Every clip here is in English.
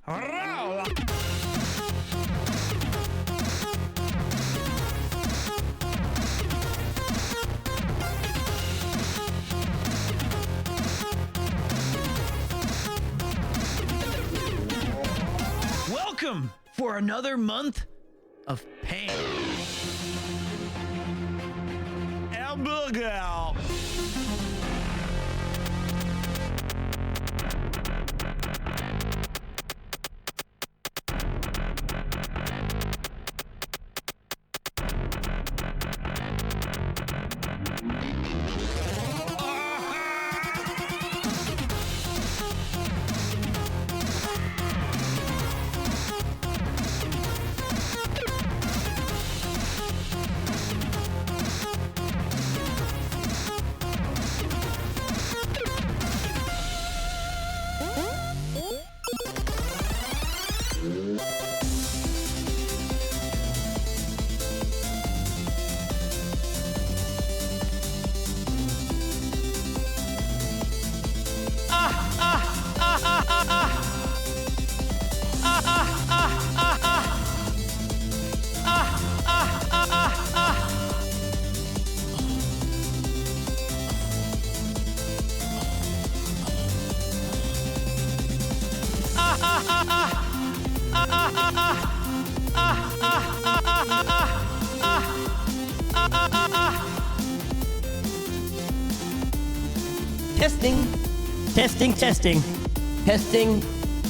Welcome for another month of pain. Hamburger.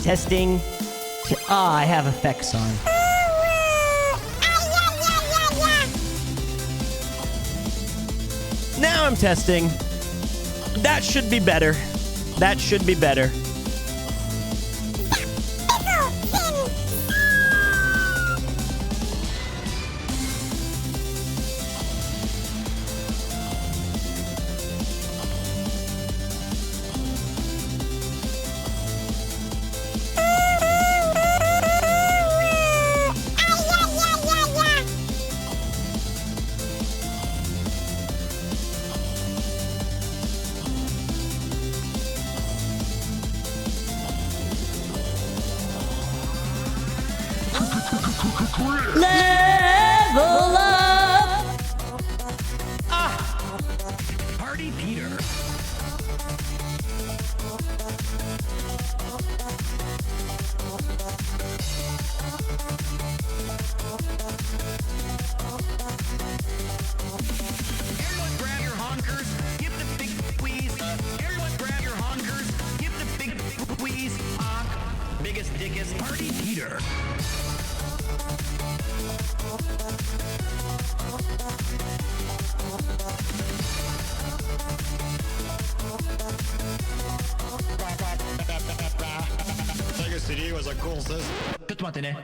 Testing. I have effects on. Now I'm testing. That should be better. Level up! Party Peter. Everyone grab your honkers, give the big squeeze. Everyone grab your honkers, give the big squeeze. Honk. Biggest, dickest, Party Peter.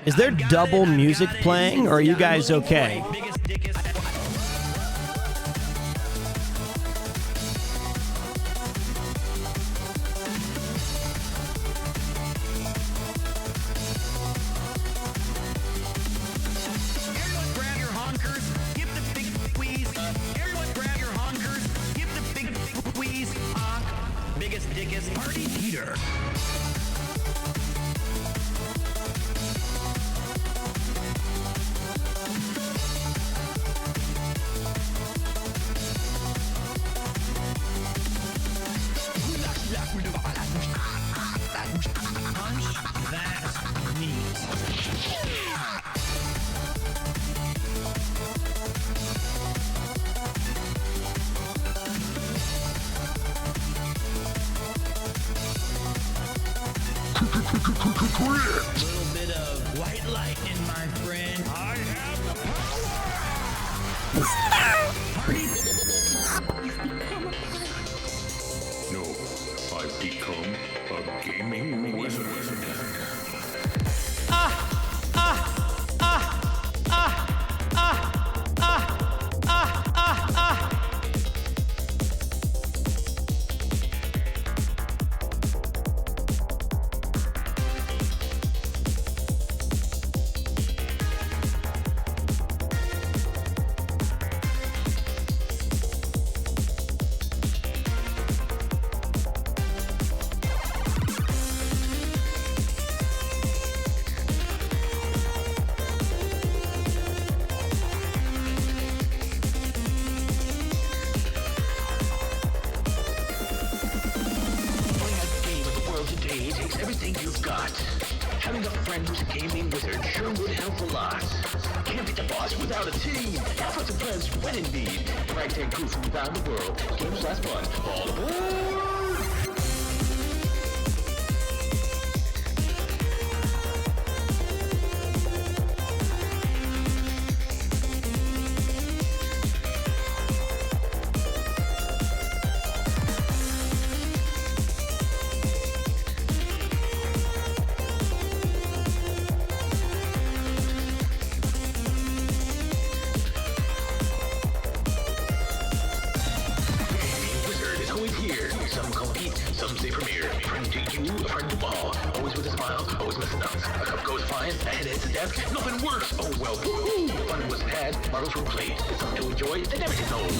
Is there double music playing, or are you guys okay? Biggest, dickest, Party Peter. Little bit of white lightning, my friend. I have the power. Party. No, I've become a gaming wizard. Having a friend who's a gaming wizard sure would help a lot. Can't beat the boss without a team. Efforts and plans when indeed. Ragtag crew from around the world. Games last fun. All aboard! Some say Premier, friend to you, a friend to all. Always with a smile, always missing out. A cup goes flying, a head hits the desk, nothing works. Oh well, woo-hoo. Fun wasn't had, marbles were played. It's something to enjoy, that never gets old.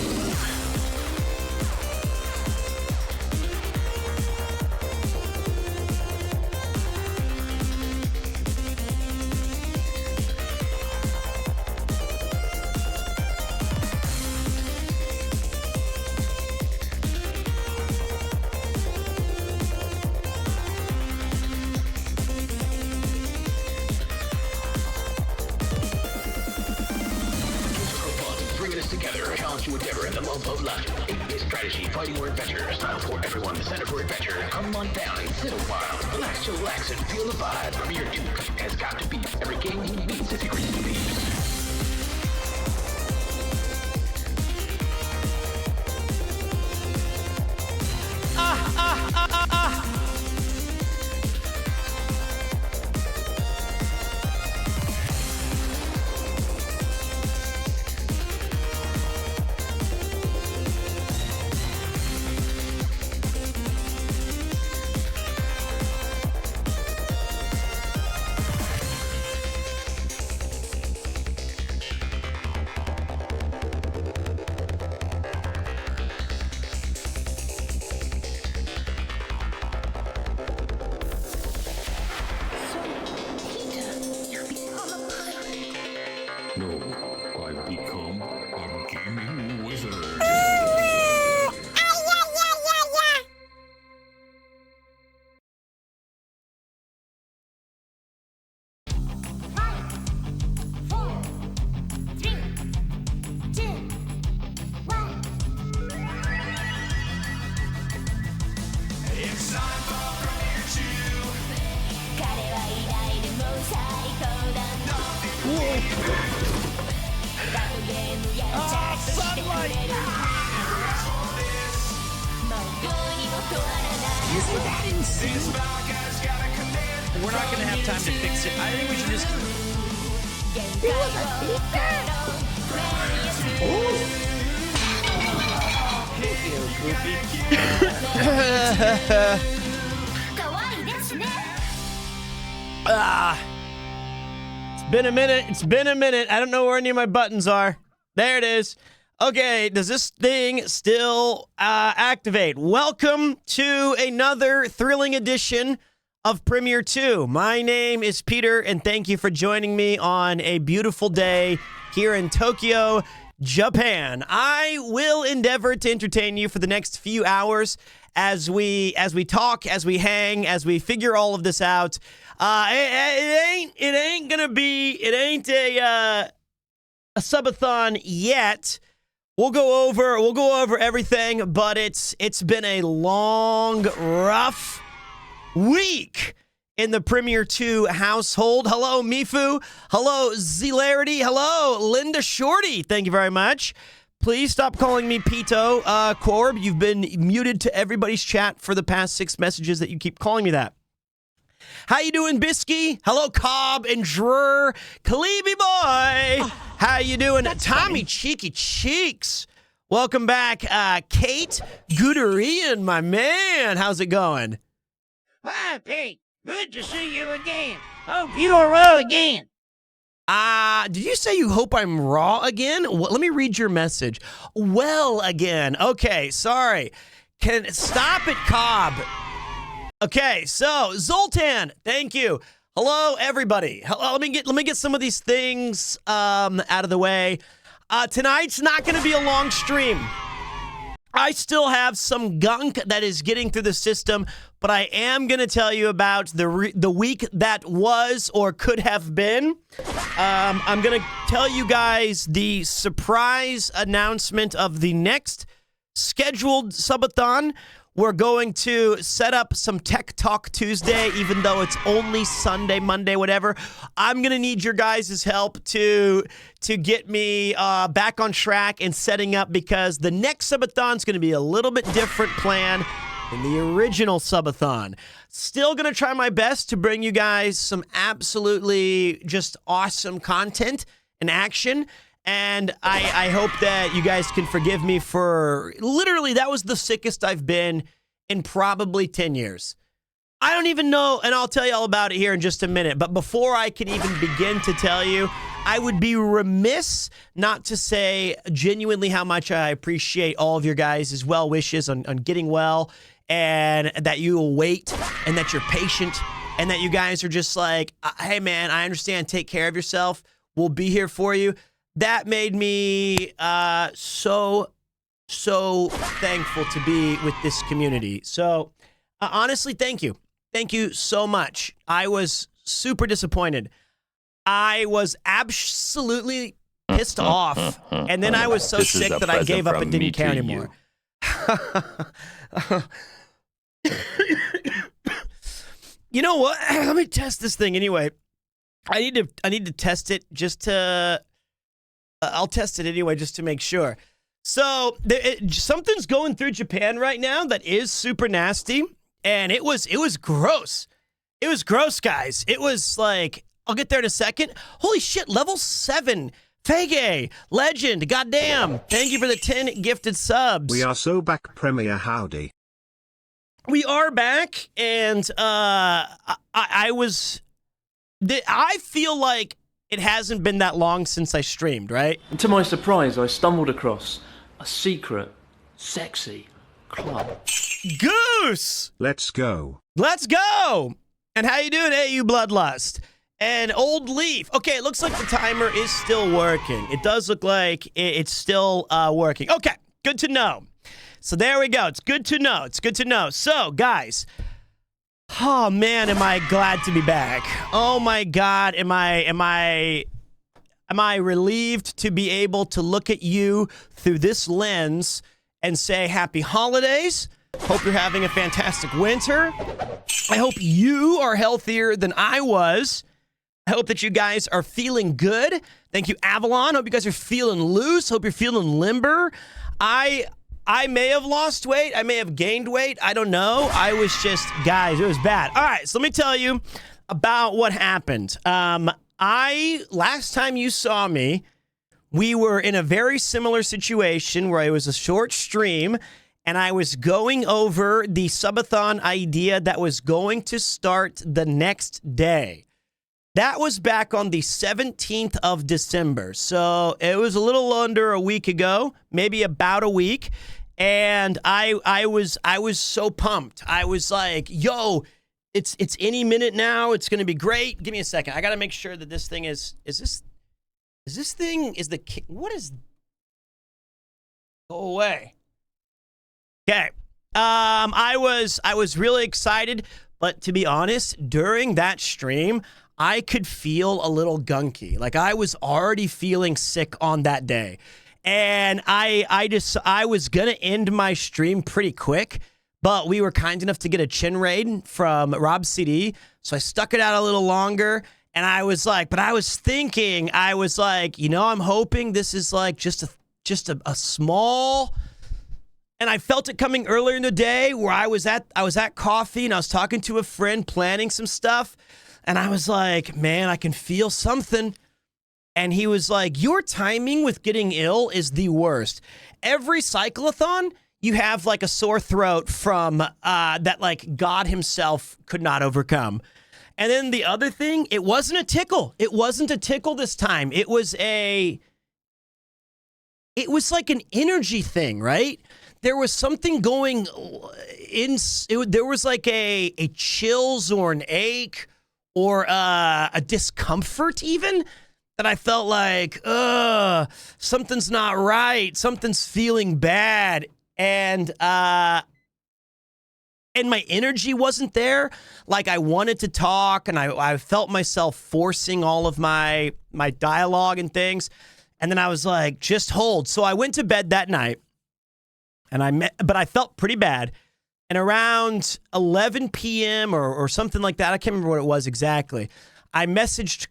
Together, challenge to endeavor and the love of life. 8-bit strategy, fighting or adventure, style for everyone, the center for adventure. Come on down and sit a while. Relax and feel the vibe. PremierTwo has got to beat every game he beats as he receives. No, I've become a gaming wizard. It's time for PremierTwo. Sunlight! Isn't that insane? We're not going to have time to fix it. I think we should just... It's been a minute. I don't know where any of my buttons are. There it is. Okay, does this thing still activate? Welcome to another thrilling edition of PremierTwo. My name is Peter, and thank you for joining me on a beautiful day here in Tokyo, Japan. I will endeavor to entertain you for the next few hours as we talk, as we hang, as we figure all of this out. It ain't a subathon yet. We'll go over everything, but it's been a long, rough week in the PremierTwo household. Hello, Mifu. Hello, Zelarity. Hello, Linda Shorty. Thank you very much. Please stop calling me Pito. Corb, you've been muted to everybody's chat for the past 6 messages that you keep calling me that. How you doing, Bisky? Hello, Cobb and Drer. Kalibi boy. How you doing? Tommy funny. Cheeky Cheeks. Welcome back, Kate Guderian, my man. How's it going? Hi, Pete. Good to see you again. Hope you are well again. Did you say you hope I'm raw again? Let me read your message. Well again. Okay, sorry. Stop it, Cobb. Okay, so Zoltan, thank you. Hello, everybody. Hello, let me get some of these things out of the way. Tonight's not going to be a long stream. I still have some gunk that is getting through the system, but I am going to tell you about the week that was or could have been. I'm going to tell you guys the surprise announcement of the next scheduled subathon. We're going to set up some Tech Talk Tuesday, even though it's only Sunday, Monday, whatever. I'm going to need your guys' help to get me back on track and setting up, because the next subathon is going to be a little bit different plan than the original subathon. Still going to try my best to bring you guys some absolutely just awesome content and action. And I hope that you guys can forgive me for literally, that was the sickest I've been in probably 10 years. I don't even know, and I'll tell you all about it here in just a minute. But before I can even begin to tell you, I would be remiss not to say genuinely how much I appreciate all of your guys' well wishes on getting well, and that you will wait, and that you're patient, and that you guys are just like, hey man, I understand, take care of yourself. We'll be here for you. That made me so thankful to be with this community. So honestly, thank you. Thank you so much. I was super disappointed. I was absolutely pissed off. And then I was so sick that I gave up and didn't care anymore. You know what? Let me test this thing anyway. I need to test it just to... I'll test it anyway just to make sure. So something's going through Japan right now that is super nasty, and it was gross. It was gross, guys. It was like, I'll get there in a second. Holy shit, level 7. Fege, legend, goddamn. Thank you for the 10 gifted subs. We are so back, Premier. Howdy. We are back, and I feel like it hasn't been that long since I streamed, right? And to my surprise, I stumbled across a secret, sexy club. Goose! Let's go. Let's go! And how you doing, AU Bloodlust? And Old Leaf. Okay, it looks like the timer is still working. It does look like it's still working. Okay, good to know. So there we go. It's good to know. It's good to know. So, guys... Oh man, am I glad to be back. Oh my God, am I relieved to be able to look at you through this lens and say happy holidays. Hope you're having a fantastic winter. I hope you are healthier than I was. I hope that you guys are feeling good. Thank you, Avalon. Hope you guys are feeling loose. Hope you're feeling limber. I may have lost weight. I may have gained weight. I don't know. I was just, guys, it was bad. All right, so let me tell you about what happened. Last time you saw me, we were in a very similar situation where it was a short stream, and I was going over the subathon idea that was going to start the next day. That was back on the 17th of December. So it was a little under a week ago, maybe about a week. And I was so pumped. I was like, yo, it's any minute now. It's going to be great. Give me a second. I got to make sure that this thing is this thing, what is, go away. Okay. I was really excited, but to be honest, during that stream, I could feel a little gunky. Like I was already feeling sick on that day. And I was going to end my stream pretty quick, but we were kind enough to get a chin raid from Rob CD. So I stuck it out a little longer, and I was like, you know, I'm hoping this is like just a small, and I felt it coming earlier in the day where I was at coffee and I was talking to a friend planning some stuff. And I was like, man, I can feel something. And he was like, your timing with getting ill is the worst. Every cyclothon, you have like a sore throat from that like God himself could not overcome. And then the other thing, it wasn't a tickle. It wasn't a tickle this time. It was like an energy thing, right? There was something going in. There was like a chills or an ache or a discomfort even that I felt like, something's not right. Something's feeling bad. and my energy wasn't there. Like, I wanted to talk, and I felt myself forcing all of my dialogue and things. And then I was like, just hold. So I went to bed that night, and but I felt pretty bad. And around 11 p.m. or something like that, I can't remember what it was exactly, I messaged.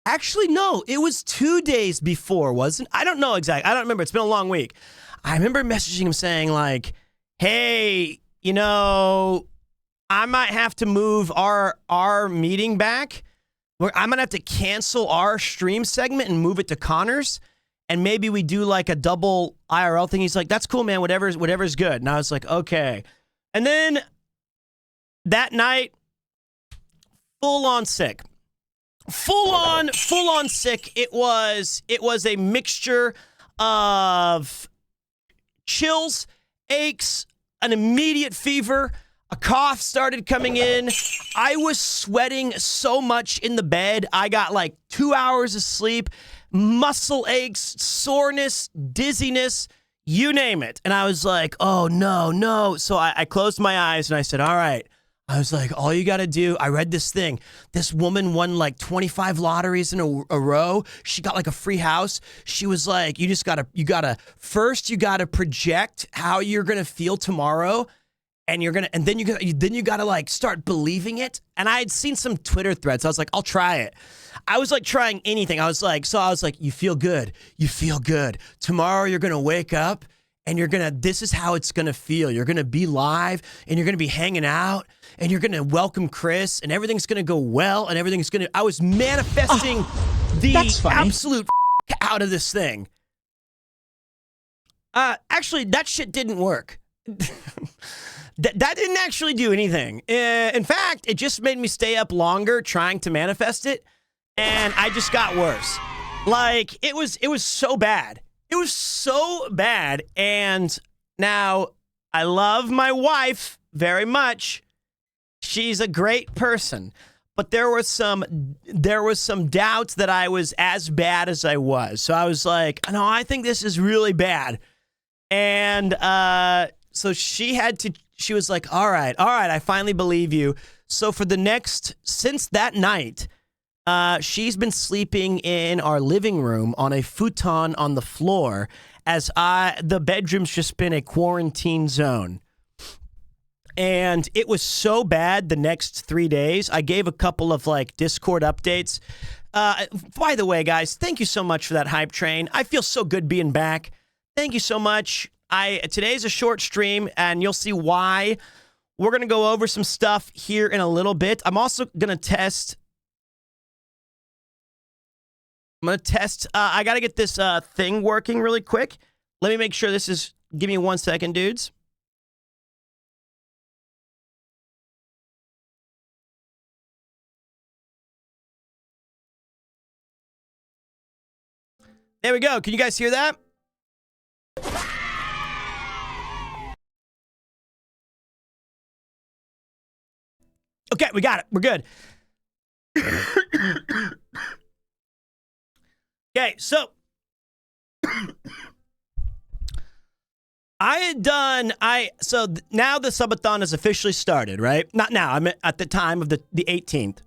Actually, no, it was 2 days before, wasn't? I don't know exactly. I don't remember. It's been a long week. I remember messaging him saying, like, hey, you know, I might have to move our meeting back. I'm going to have to cancel our stream segment and move it to Connor's. And maybe we do like a double IRL thing. He's like, that's cool, man. Whatever's good. And I was like, okay. And then that night, full on sick. Full on sick. It was a mixture of chills, aches, an immediate fever. A cough started coming in. I was sweating so much in the bed. I got like 2 hours of sleep, muscle aches, soreness, dizziness, you name it. And I was like, oh, no. So I closed my eyes and I said, all right. I was like, all you got to do, I read this thing. This woman won like 25 lotteries in a row. She got like a free house. She was like, you gotta project how you're going to feel tomorrow. And then you gotta like start believing it. And I had seen some Twitter threads. I was like, I'll try it. I was like trying anything. I was like, you feel good. You feel good. Tomorrow you're gonna wake up and this is how it's gonna feel. You're gonna be live and you're gonna be hanging out and you're gonna welcome Chris and everything's gonna go well and I was manifesting the absolute out of this thing. Actually, that shit didn't work. That didn't actually do anything. In fact, it just made me stay up longer trying to manifest it, and I just got worse. Like, it was so bad. It was so bad, and now I love my wife very much. She's a great person, but there was some doubts that I was as bad as I was. So I was like, no, I think this is really bad, and so she was like, all right, I finally believe you. So since that night, she's been sleeping in our living room on a futon on the floor as the bedroom's just been a quarantine zone. And it was so bad the next 3 days. I gave a couple of like Discord updates. By the way, guys, thank you so much for that hype train. I feel so good being back. Thank you so much. Today's a short stream, and you'll see why. We're going to go over some stuff here in a little bit. I'm also going to test. I got to get this thing working really quick. Let me make sure this is. Give me 1 second, dudes. There we go. Can you guys hear that? Okay, we got it. We're good. Okay, so now the subathon has officially started, right? Not now. I mean, at the time of the 18th.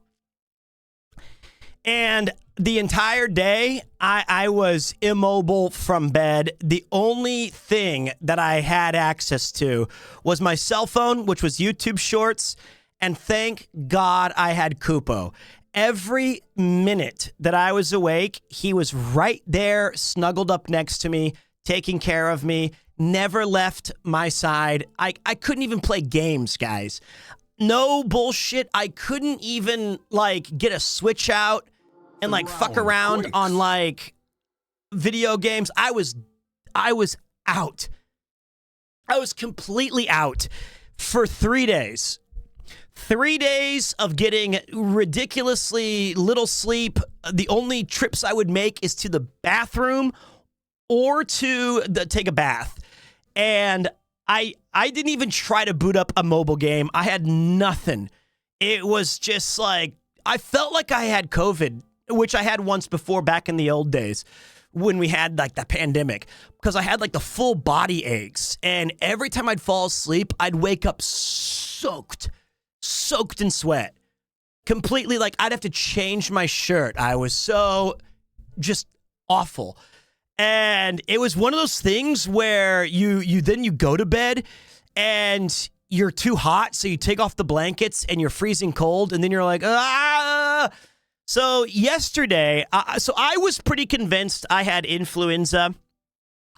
And the entire day, I was immobile from bed. The only thing that I had access to was my cell phone, which was YouTube Shorts. And thank God I had Kupo. Every minute that I was awake, he was right there, snuggled up next to me, taking care of me, never left my side. I couldn't even play games, guys. No bullshit. I couldn't even, like, get a Switch out and, like, fuck around on, like, video games. I was out. I was completely out for 3 days. 3 days of getting ridiculously little sleep. The only trips I would make is to the bathroom or to take a bath. And I didn't even try to boot up a mobile game. I had nothing. It was just like, I felt like I had COVID, which I had once before back in the old days, when we had like the pandemic, because I had like the full body aches, and every time I'd fall asleep, I'd wake up soaked in sweat, completely. Like I'd have to change my shirt. I was so just awful. And it was one of those things where you go to bed and you're too hot, so you take off the blankets and you're freezing cold, and then you're like, ah. So yesterday, so I was pretty convinced I had influenza,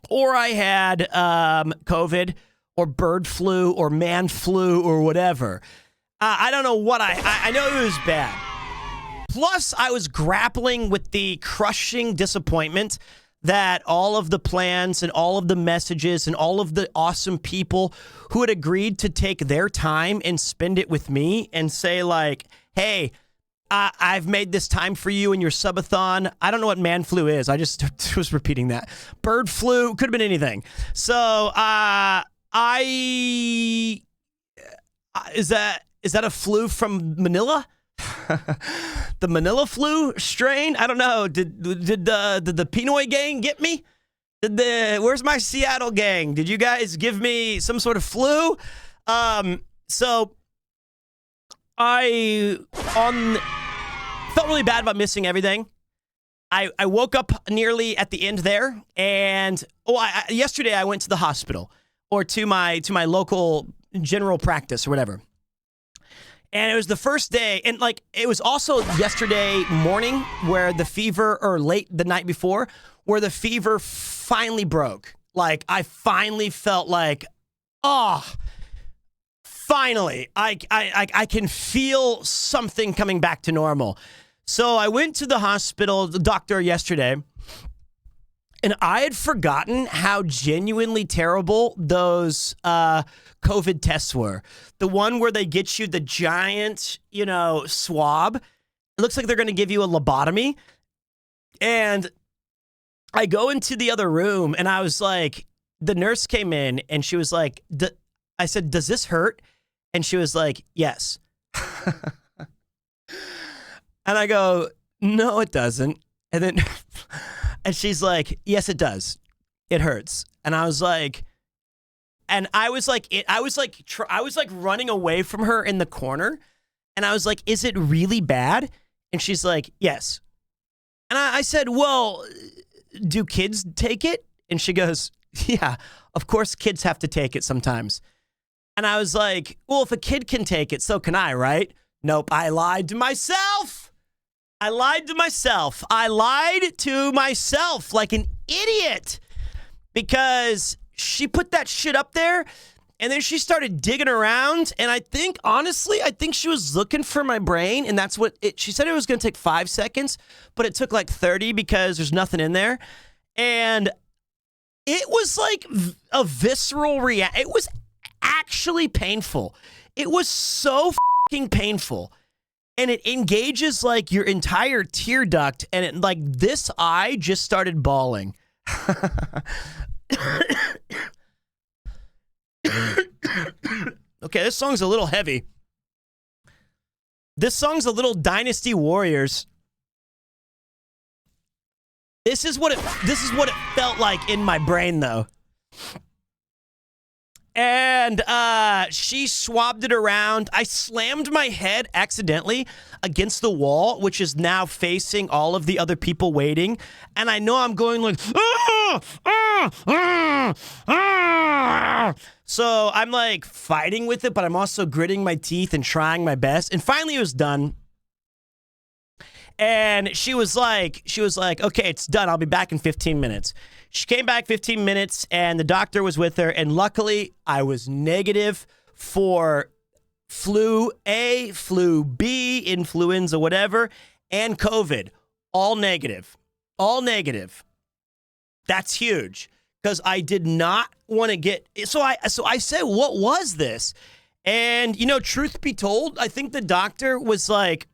or I had COVID, or bird flu, or man flu, or whatever. I don't know what I know it was bad. Plus, I was grappling with the crushing disappointment that all of the plans and all of the messages and all of the awesome people who had agreed to take their time and spend it with me and say like, hey, I've made this time for you in your subathon. I don't know what man flu is. I just was repeating that. Bird flu, could have been anything. So is that a flu from Manila? The Manila flu strain? I don't know. Did the Pinoy gang get me? Where's my Seattle gang? Did you guys give me some sort of flu? So I felt really bad about missing everything. I woke up nearly at the end there, and yesterday I went to the hospital, or to my local general practice or whatever. And it was the first day, and like it was also yesterday morning where the fever, or late the night before, where the fever finally broke. Like I finally felt like, finally, I can feel something coming back to normal. So I went to the hospital, the doctor yesterday, and I had forgotten how genuinely terrible those COVID tests were. The one where they get you the giant, swab. It looks like they're going to give you a lobotomy. And I go into the other room, and I was like, the nurse came in, and she was like, I said, does this hurt? And she was like, yes. And I go, no, it doesn't. And then, and she's like, yes, it does. It hurts. And I was like, I was running away from her in the corner. And I was like, is it really bad? And she's like, yes. And I said, well, do kids take it? And she goes, yeah, of course kids have to take it sometimes. And I was like, well, if a kid can take it, so can I, right? Nope, I lied to myself. I lied to myself like an idiot, because she put that shit up there, and then she started digging around, and I think she was looking for my brain, and that's what she said. It was going to take 5 seconds, but it took like 30 because there's nothing in there. And it was like a visceral reaction. It was actually painful. It was so fucking painful. And it engages like your entire tear duct, and it, like this eye just started bawling. Okay, this song's a little heavy. This song's a little Dynasty Warriors. This is what it felt like in my brain, though. And she swabbed it around. I slammed my head accidentally against the wall, which is now facing all of the other people waiting. And I know I'm going like, So I'm like fighting with it, but I'm also gritting my teeth and trying my best. And finally it was done. And she was like, okay, it's done. I'll be back in 15 minutes. She came back 15 minutes, and the doctor was with her. And luckily, I was negative for flu A, flu B, influenza, whatever, and COVID. All negative. All negative. That's huge, because I did not want to get. So I said, what was this? And, truth be told, I think the doctor was like,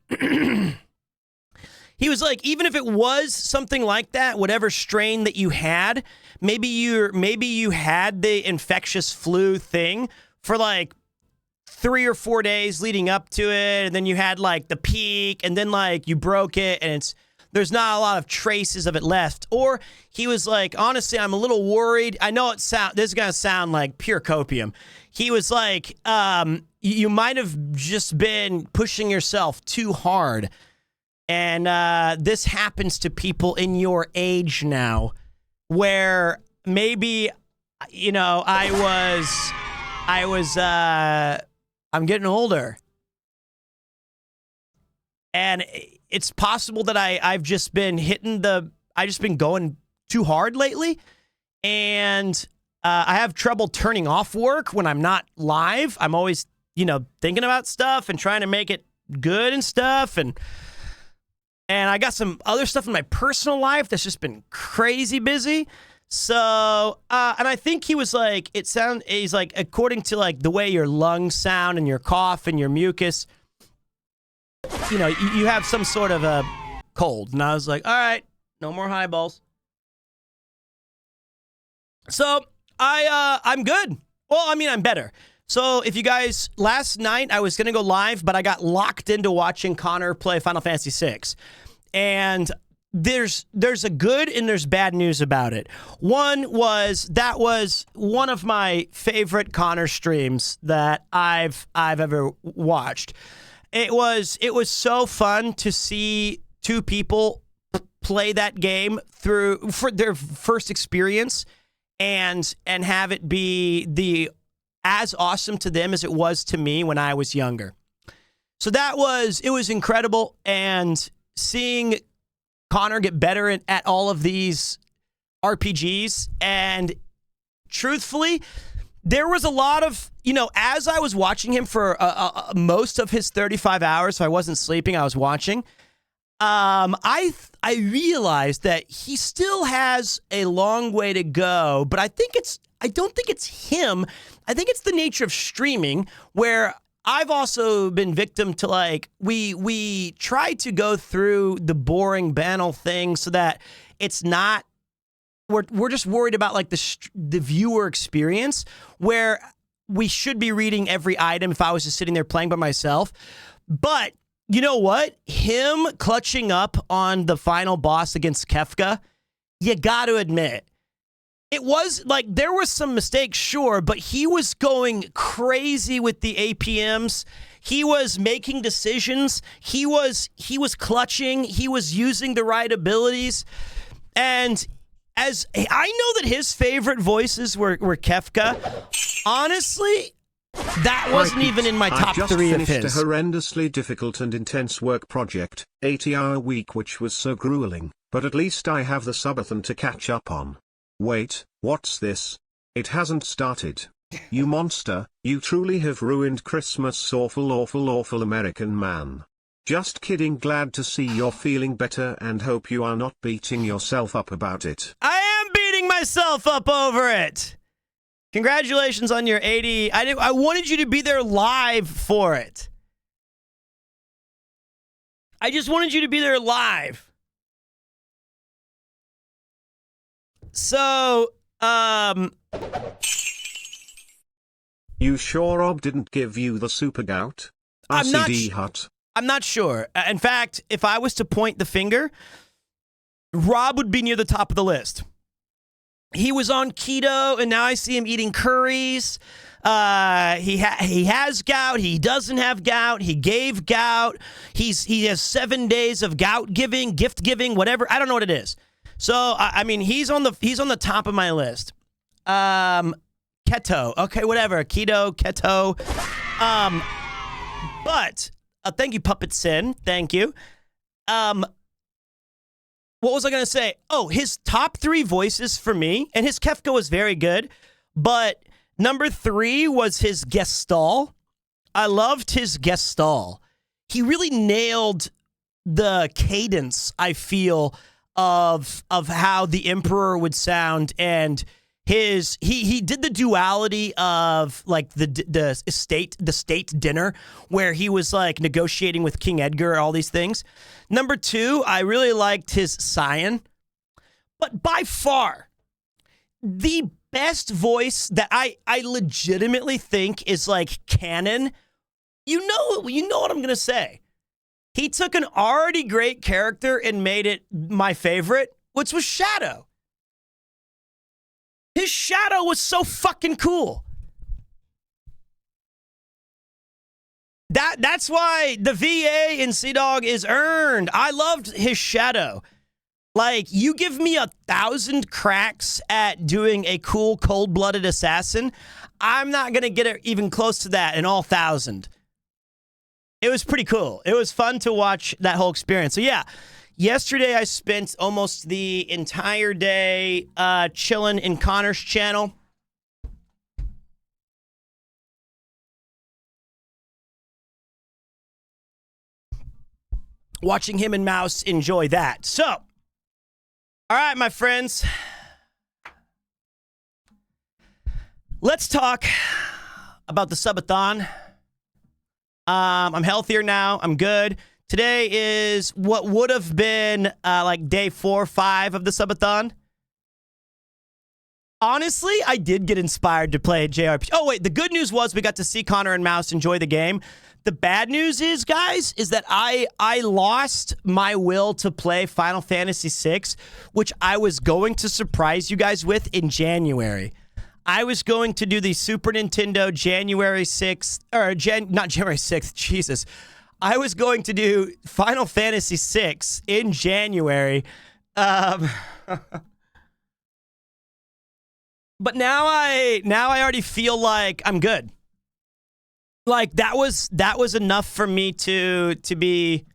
he was like, even if it was something like that, whatever strain that you had, maybe you had the infectious flu thing for like 3 or 4 days leading up to it, and then you had like the peak, and then like you broke it, and it's there's not a lot of traces of it left. Or he was like, honestly, I'm a little worried. I know this is going to sound like pure copium. He was like, you might have just been pushing yourself too hard. And this happens to people in your age now, where maybe, you know, I'm getting older. And it's possible that I've just been going too hard lately. And I have trouble turning off work when I'm not live. I'm always, you know, thinking about stuff and trying to make it good and stuff. And I got some other stuff in my personal life that's just been crazy busy. So, and I think he was like, he's like, according to like the way your lungs sound and your cough and your mucus, you know, you have some sort of a cold. And I was like, all right, no more highballs. So I'm good. Well, I mean, I'm better. So if you guys, last night I was going to go live, but I got locked into watching Connor play Final Fantasy VI. And there's a good and there's bad news about it. That was one of my favorite Connor streams that I've ever watched. It was so fun to see two people play that game for their first experience and have it be as awesome to them as it was to me when I was younger. So it was incredible, and seeing Connor get better at all of these RPGs, and truthfully, there was a lot of, you know, as I was watching him for most of his 35 hours, so I wasn't sleeping, I was watching, I realized that he still has a long way to go, but I don't think it's him. I think it's the nature of streaming, where I've also been victim to, like, we try to go through the boring, banal thing so that it's not, we're just worried about, like, the viewer experience, where we should be reading every item if I was just sitting there playing by myself. But you know what? Him clutching up on the final boss against Kefka, you got to admit, it was like there was some mistakes, sure, but he was going crazy with the APMs. He was making decisions. He was clutching. He was using the right abilities. And as I know that his favorite voices were Kefka, honestly, that wasn't even in my top three of his. I just finished a horrendously difficult and intense work project, 80-hour week, which was so grueling, but at least I have the subathon to catch up on. Wait, what's this? It hasn't started. You monster, you truly have ruined Christmas, awful American man. Just kidding, glad to see you're feeling better and hope you are not beating yourself up about it. I am beating myself up over it. Congratulations on your 80. I wanted you to be there live for it. I just wanted you to be there live. So, You sure Rob didn't give you the super gout? RCD hut. I'm not sure. In fact, if I was to point the finger, Rob would be near the top of the list. He was on keto, and now I see him eating curries. He has gout. He doesn't have gout. He gave gout. He has 7 days of gout giving, gift giving, whatever. I don't know what it is. So I mean, he's on the top of my list. Keto, okay, whatever. Keto, keto. But thank you, Puppet Sin. Thank you. What was I gonna say? Oh, his top three voices for me, and his Kefka was very good, but number 3 was his Gestalt. I loved his Gestalt. He really nailed the cadence, I feel, of how the Emperor would sound, and he did the duality of like the state dinner, where he was like negotiating with King Edgar, all these things. Number 2, I really liked his Scion, but by far the best voice that I legitimately think is like canon. You know what I'm gonna say. He took an already great character and made it my favorite, which was Shadow. His Shadow was so fucking cool. That's why the VA in Sea Dog is earned. I loved his Shadow. Like, you give me 1,000 cracks at doing a cool, cold-blooded assassin, I'm not going to get it even close to that in all 1,000. It was pretty cool. It was fun to watch that whole experience. So, yeah, yesterday I spent almost the entire day chilling in Connor's channel. Watching him and Mouse enjoy that. So, all right, my friends. Let's talk about the subathon. I'm healthier now. I'm good. Today is what would have been like day 4 or 5 of the subathon. Honestly, I did get inspired to play JRPG. Oh, wait. The good news was we got to see Connor and Mouse enjoy the game. The bad news is, guys, is that I lost my will to play Final Fantasy VI, which I was going to surprise you guys with in January. I was going to do the Super Nintendo January 6th, or not January 6th, Jesus. I was going to do Final Fantasy VI in January. But now I already feel like I'm good. Like, that was enough for me to be,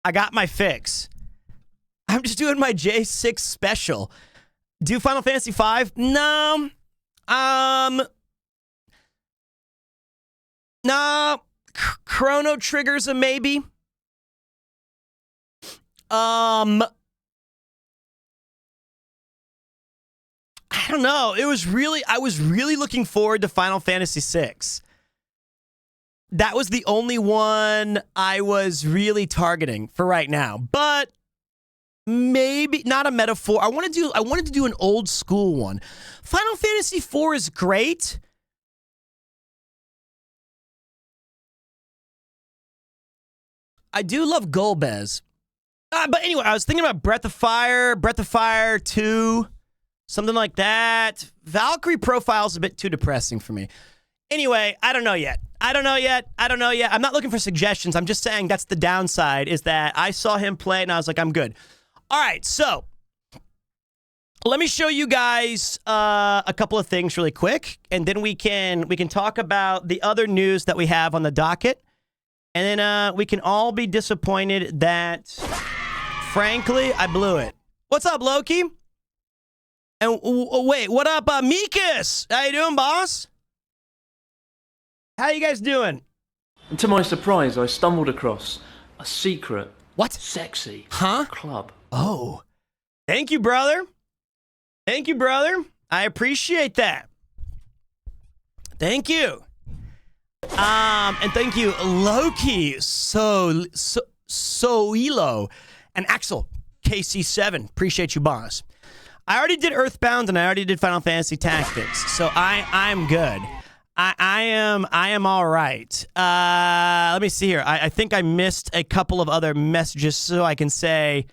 I got my fix. I'm just doing my J6 special. Do Final Fantasy V? No. No. Chrono Trigger's a maybe. I don't know. I was really looking forward to Final Fantasy VI. That was the only one I was really targeting for right now. But maybe not a metaphor. I wanted to do an old school one. Final Fantasy IV is great. I do love Golbez. But anyway, I was thinking about Breath of Fire 2, something like that. Valkyrie Profile's a bit too depressing for me. Anyway, I don't know yet. I'm not looking for suggestions. I'm just saying that's the downside, is that I saw him play and I was like, I'm good. All right, so let me show you guys a couple of things really quick, and then we can talk about the other news that we have on the docket, and then we can all be disappointed that, frankly, I blew it. What's up, Loki? And wait, what up, Mikas? How you doing, boss? How you guys doing? And to my surprise, I stumbled across a secret, sexy Huh? club. Oh, thank you, brother. Thank you, brother. I appreciate that. Thank you. And thank you, Loki, Soilo, and Axel, KC7. Appreciate you, boss. I already did Earthbound and I already did Final Fantasy Tactics, so I'm good. I am all right. Let me see here. I think I missed a couple of other messages, so I can say,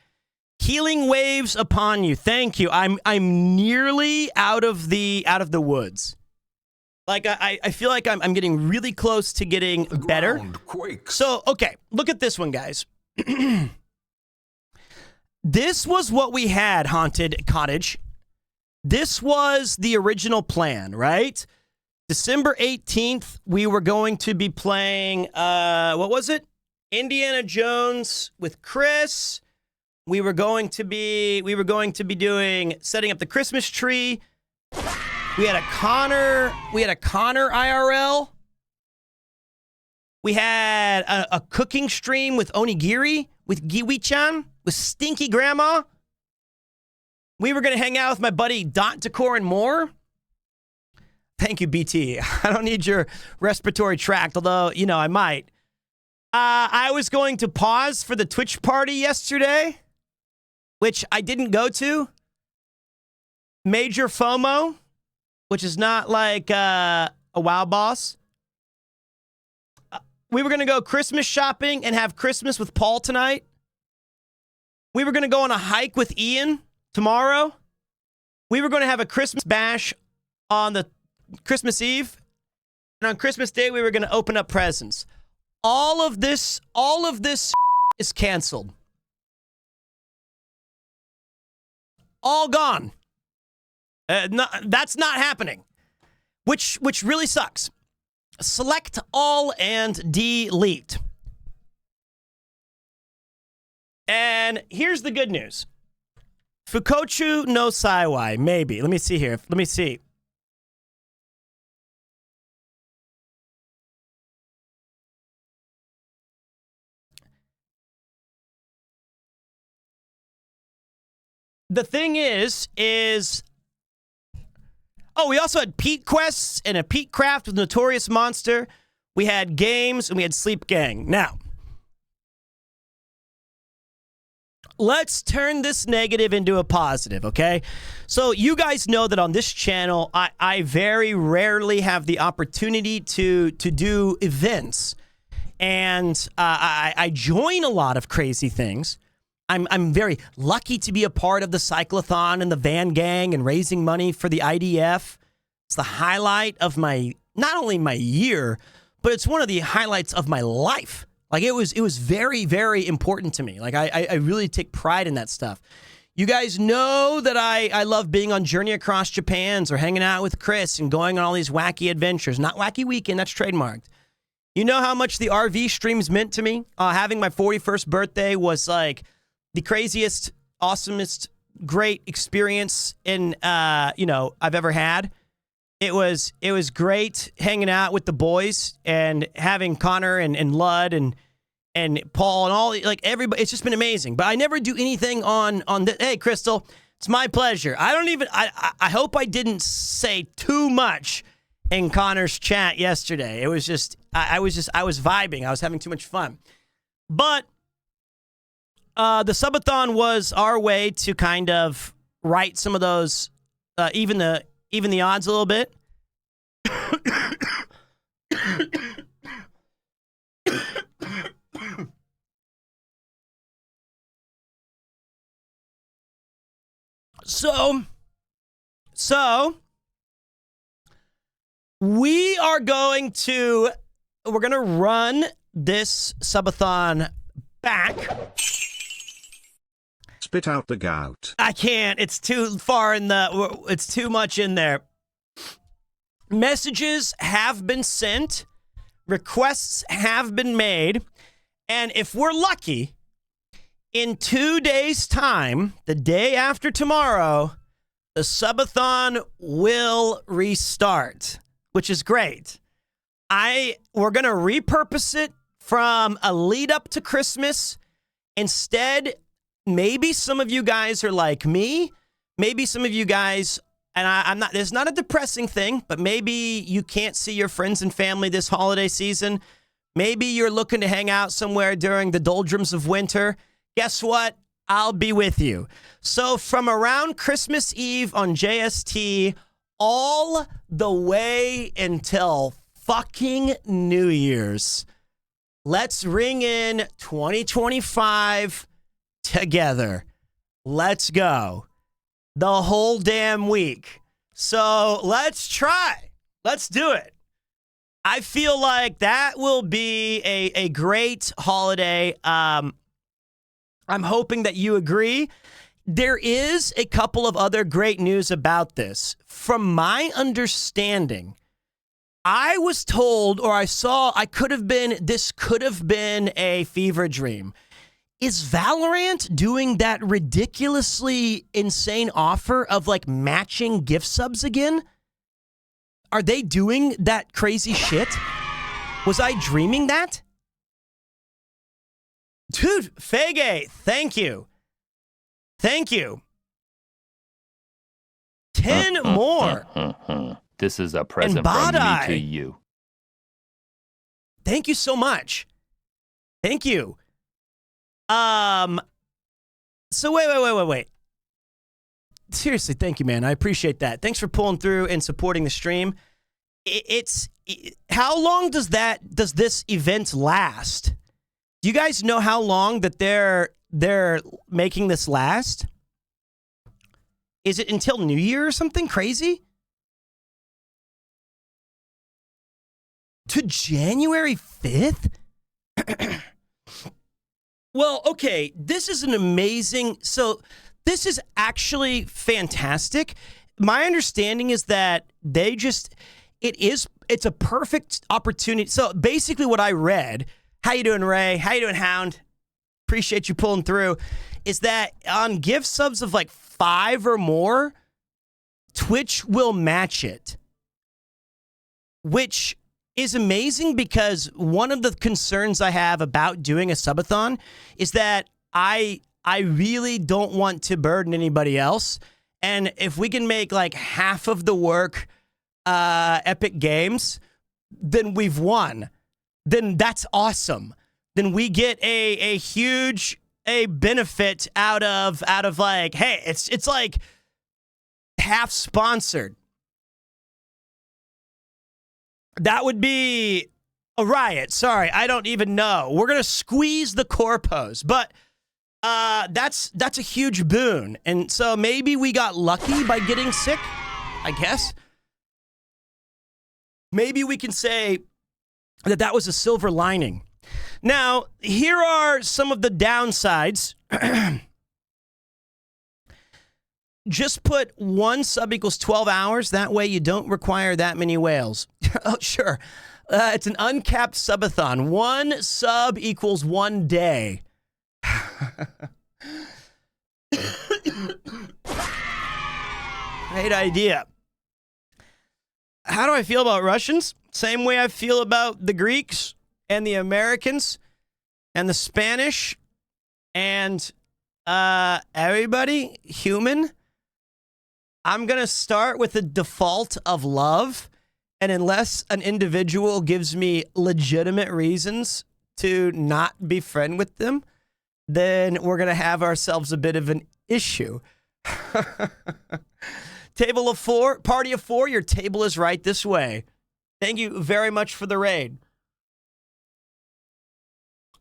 healing waves upon you. Thank you. I'm nearly out of the woods. Like, I feel like I'm getting really close to getting better. So, okay, look at this one, guys. This was what we had, Haunted Cottage. This was the original plan, right? December 18th, we were going to be playing, what was it? Indiana Jones with Chris. We were going to be doing, setting up the Christmas tree. We had a Connor IRL. We had a cooking stream with Onigiri, with Giwi-chan, with Stinky Grandma. We were going to hang out with my buddy Dot Decor and more. Thank you, BT. I don't need your respiratory tract, although, you know, I might. I was going to pause for the Twitch party yesterday, which I didn't go to. Major FOMO, which is not like a WoW boss. We were going to go Christmas shopping and have Christmas with Paul tonight. We were going to go on a hike with Ian tomorrow. We were going to have a Christmas bash on the Christmas Eve. And on Christmas Day, we were going to open up presents. All of this is canceled. All gone. That's not happening. Which really sucks. Select all and delete. And here's the good news. Fukochu no Saiwai, maybe. Let me see here. Let me see. The thing is, oh, we also had Pete Quests and a Pete Craft with Notorious Monster. We had games and we had Sleep Gang. Now, let's turn this negative into a positive, okay? So you guys know that on this channel, I very rarely have the opportunity to do events. And I join a lot of crazy things. I'm very lucky to be a part of the Cyclothon and the Van Gang and raising money for the IDF. It's the highlight of not only my year, but it's one of the highlights of my life. Like it was very, very important to me. Like I really take pride in that stuff. You guys know that I love being on Journey Across Japan's or hanging out with Chris and going on all these wacky adventures. Not Wacky Weekend, that's trademarked. You know how much the RV streams meant to me? Having my 41st birthday was like the craziest, awesomest, great experience I've ever had. It was great hanging out with the boys and having Connor and Lud and Paul and all, like everybody. It's just been amazing. But I never do anything on the. Hey, Crystal, it's my pleasure. I hope I didn't say too much in Connor's chat yesterday. It was just I was vibing. I was having too much fun. But the subathon was our way to kind of right some of those, even the odds a little bit. So we're going to run this subathon back. Spit out the gout. I can't. It's too far it's too much in there. Messages have been sent. Requests have been made. And if we're lucky, in 2 days' time, the day after tomorrow, the subathon will restart, which is great. We're going to repurpose it from a lead up to Christmas. Instead, maybe some of you guys are like me. Maybe some of you guys, and I'm not, it's not a depressing thing, but maybe you can't see your friends and family this holiday season. Maybe you're looking to hang out somewhere during the doldrums of winter. Guess what? I'll be with you. So from around Christmas Eve on JST all the way until fucking New Year's, let's ring in 2025 together. Let's go. The whole damn week. So let's try. Let's do it. I feel like that will be a great holiday. I'm hoping that you agree. There is a couple of other great news about this. From my understanding, I was told, or I saw, this could have been a fever dream. Is Valorant doing that ridiculously insane offer of like matching gift subs again? Are they doing that crazy shit? Was I dreaming that? Dude, Fege, thank you. Thank you. 10 more. This is a present from me to you. Thank you so much. Thank you. So wait. Seriously, thank you, man. I appreciate that. Thanks for pulling through and supporting the stream. how long does this event last? Do you guys know how long that they're making this last? Is it until New Year or something crazy? To January 5th? Well, okay, this is an amazing... So, this is actually fantastic. My understanding is that they just... It's a perfect opportunity. So, basically what I read... How you doing, Ray? How you doing, Hound? Appreciate you pulling through. Is that on gift subs of like 5 or more, Twitch will match it. Which is amazing because one of the concerns I have about doing a subathon is that I really don't want to burden anybody else. And if we can make like half of the work Epic Games, then we've won. Then that's awesome. Then we get a huge benefit out of like, hey, it's like half sponsored. That would be a riot. Sorry, I don't even know. We're gonna squeeze the corpos, but that's a huge boon. And so maybe we got lucky by getting sick, I guess. Maybe we can say that was a silver lining. Now, here are some of the downsides. Just put 1 sub equals 12 hours. That way you don't require that many whales. Oh, sure. It's an uncapped subathon. 1 sub equals 1 day. Great idea. How do I feel about Russians? Same way I feel about the Greeks and the Americans and the Spanish and everybody human. I'm going to start with the default of love. And unless an individual gives me legitimate reasons to not be friend with them, then we're going to have ourselves a bit of an issue. Table of 4, party of 4, your table is right this way. Thank you very much for the raid.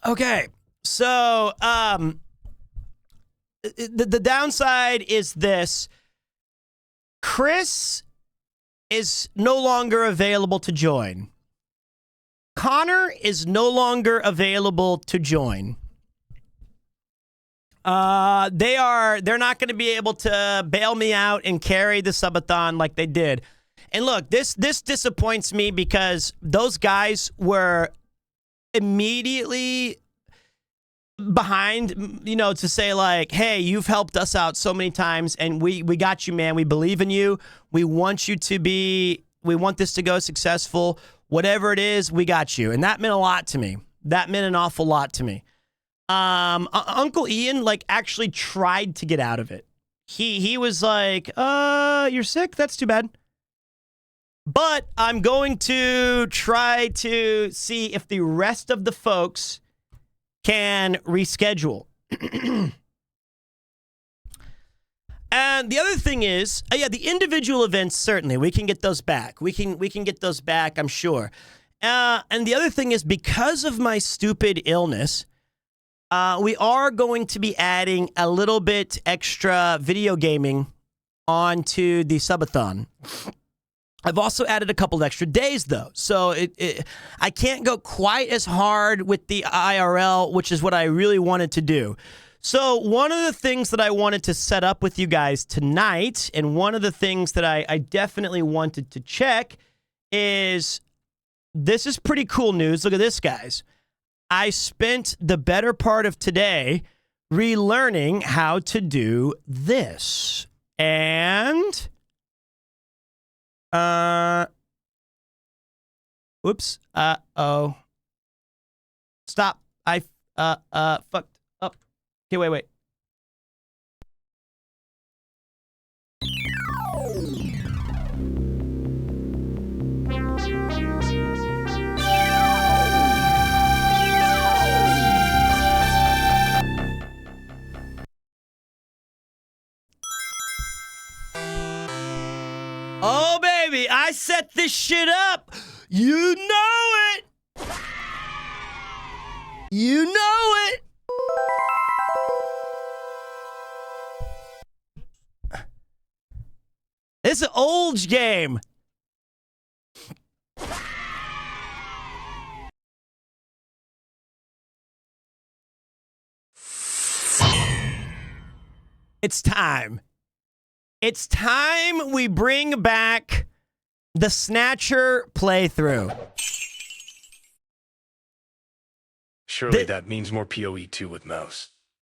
Okay, so the downside is this. Chris is no longer available to join. Connor is no longer available to join. They're not going to be able to bail me out and carry the subathon like they did. And look, this disappoints me because those guys were immediately behind, to say like, hey, you've helped us out so many times and we got you, man. We believe in you. We want this to go successful. Whatever it is, we got you. And that meant a lot to me. That meant an awful lot to me. Uncle Ian actually tried to get out of it. He was like, you're sick? That's too bad. But I'm going to try to see if the rest of the folks can reschedule. And the other thing is, the individual events, certainly, we can get those back. We can get those back, I'm sure. And the other thing is, because of my stupid illness, we are going to be adding a little bit extra video gaming onto the subathon. I've also added a couple extra days, though. So I can't go quite as hard with the IRL, which is what I really wanted to do. So one of the things that I wanted to set up with you guys tonight, and one of the things that I definitely wanted to check is, this is pretty cool news. Look at this, guys. I spent the better part of today relearning how to do this. And whoops. Oh. Stop. I fucked up. Okay, wait. Oh, baby, I set this shit up You know it. You know it. It's an old game. It's time. It's time we bring back the Snatcher playthrough. Surely that means more PoE2 with mouse.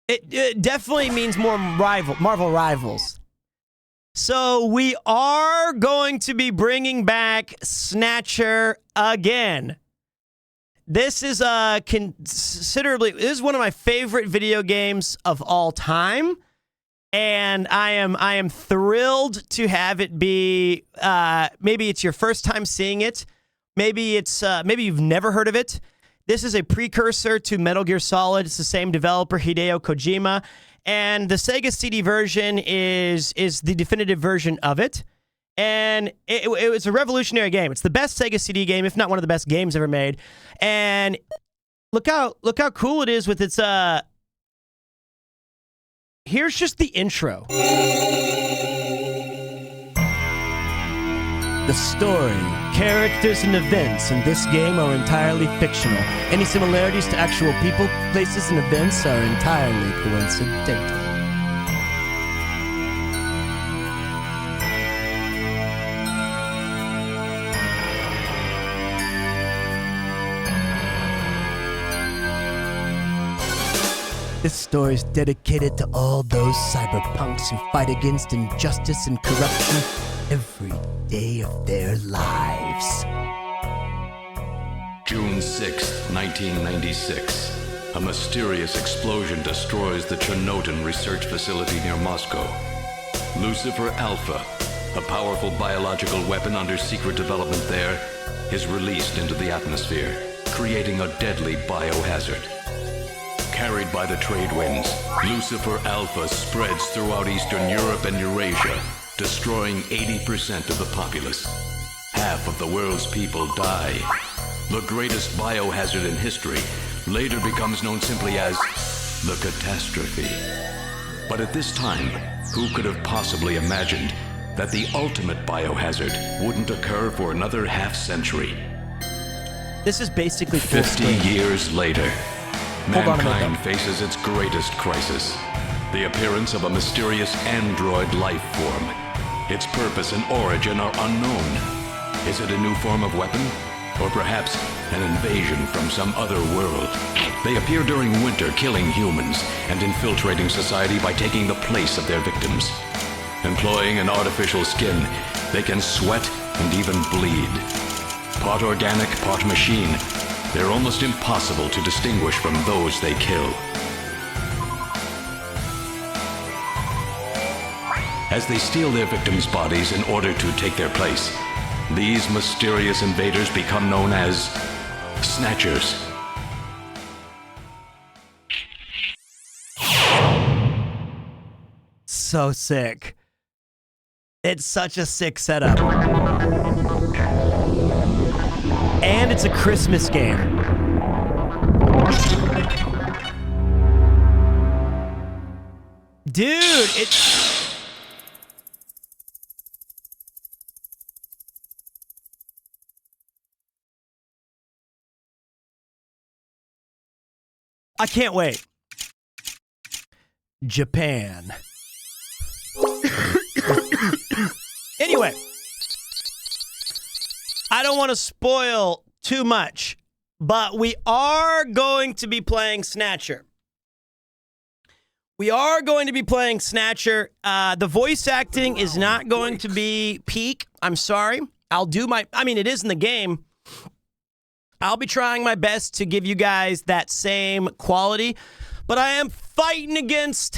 It definitely means more Marvel Rivals. So we are going to be bringing back Snatcher again. This is considerably. This is one of my favorite video games of all time, and I am thrilled to have it be. Maybe it's your first time seeing it. Maybe you've never heard of it. This is a precursor to Metal Gear Solid. It's the same developer, Hideo Kojima, and the Sega CD version is the definitive version of it. And it was a revolutionary game. It's the best Sega CD game, if not one of the best games ever made. And look how cool it is with its here's just the intro. The story, characters, and events in this game are entirely fictional. Any similarities to actual people, places, and events are entirely coincidental. This story is dedicated to all those cyberpunks who fight against injustice and corruption every day of their lives. June 6, 1996. A mysterious explosion destroys the Chernobyl research facility near Moscow. Lucifer Alpha, a powerful biological weapon under secret development there, is released into the atmosphere, creating a deadly biohazard. Carried by the trade winds, Lucifer Alpha spreads throughout Eastern Europe and Eurasia, destroying 80% of the populace. Half of the world's people die. The greatest biohazard in history later becomes known simply as the catastrophe. But at this time, who could have possibly imagined that the ultimate biohazard wouldn't occur for another half-century? This is basically 50 years later, mankind faces its greatest crisis. The appearance of a mysterious android life form. Its purpose and origin are unknown. Is it a new form of weapon? Or perhaps an invasion from some other world? They appear during winter, killing humans and infiltrating society by taking the place of their victims. Employing an artificial skin, they can sweat and even bleed. Part organic, part machine, they're almost impossible to distinguish from those they kill. As they steal their victims' bodies in order to take their place, these mysterious invaders become known as Snatchers. So sick. It's such a sick setup. And it's a Christmas game. Dude, I can't wait. Japan. Anyway, I don't want to spoil too much, but we are going to be playing Snatcher. We are going to be playing Snatcher. The voice acting is not going to be peak. I'm sorry. It is in the game. I'll be trying my best to give you guys that same quality, but I am fighting against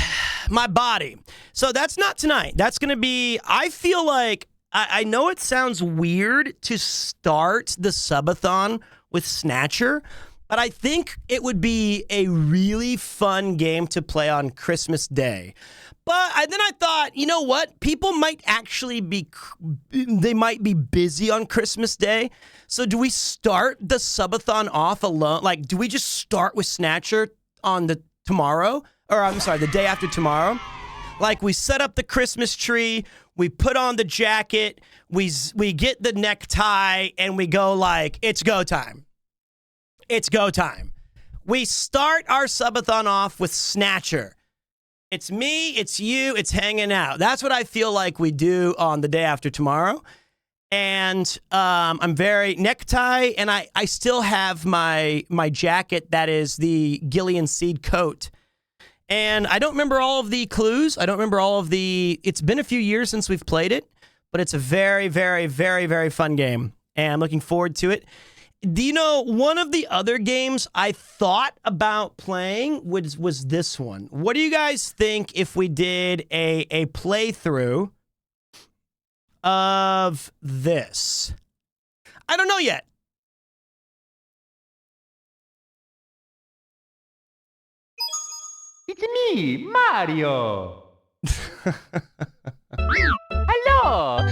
my body. So that's not tonight. That's going to be, I feel like, I know it sounds weird to start the subathon with Snatcher, but I think it would be a really fun game to play on Christmas Day. Then I thought, you know what? People might actually they might be busy on Christmas Day. So do we start the subathon off alone? Like, do we just start with Snatcher on the day after tomorrow? Like, we set up the Christmas tree, we put on the jacket, we get the necktie, and we go like, it's go time. It's go time. We start our subathon off with Snatcher. It's me, it's you, it's hanging out. That's what I feel like we do on the day after tomorrow. And I'm very necktie, and I still have my jacket that is the Gillian Seed coat. And I don't remember all of the clues. I don't remember all of the... It's been a few years since we've played it, but it's a very, very, very, very fun game. And I'm looking forward to it. Do you know, one of the other games I thought about playing was this one. What do you guys think if we did a playthrough of this? I don't know yet. It's me, Mario. Hello.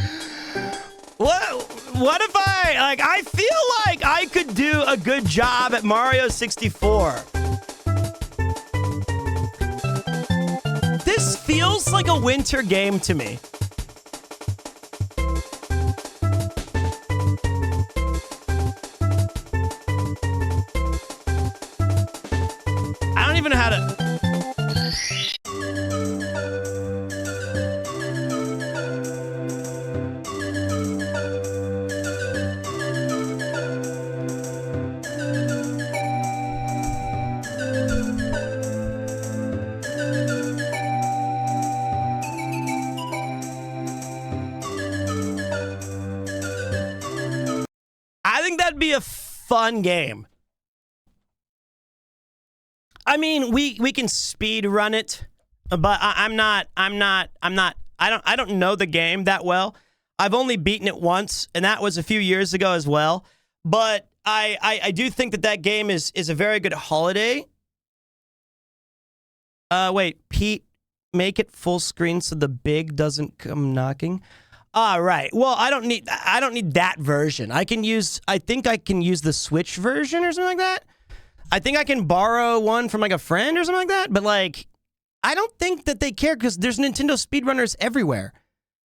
What if I feel like I could do a good job at Mario 64. This feels like a winter game to me. I don't even know how to... I think that'd be a fun game. I mean, we can speed run it, but I don't know the game that well. I've only beaten it once, and that was a few years ago as well. But I do think that game is a very good holiday. Wait, Pete, make it full screen so the big doesn't come knocking. All right. Well, I don't need that version. I think I can use the Switch version or something like that. I think I can borrow one from like a friend or something like that. But like, I don't think that they care because there's Nintendo speedrunners everywhere.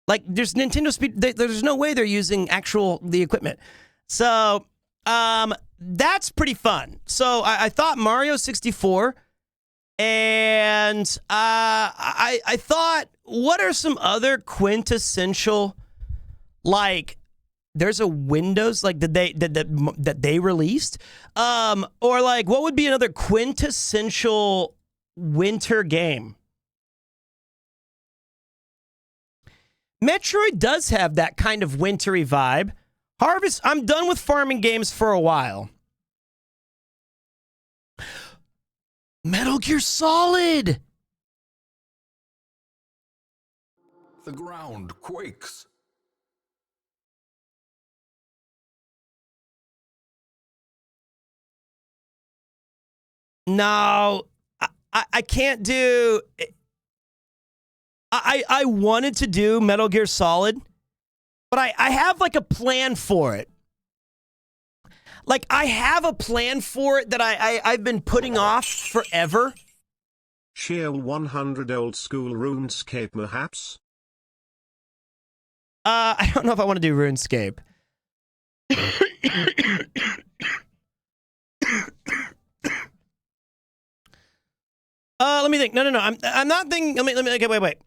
Like, there's Nintendo there's no way they're using the equipment. So, that's pretty fun. So I thought Mario 64, and I thought, what are some other quintessential, like, there's a Windows like that they released, or like, what would be another quintessential winter game? Metroid does have that kind of wintry vibe. Harvest, I'm done with farming games for a while. Metal Gear Solid! The ground quakes. No, I can't do... I wanted to do Metal Gear Solid, but I have like a plan for it. Like, I have a plan for it that I've been putting off forever. Sheer 100 old school RuneScape perhaps? I don't know if I want to do RuneScape. Let me think. No. I'm not thinking. Let me. Okay, wait.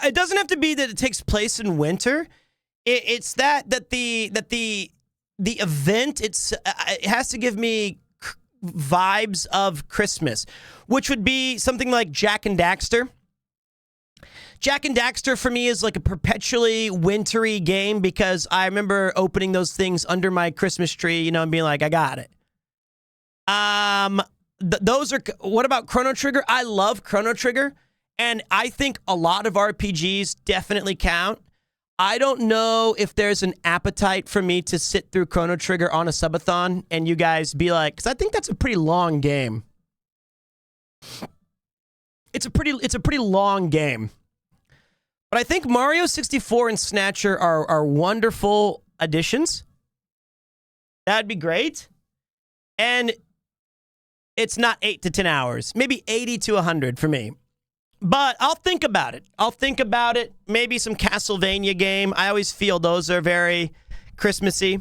It doesn't have to be that it takes place in winter. It's that the event it has to give me vibes of Christmas, which would be something like Jak and Daxter. Jak and Daxter for me is like a perpetually wintry game because I remember opening those things under my Christmas tree, and being like, I got it. Those are... What about Chrono Trigger? I love Chrono Trigger, and I think a lot of RPGs definitely count. I don't know if there's an appetite for me to sit through Chrono Trigger on a subathon and you guys be like... Because I think that's a pretty long game. it's a pretty long game. But I think Mario 64 and Snatcher are wonderful additions. That'd be great. And it's not 8 to 10 hours. Maybe 80 to 100 for me. But I'll think about it. Maybe some Castlevania game. I always feel those are very Christmassy.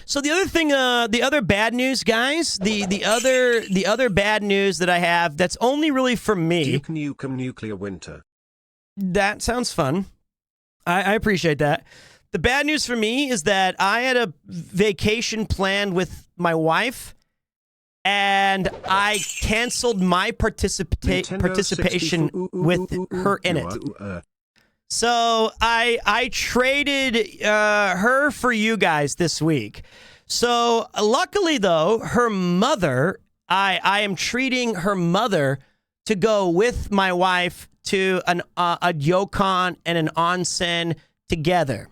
So the other thing, the other bad news, guys, the other bad news that I have that's only really for me. Duke Nukem Nuclear Winter. That sounds fun. I appreciate that. The bad news for me is that I had a vacation planned with my wife, and I canceled my participation with her in it. So I traded her for you guys this week. So luckily, though, her mother, I am treating her mother to go with my wife to a ryokan and an onsen together.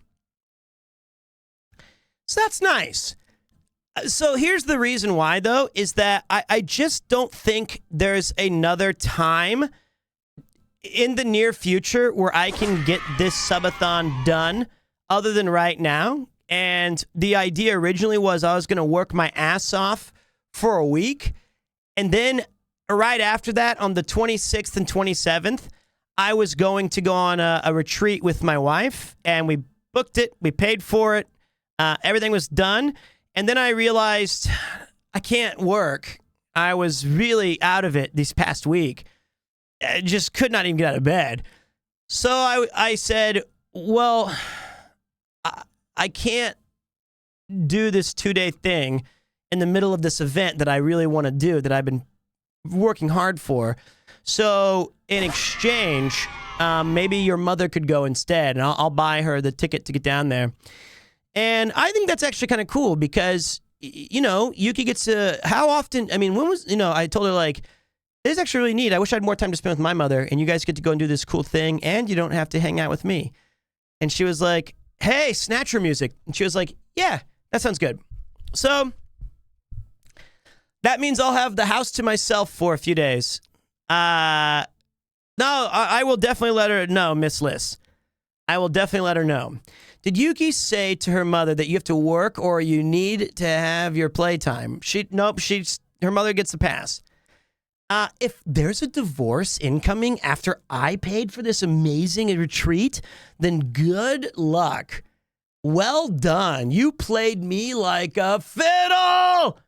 So that's nice. So here's the reason why, though, is that I just don't think there's another time in the near future where I can get this subathon done other than right now. And the idea originally was I was going to work my ass off for a week. And then right after that, on the 26th and 27th, I was going to go on a retreat with my wife. And we booked it. We paid for it. Everything was done. And then I realized I can't work. I was really out of it this past week. I just could not even get out of bed. So I said, well, I can't do this 2-day thing in the middle of this event that I really want to do, that I've been working hard for. So in exchange, maybe your mother could go instead, and I'll buy her the ticket to get down there. And I think that's actually kind of cool because, you know, Yuki gets to, how often, I mean, when was, you know, I told her, like, this is actually really neat. I wish I had more time to spend with my mother, and you guys get to go and do this cool thing, and you don't have to hang out with me. And she was like, hey, Snatcher music. And she was like, yeah, that sounds good. So that means I'll have the house to myself for a few days. No, I will definitely let her know, Miss Liz. I will definitely let her know. Did Yuki say to her mother that you have to work or you need to have your playtime? Nope, her mother gets the pass. If there's a divorce incoming after I paid for this amazing retreat, then good luck. Well done. You played me like a fiddle.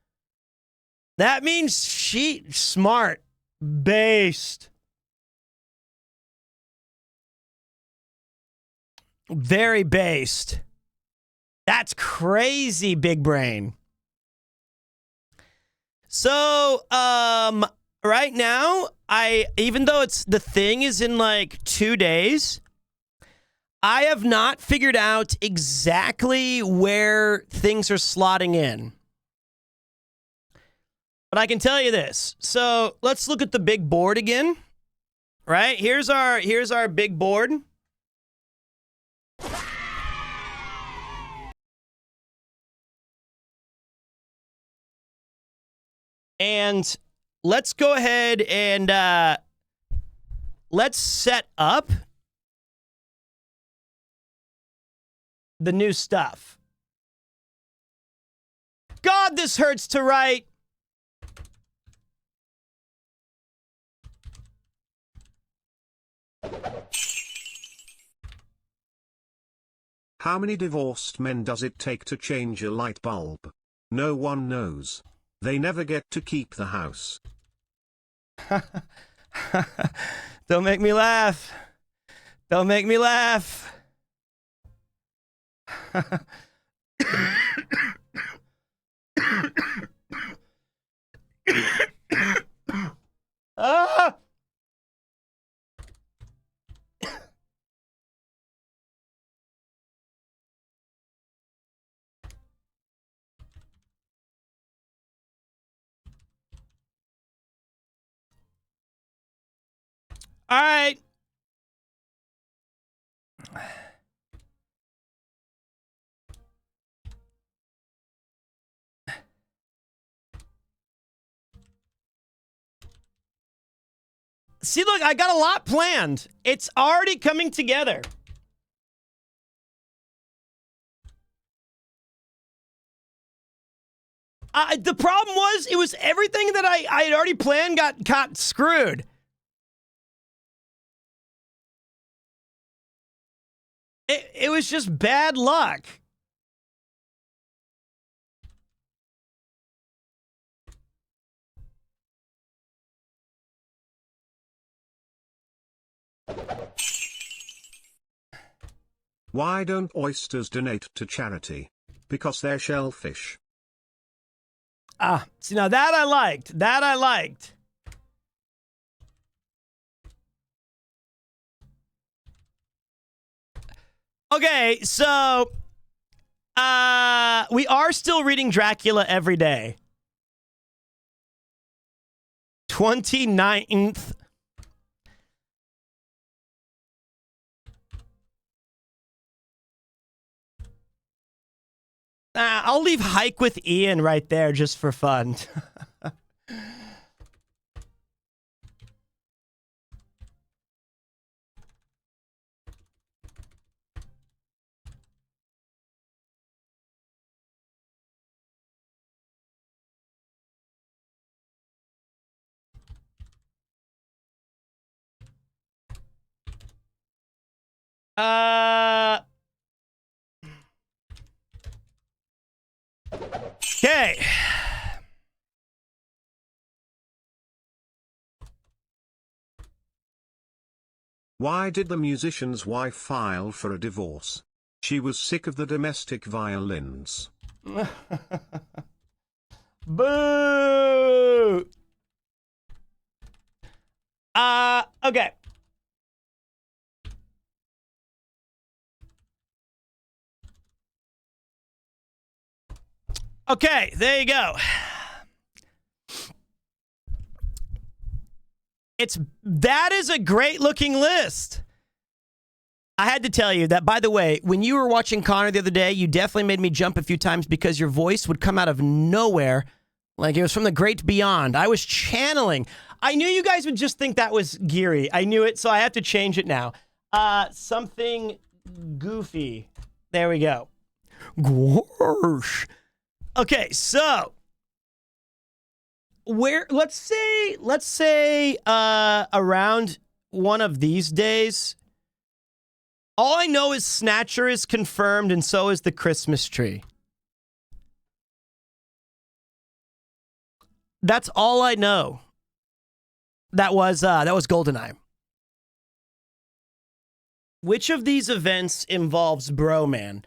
That means she smart, based. Very based. That's crazy, big brain. So, right now, even though the thing is in like 2 days, I have not figured out exactly where things are slotting in. But I can tell you this. So let's look at the big board again. Right? Here's our big board. And let's go ahead and let's set up the new stuff. God, this hurts to write. How many divorced men does it take to change a light bulb? No one knows. They never get to keep the house. Don't make me laugh. Don't make me laugh. Ah! All right. See, look, I got a lot planned. It's already coming together. The problem was, it was everything that I had already planned got screwed. It was just bad luck. Why don't oysters donate to charity? Because they're shellfish. See, now that I liked. That I liked. Okay, so we are still reading Dracula every day. 29th. I'll leave Hike with Ian right there just for fun. Okay. Why did the musician's wife file for a divorce? She was sick of the domestic violins. Boo! Okay. Okay, there you go. That is a great looking list. I had to tell you that, by the way, when you were watching Connor the other day, you definitely made me jump a few times because your voice would come out of nowhere. Like it was from the great beyond. I was channeling. I knew you guys would just think that was Geary. I knew it, so I have to change it now. Something goofy. There we go. Gorsh. Okay, so let's say around one of these days, all I know is Snatcher is confirmed and so is the Christmas tree. That's all I know. That was GoldenEye. Which of these events involves Broman?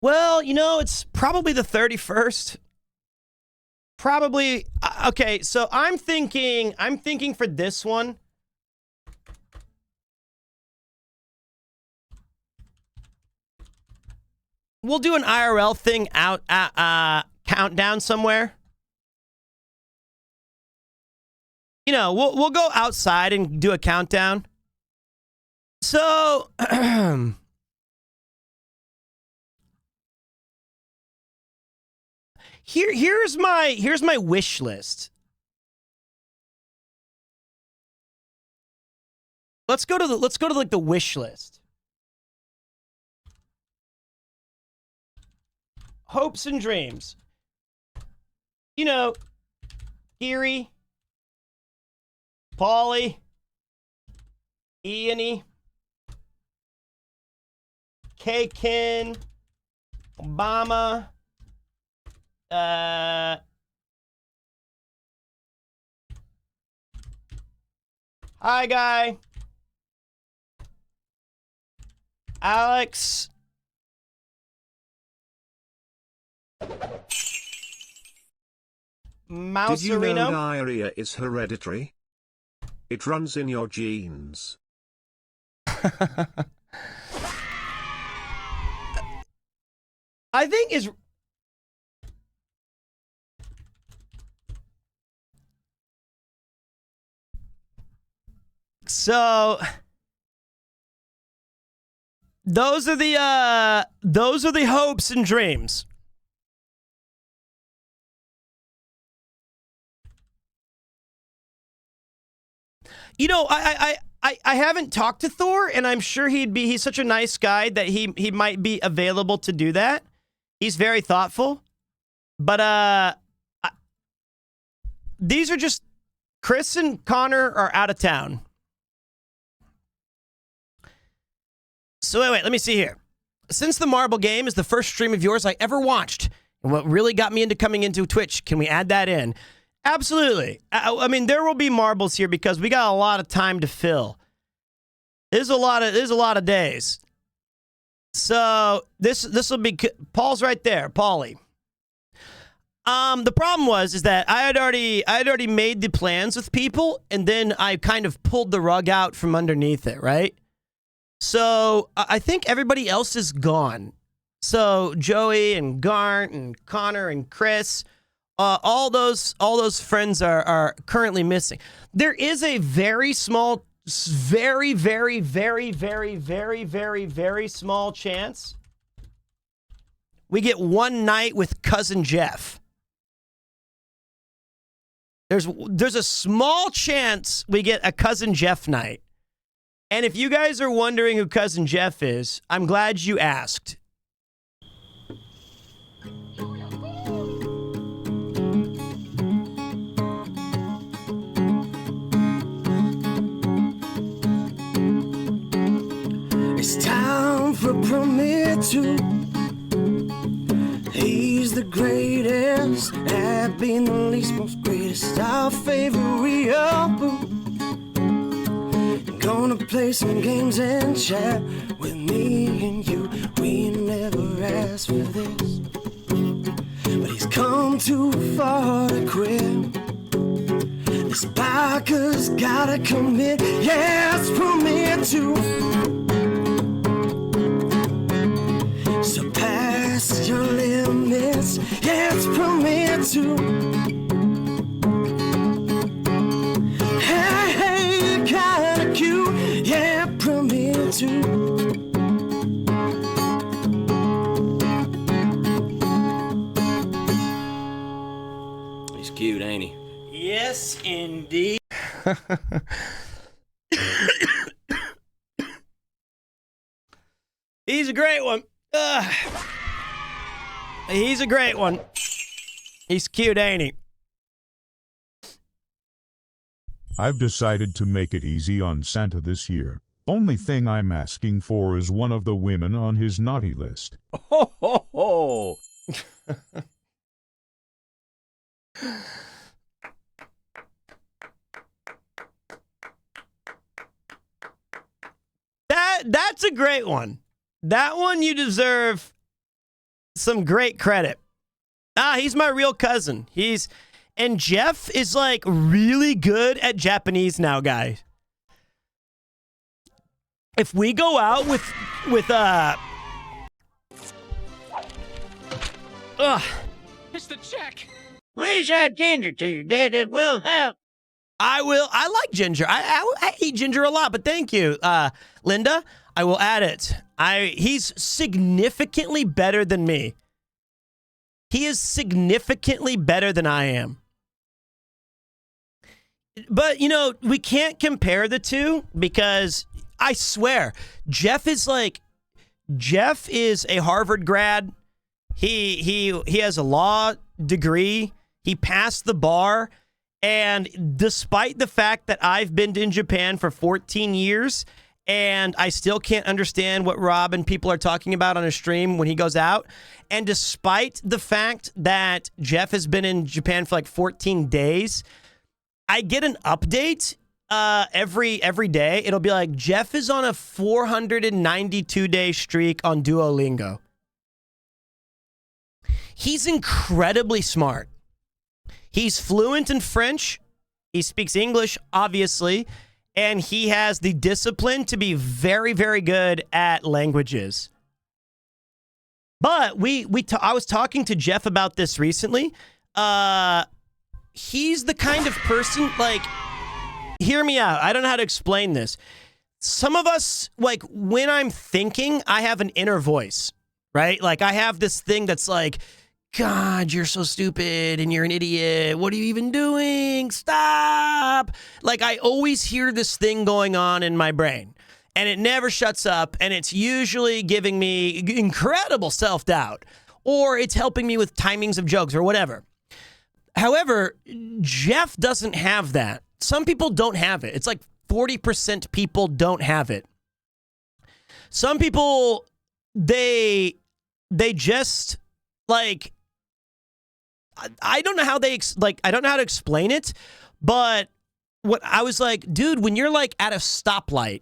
Well, you know, it's probably the 31st. Probably. Okay, so I'm thinking for this one. We'll do an IRL thing out countdown somewhere. You know, we'll go outside and do a countdown. So here's my wish list. Let's go to like the wish list. Hopes and dreams. You know, Geary, Paulie, Ian-y, K-Kin, Obama, hi guy, Alex, Mouserino. Did you know diarrhea is hereditary? It runs in your genes. I think is so. Those are the hopes and dreams. You know, I haven't talked to Thor, and I'm sure he's such a nice guy that he might be available to do that. He's very thoughtful. But these are just, Chris and Connor are out of town. So wait, let me see here. Since the marble game is the first stream of yours I ever watched, and what really got me into coming into Twitch, can we add that in? Absolutely. I mean, there will be marbles here because we got a lot of time to fill. There's a lot of days. So this will be, Paul's right there, Paulie. The problem is that I had already made the plans with people, and then I kind of pulled the rug out from underneath it, right? So I think everybody else is gone. So Joey and Garnt and Connor and Chris, all those friends are currently missing. There is a very small, very small chance we get one night with Cousin Jeff. There's a small chance we get a Cousin Jeff night. And if you guys are wondering who Cousin Jeff is, I'm glad you asked. It's time for PremierTwo. He's the greatest at being the least most greatest. Our favorite Rio. Gonna play some games and chat with me and you. We never asked for this, but he's come too far to quit. This biker's gotta commit. Yeah, it's PremierTwo. Surpass your limits. Yeah, it's PremierTwo. Yeah, PremierTwo. He's cute, ain't he? Yes, indeed. He's a great one. He's a great one. He's cute, ain't he? I've decided to make it easy on Santa this year. Only thing I'm asking for is one of the women on his naughty list. Ho, ho, ho. That's a great one. That one you deserve some great credit. He's my real cousin. And Jeff is like really good at Japanese now, guys. If we go out with It's the check. Please add ginger to your dad. It will help. I will. I like ginger. I eat ginger a lot, but thank you, Linda. I will add it. He's significantly better than me. He is significantly better than I am. But, you know, we can't compare the two because I swear, Jeff is a Harvard grad. He has a law degree. He passed the bar. And despite the fact that I've been in Japan for 14 years and I still can't understand what Rob and people are talking about on a stream when he goes out, and despite the fact that Jeff has been in Japan for like 14 days, I get an update every day. It'll be like, Jeff is on a 492-day streak on Duolingo. He's incredibly smart. He's fluent in French. He speaks English, obviously. And he has the discipline to be very, very good at languages. But I was talking to Jeff about this recently. He's the kind of person, like, hear me out. I don't know how to explain this. Some of us, like, when I'm thinking, I have an inner voice, right? Like, I have this thing that's like, God, you're so stupid and you're an idiot. What are you even doing? Stop. Like, I always hear this thing going on in my brain, and it never shuts up, and it's usually giving me incredible self-doubt, or it's helping me with timings of jokes or whatever. However, Jeff doesn't have that. Some people don't have it. It's like 40% people don't have it. Some people, they just, like, I don't know how I don't know how to explain it, but what I was like, dude, when you're like at a stoplight,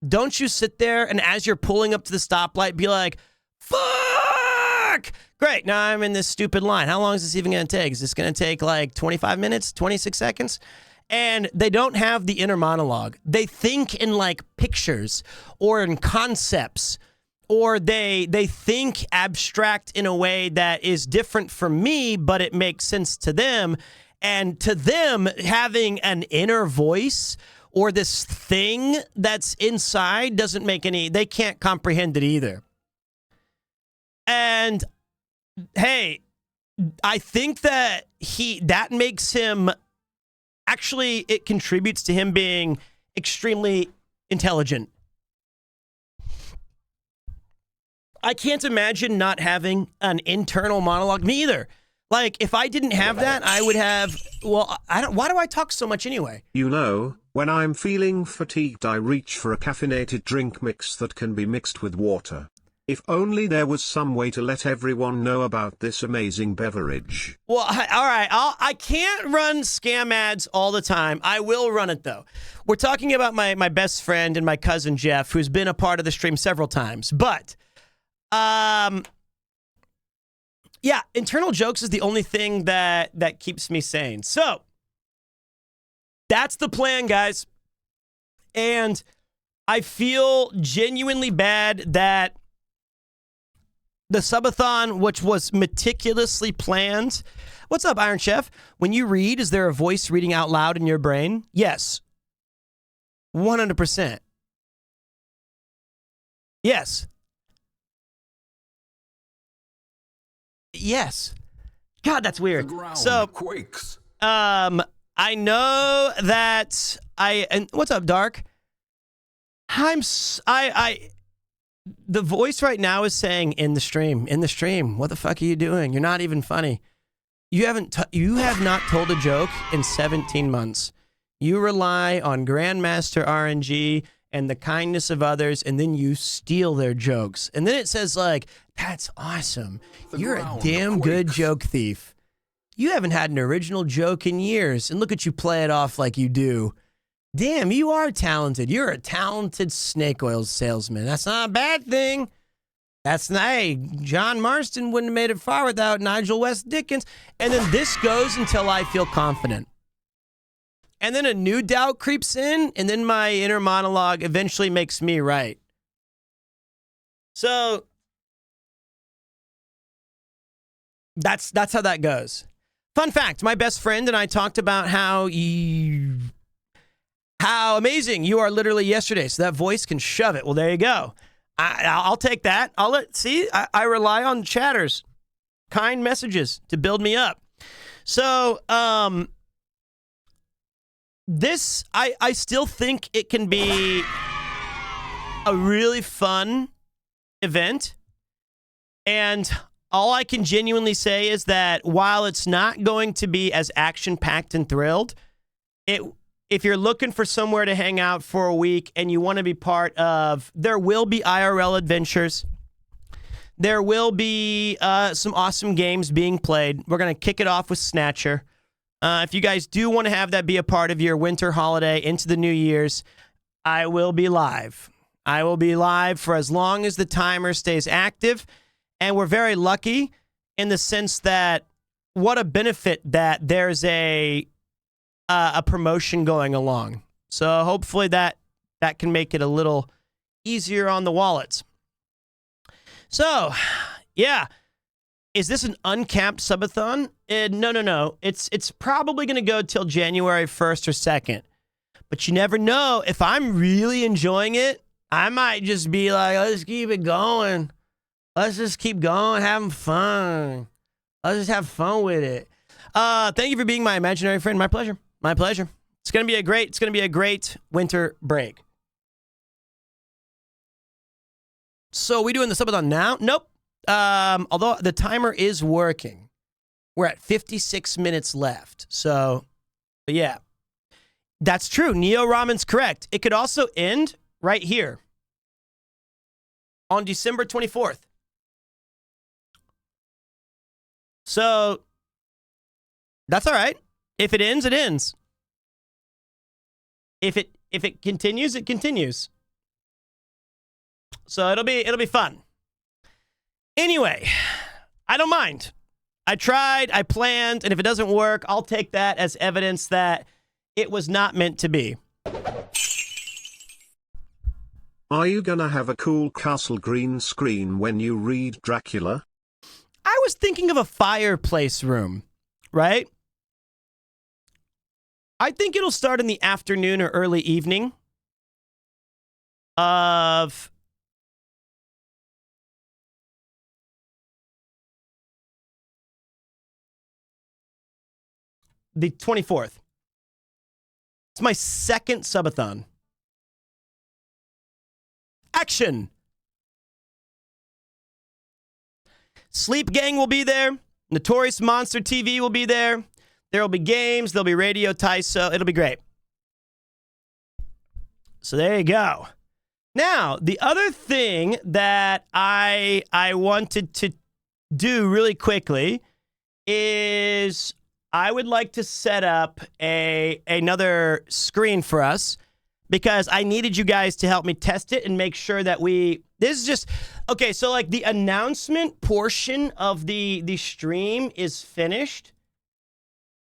don't you sit there and as you're pulling up to the stoplight, be like, fuck! Great, now I'm in this stupid line. How long is this even going to take? Is this going to take like 25 minutes, 26 seconds? And they don't have the inner monologue. They think in like pictures or in concepts, or they think abstract in a way that is different from me, but it makes sense to them. And to them, having an inner voice or this thing that's inside doesn't make they can't comprehend it either. And hey, I think that that makes him, actually, it contributes to him being extremely intelligent. I can't imagine not having an internal monologue. Me either. Like, if I didn't have that, I would have, well, why do I talk so much anyway? You know, when I'm feeling fatigued, I reach for a caffeinated drink mix that can be mixed with water. If only there was some way to let everyone know about this amazing beverage. Well, all right, I can't run scam ads all the time. I will run it, though. We're talking about my best friend and my cousin Jeff, who's been a part of the stream several times. But, yeah, internal jokes is the only thing that keeps me sane. So, that's the plan, guys. And I feel genuinely bad that the subathon, which was meticulously planned. What's up, Iron Chef? When you read, is there a voice reading out loud in your brain? Yes. 100%. Yes. Yes. God, that's weird. The ground so quakes. I know that and what's up, Dark? The voice right now is saying in the stream. What the fuck are you doing? You're not even funny. You have not told a joke in 17 months. You rely on Grandmaster RNG and the kindness of others, and then you steal their jokes. And then it says like, that's awesome. You're a damn good joke thief. You haven't had an original joke in years, and look at you play it off like you do. Damn, you are talented. You're a talented snake oil salesman. That's not a bad thing. That's not, hey, John Marston wouldn't have made it far without Nigel West Dickens. And then this goes until I feel confident. And then a new doubt creeps in, and then my inner monologue eventually makes me right. So that's how that goes. Fun fact, my best friend and I talked about how amazing you are literally yesterday. So that voice can shove it. Well, there you go. I'll take that. I rely on chatters, kind messages to build me up. So, this, I still think it can be a really fun event. And all I can genuinely say is that while it's not going to be as action-packed and thrilled, if you're looking for somewhere to hang out for a week and you want to be part of, there will be IRL adventures. There will be some awesome games being played. We're going to kick it off with Snatcher. If you guys do want to have that be a part of your winter holiday into the New Year's, I will be live. I will be live for as long as the timer stays active. And we're very lucky in the sense that what a benefit that there's a promotion going along. So hopefully that can make it a little easier on the wallets. So, yeah. Is this an uncapped subathon? No. It's probably going to go till January 1st or 2nd. But you never know. If I'm really enjoying it, I might just be like, let's keep it going. Let's just keep going, having fun. I'll just have fun with it. Thank you for being my imaginary friend. My pleasure. My pleasure. It's gonna be a great winter break. So we doing the subathon now? Nope. Although the timer is working. We're at 56 minutes left. So, but yeah. That's true. Neo Ramen's correct. It could also end right here on December 24th. So, that's all right. If it ends, it ends. If it continues, it continues. So it'll be fun. Anyway, I don't mind. I tried, I planned, and if it doesn't work, I'll take that as evidence that it was not meant to be. Are you gonna have a cool castle green screen when you read Dracula? I was thinking of a fireplace room, right? I think it'll start in the afternoon or early evening of the 24th. It's my second subathon. Action! Sleep Gang will be there. Notorious Monster TV will be there. There will be games. There'll be Radio Taiso. It'll be great. So there you go. Now, the other thing that I wanted to do really quickly is I would like to set up another screen for us because I needed you guys to help me test it and make sure that this is just, okay, so like the announcement portion of the stream is finished.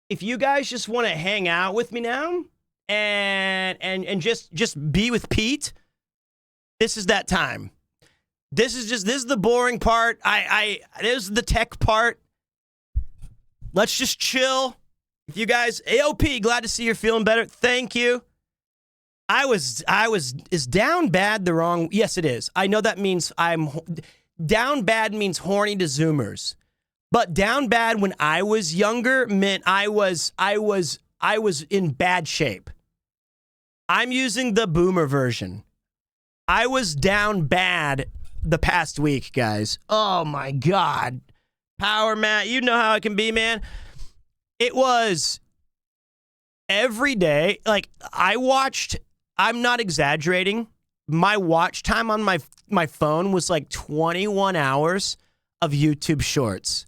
If you guys just want to hang out with me now and just be with Pete, this is that time. This is the boring part. This is the tech part. Let's just chill. If you guys, AOP, glad to see you're feeling better. Thank you. Is down bad the wrong? Yes, it is. I know that means down bad means horny to Zoomers. But down bad when I was younger meant I was in bad shape. I'm using the boomer version. I was down bad the past week, guys. Oh my God. Power Matt, you know how it can be, man. It was every day. Like I'm not exaggerating. My watch time on my phone was like 21 hours of YouTube shorts.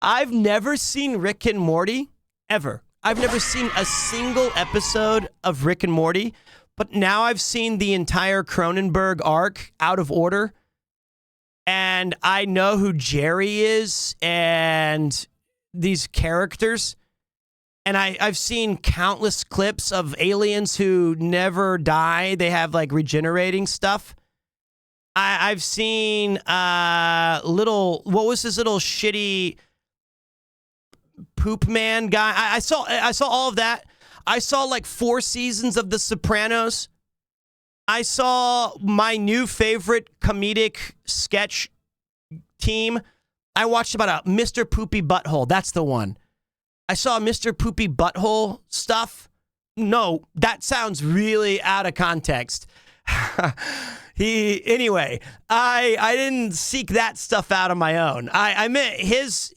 I've never seen Rick and Morty, ever. I've never seen a single episode of Rick and Morty, but now I've seen the entire Cronenberg arc out of order, and I know who Jerry is and these characters, and I've seen countless clips of aliens who never die. They have, like, regenerating stuff. I've seen what was this little shitty poop man guy? I saw all of that. I saw like 4 seasons of The Sopranos. I saw my new favorite comedic sketch team. I watched about a Mr. Poopy Butthole. That's the one. I saw Mr. Poopy Butthole stuff. No, that sounds really out of context. Anyway, I didn't seek that stuff out on my own. I meant his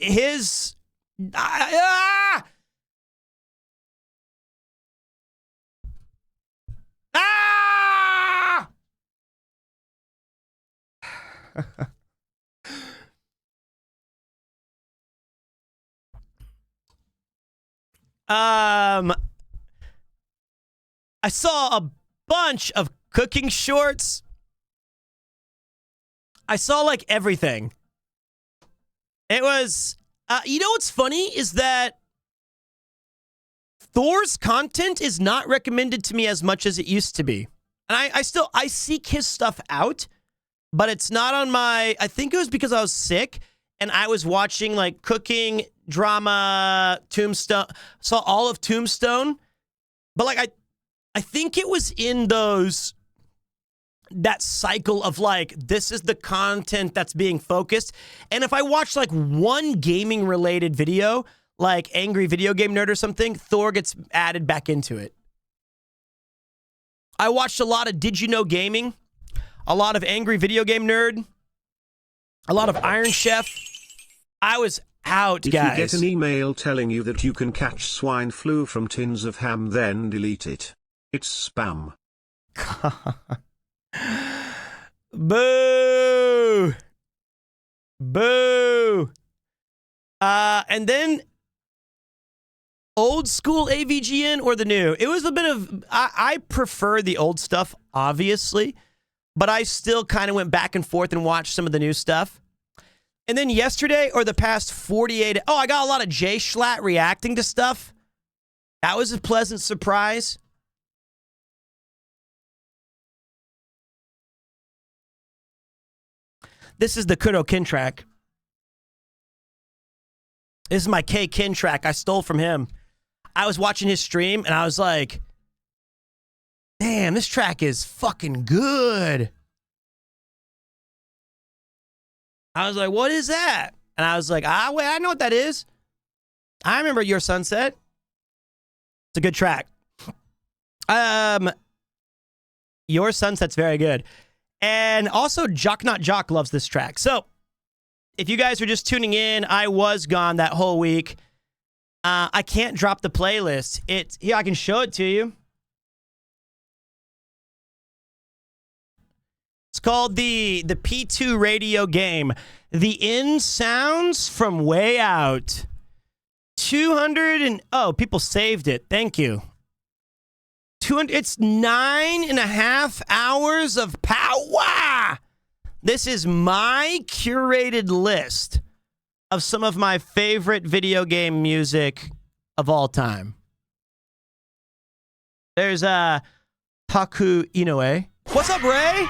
I saw a bunch of cooking shorts. I saw like everything. It was, you know what's funny is that Thor's content is not recommended to me as much as it used to be. And I seek his stuff out, but it's not on my, I think it was because I was sick and I was watching like cooking, drama, Tombstone, saw all of Tombstone. But like, I think it was in those that cycle of like, this is the content that's being focused. And if I watch like one gaming related video, like Angry Video Game Nerd or something, Thor gets added back into it. I watched a lot of Did You Know Gaming, a lot of Angry Video Game Nerd, a lot of Iron Chef. I was out, guys. If you get an email telling you that you can catch swine flu from tins of ham, then delete it. It's spam. Boo! Boo! And then old school AVGN or the new? It was a bit of, I prefer the old stuff, obviously, but I still kind of went back and forth and watched some of the new stuff. And then yesterday or the past 48, I got a lot of Jay Schlatt reacting to stuff. That was a pleasant surprise. This is the Kudo Kin track. This is my K Kin track I stole from him. I was watching his stream and I was like, damn, this track is fucking good. I was like, what is that? And I was like, wait, I know what that is. I remember Your Sunset. It's a good track. Your Sunset's very good. And also, Jock Not Jock loves this track. So, if you guys are just tuning in, I was gone that whole week. I can't drop the playlist. Here, I can show it to you. It's called the P2 radio game. The In Sounds from Way Out. 200 and... Oh, people saved it. Thank you. 200... It's 9.5 hours of power. This is my curated list of some of my favorite video game music of all time. There's Haku Inoue. What's up, Ray?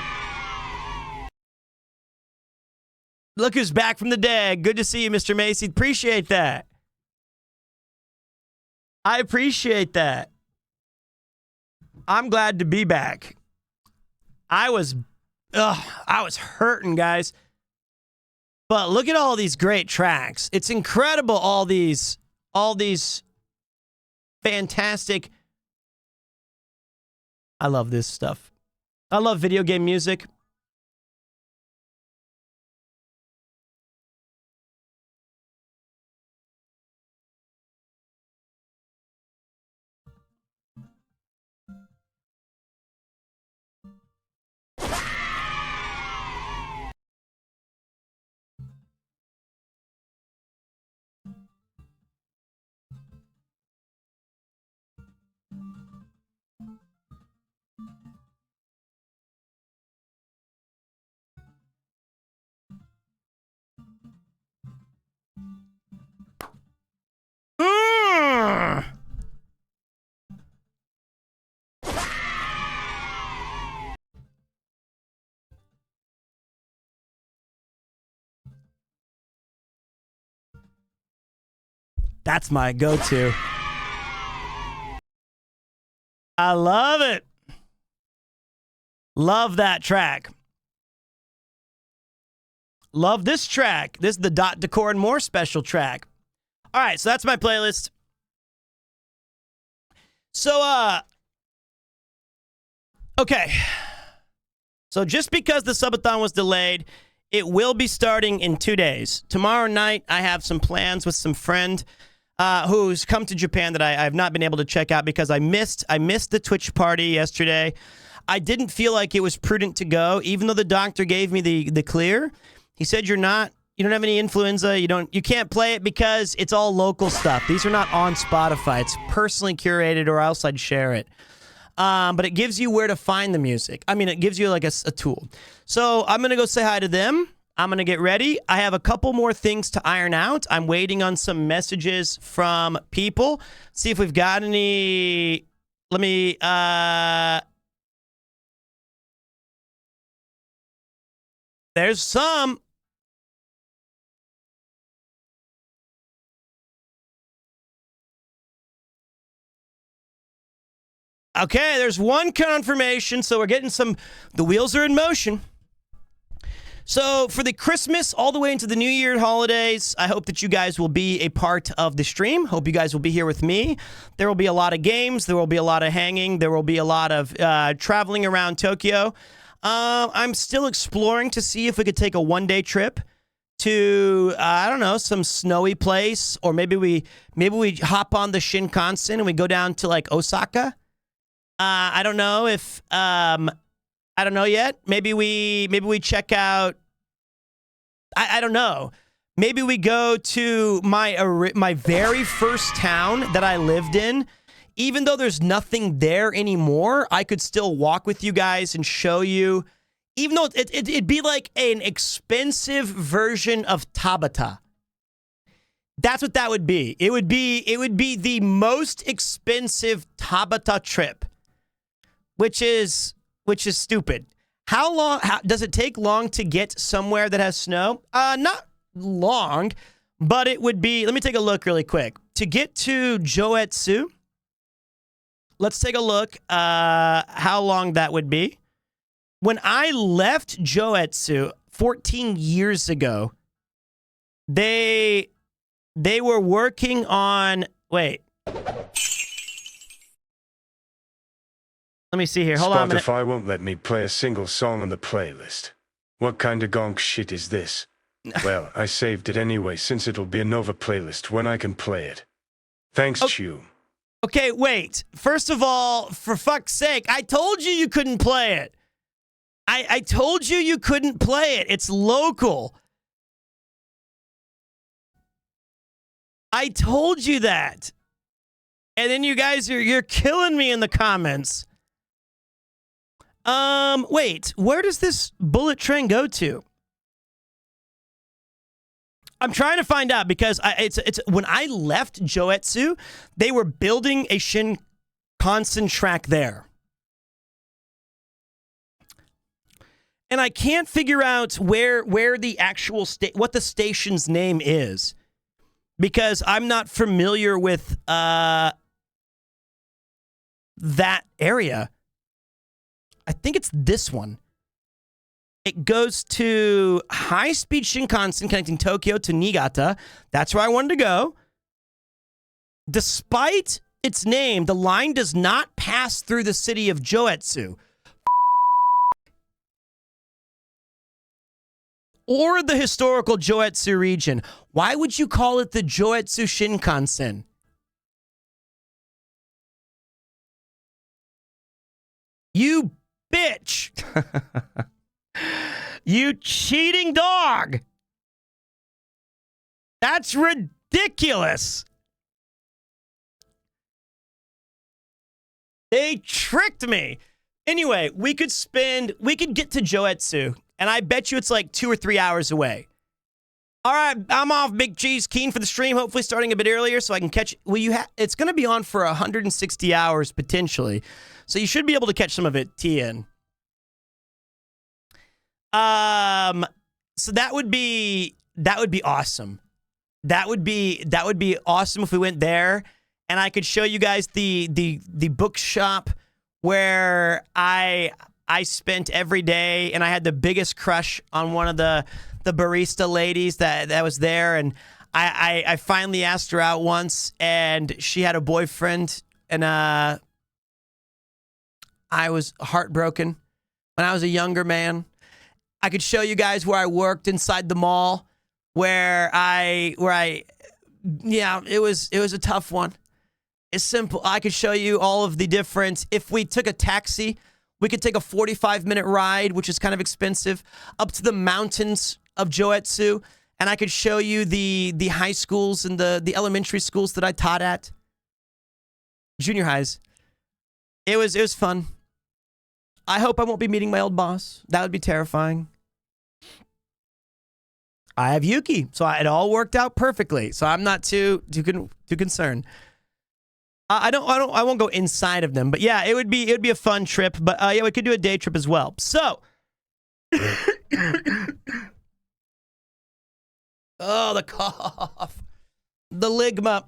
Look who's back from the dead. Good to see you, Mr. Macy. Appreciate that. I appreciate that. I'm glad to be back. I was hurting, guys. But look at all these great tracks. It's incredible, all these fantastic. I love this stuff. I love video game music. That's my go-to. I love it. Love that track. Love this track. This is the Dot Decor and More special track. All right, so that's my playlist. So, okay. So just because the subathon was delayed, it will be starting in 2 days. Tomorrow night, I have some plans with some friend who's come to Japan that I have not been able to check out because I missed the Twitch party yesterday. I didn't feel like it was prudent to go, even though the doctor gave me the clear. He said you don't have any influenza, you can't play it because it's all local stuff. These are not on Spotify. It's personally curated, or else I'd share it. But it gives you where to find the music. I mean, it gives you like a tool. So I'm going to go say hi to them. I'm going to get ready. I have a couple more things to iron out. I'm waiting on some messages from people. See if we've got any. Let me, there's some. Okay, there's one confirmation, so we're getting the wheels are in motion. So for the Christmas all the way into the New Year holidays, I hope that you guys will be a part of the stream. Hope you guys will be here with me. There will be a lot of games. There will be a lot of hanging. There will be a lot of traveling around Tokyo. I'm still exploring to see if we could take a one-day trip to, I don't know, some snowy place, or maybe we hop on the Shinkansen and we go down to like Osaka. I don't know if I don't know yet. Maybe we check out. I don't know. Maybe we go to my very first town that I lived in. Even though there's nothing there anymore, I could still walk with you guys and show you. Even though it'd be like an expensive version of Tabata. That's what that would be. It would be the most expensive Tabata trip, which is stupid. How long does it take long to get somewhere that has snow? Not long, but it would be. Let me take a look really quick. To get to Joetsu, let's take a look how long that would be. When I left Joetsu 14 years ago, they were working on, wait. Let me see here. Hold on a minute. Spotify won't let me play a single song on the playlist. What kind of gonk shit is this? Well, I saved it anyway since it'll be a Nova playlist when I can play it. Thanks, Chew. Okay, wait. First of all, for fuck's sake, I told you couldn't play it. I told you couldn't play it. It's local. I told you that. And then you guys you're killing me in the comments. Wait, where does this bullet train go to? I'm trying to find out because it's when I left Joetsu, they were building a Shinkansen track there. And I can't figure out where the actual what the station's name is, because I'm not familiar with that area. I think it's this one. It goes to high-speed Shinkansen connecting Tokyo to Niigata. That's where I wanted to go. Despite its name, the line does not pass through the city of Joetsu. Or the historical Joetsu region. Why would you call it the Joetsu Shinkansen? You bitch. You cheating dog. That's ridiculous. They tricked me. Anyway, we could get to Joetsu, and I bet you it's like 2 or 3 hours away. All right, I'm off, Big Cheese. Keen for the stream, hopefully starting a bit earlier so I can catch. It's going to be on for 160 hours potentially, so you should be able to catch some of it. TN. So that would be awesome. That would be awesome if we went there, and I could show you guys the bookshop where I spent every day, and I had the biggest crush on one of the barista ladies that was there, and I finally asked her out once, and she had a boyfriend, and I was heartbroken when I was a younger man. I could show you guys where I worked inside the mall, it was a tough one. It's simple. I could show you all of the different. If we took a taxi, we could take a 45-minute ride, which is kind of expensive, up to the mountains of Joetsu, and I could show you the high schools and the elementary schools that I taught at. Junior highs. It was fun. I hope I won't be meeting my old boss. That would be terrifying. I have Yuki, so it all worked out perfectly. So I'm not too concerned. I won't go inside of them, but yeah, it would be a fun trip. But yeah, we could do a day trip as well. So, oh, the cough, the ligma.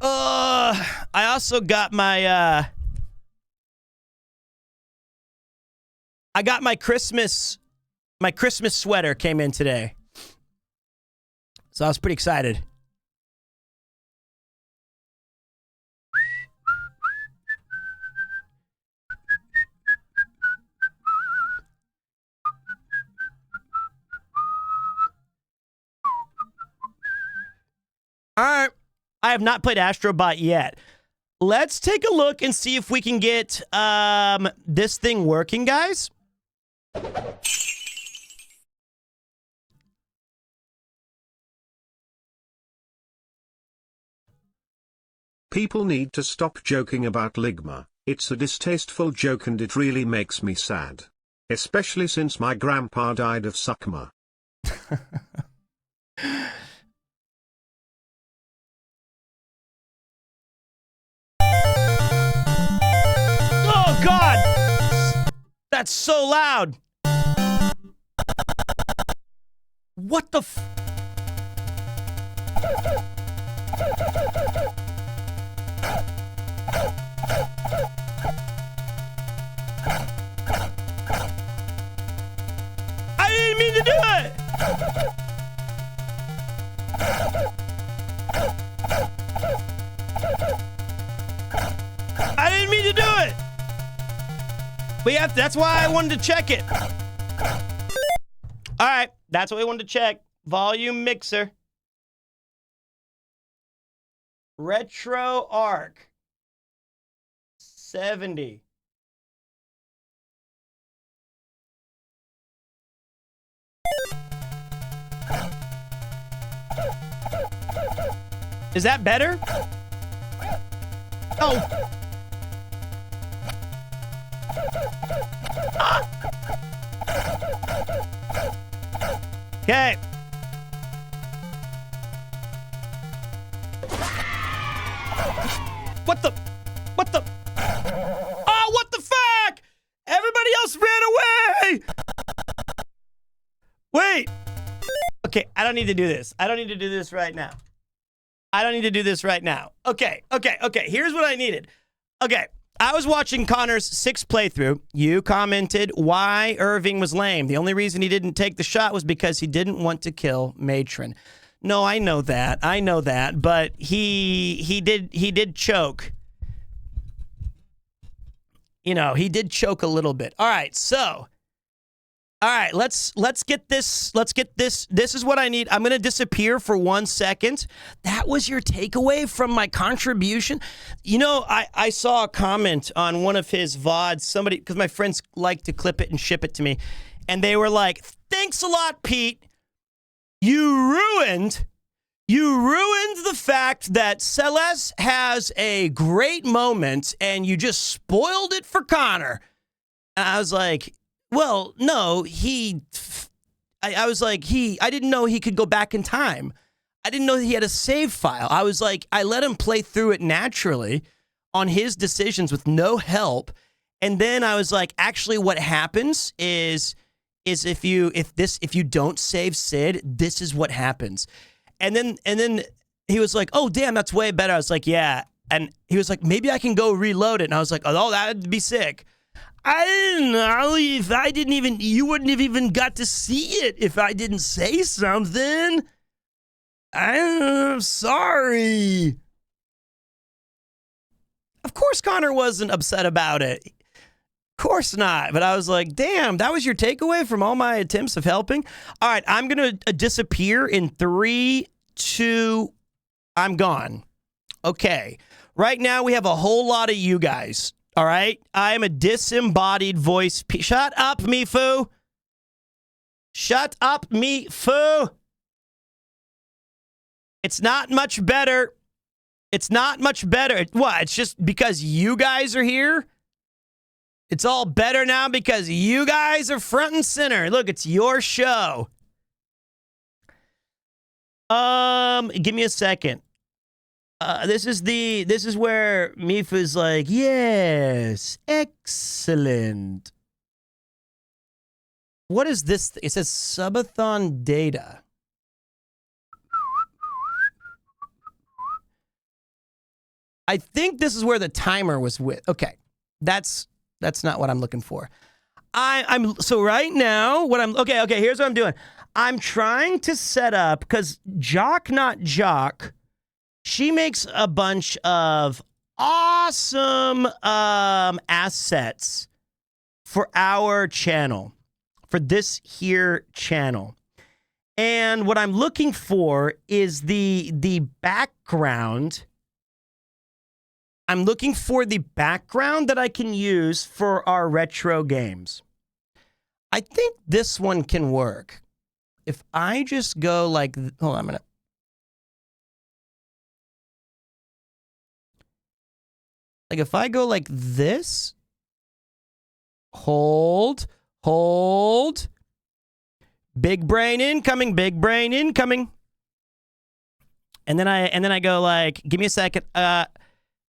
I also got my I got my Christmas sweater came in today. So I was pretty excited. All right. I have not played Astrobot yet. Let's take a look and see if we can get this thing working, guys. People need to stop joking about Ligma. It's a distasteful joke and it really makes me sad. Especially since my grandpa died of Suckma. Oh, God! That's so loud. What the f... I didn't mean to do it! I didn't mean to do it! That's why I wanted to check it. All right, that's what we wanted to check. Volume mixer. Retro arc. 70. Is that better? Oh. Ah. Okay. What the? Oh, what the fuck? Everybody else ran away. Wait. Okay, I don't need to do this. I don't need to do this right now. Okay. Here's what I needed. Okay. I was watching Connor's 6th playthrough. You commented why Irving was lame. The only reason he didn't take the shot was because he didn't want to kill Matron. No, I know that. But he did choke. You know, he did choke a little bit. All right, so let's get this. This is what I need. I'm going to disappear for 1 second. That was your takeaway from my contribution? You know, I saw a comment on one of his VODs. Somebody, because my friends like to clip it and ship it to me. And they were like, thanks a lot, Pete. You ruined the fact that Celeste has a great moment and you just spoiled it for Connor. And I was like, well, no, I was like, I didn't know he could go back in time. I didn't know he had a save file. I was like, I let him play through it naturally on his decisions with no help. And then I was like, actually what happens is if you don't save Sid, this is what happens. And then he was like, oh, damn, that's way better. I was like, yeah. And he was like, maybe I can go reload it. And I was like, oh, that'd be sick. I didn't know if you wouldn't have even got to see it if I didn't say something. I'm sorry. Of course Connor wasn't upset about it. Of course not. But I was like, damn, that was your takeaway from all my attempts of helping? All right, I'm going to disappear in 3, 2, I'm gone. Okay. Right now we have a whole lot of you guys. All right? I am a disembodied voice. Shut up, Mifu. Shut up, Mifu. It's not much better. It's not much better. What? It's just because you guys are here? It's all better now because you guys are front and center. Look, it's your show. Give me a second. This is where Mifa's like, yes, excellent. What is this? It says subathon data. I think this is where the timer was with. Okay, that's not what I'm looking for. I'm so right now. Okay. Here's what I'm doing. I'm trying to set up because Jock Not Jock. She makes a bunch of awesome assets for our channel, for this here channel. And what I'm looking for is the background. I'm looking for the background that I can use for our retro games. I think this one can work. If I just go like, hold on a minute. Like if I go like this, hold, big brain incoming. And then I go like, give me a second. And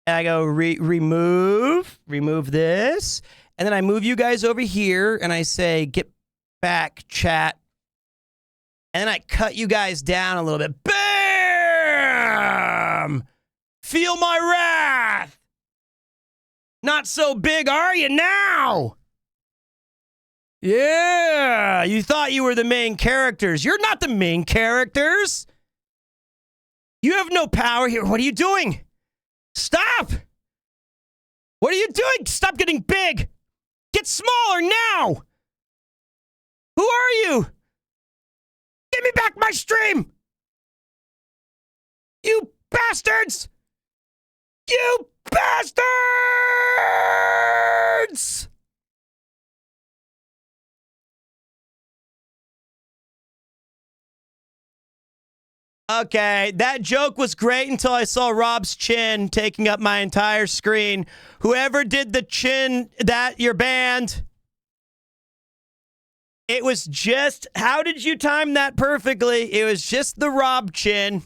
I go remove this. And then I move you guys over here and I say, get back, chat. And then I cut you guys down a little bit. Bam! Feel my wrath. Not so big, are you now? Yeah, you thought you were the main characters. You're not the main characters. You have no power here. What are you doing? Stop! What are you doing? Stop getting big. Get smaller now. Who are you? Give me back my stream. You bastards! You bastards! Okay, that joke was great until I saw Rob's chin taking up my entire screen. Whoever did the chin, you're banned. It was just, how did you time that perfectly? It was just the Rob chin.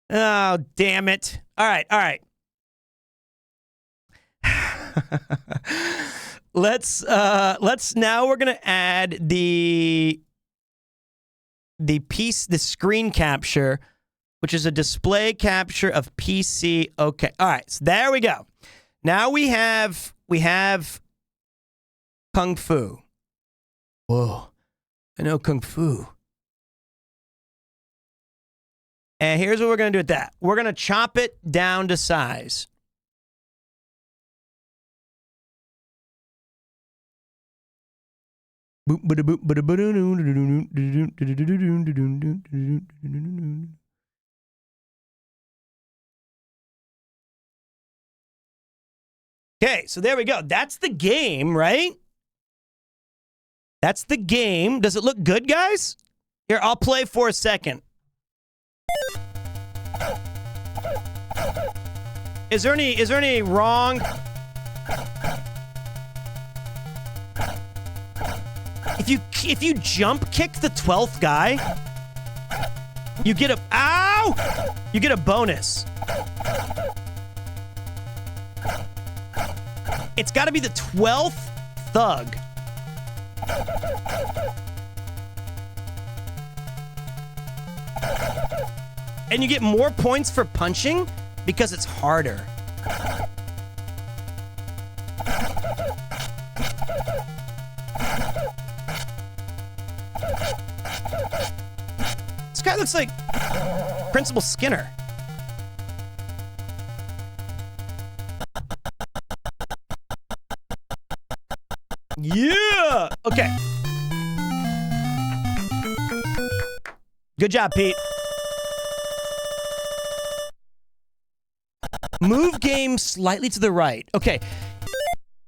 Oh, damn it. All right. Let's now we're going to add the screen capture, which is a display capture of PC. Okay. All right. So there we go. Now we have Kung Fu. Whoa. I know Kung Fu. And here's what we're going to do with that. We're going to chop it down to size. Okay, so there we go. That's the game, right? That's the game. Does it look good, guys? Here, I'll play for a second. Is there any wrong? If you jump kick the 12th guy, you get a bonus. It's got to be the 12th thug. And you get more points for punching because it's harder. This guy looks like Principal Skinner. Yeah! Okay. Good job, Pete. Move game slightly to the right. Okay.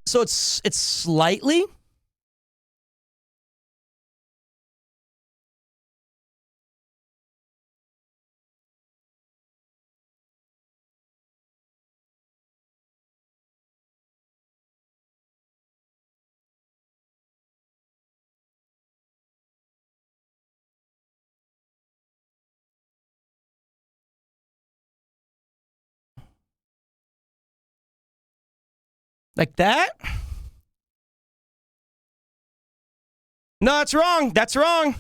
So it's slightly. Like that? No, that's wrong. That's wrong.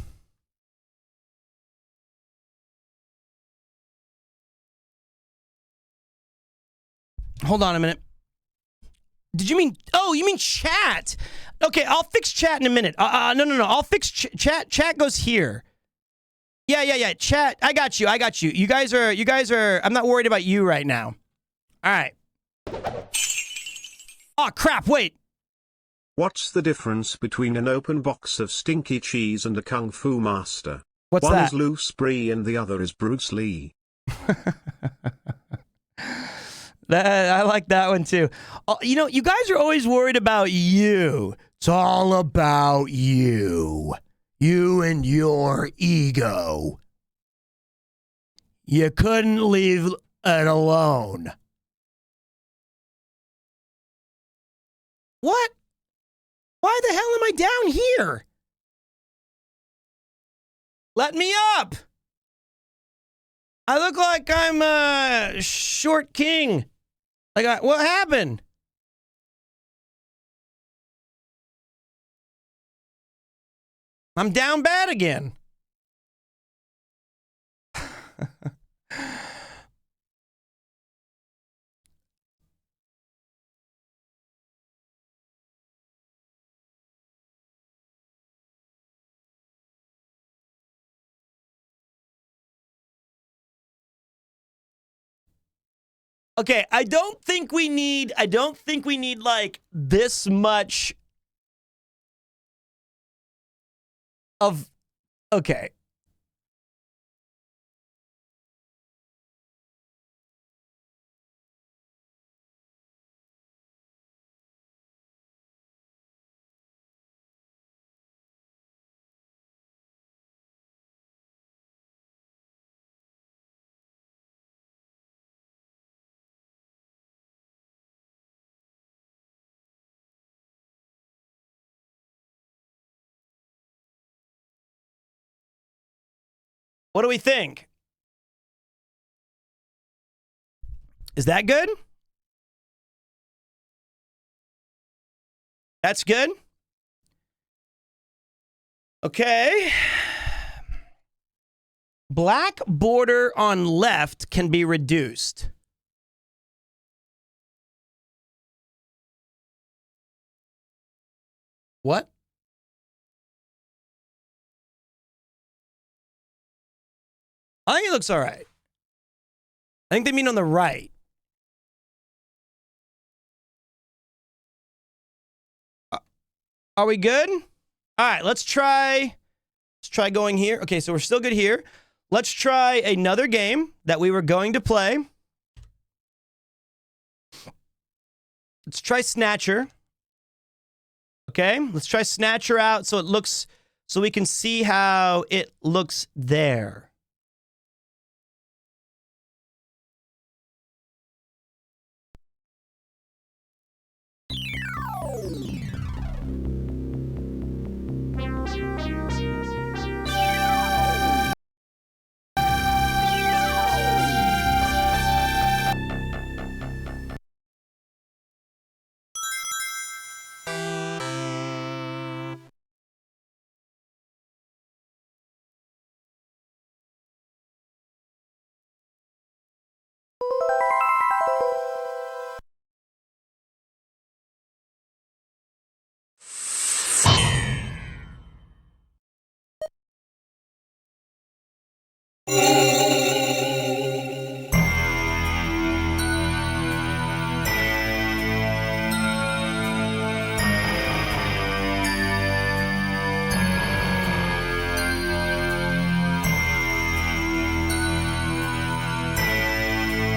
Hold on a minute. Did you mean... Oh, you mean chat. Okay, I'll fix chat in a minute. No. I'll fix chat. Chat goes here. Yeah. Chat. I got you. You guys are... I'm not worried about you right now. All right. Oh, crap. Wait. What's the difference between an open box of stinky cheese and a kung fu master? What's One that? is Lou Spree and the other is Bruce Lee. I like that one too. You know, you guys are always worried about you. It's all about you. You and your ego. You couldn't leave it alone. What? Why the hell am I down here? Let me up. I look like I'm a short king. Like, what happened? I'm down bad again. Okay, I don't think we need like this much of okay. What do we think? Is that good? That's good? Okay. Black border on left can be reduced. What? I think it looks all right. I think they mean on the right. Are we good? All right, let's try going here. Okay, so we're still good here. Let's try another game that we were going to play. Let's try Snatcher. Okay, let's try Snatcher out so we can see how it looks there.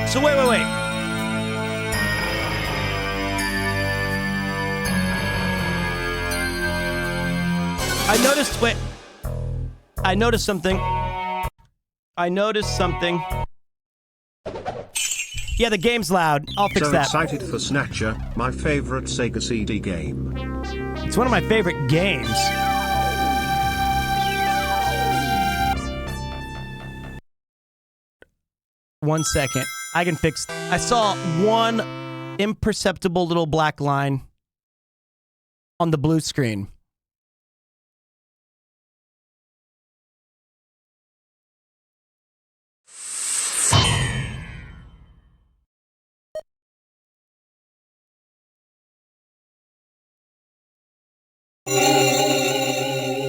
So wait. I noticed something. Yeah, the game's loud. I'll fix that. So excited for Snatcher, my favorite Sega CD game. It's one of my favorite games. One second. I can fix... I saw one imperceptible little black line on the blue screen.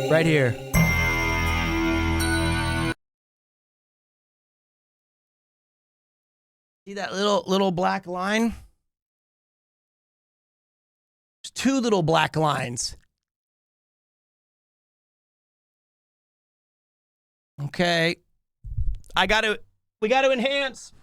Right here. See that little black line? There's two little black lines. Okay. We got to enhance.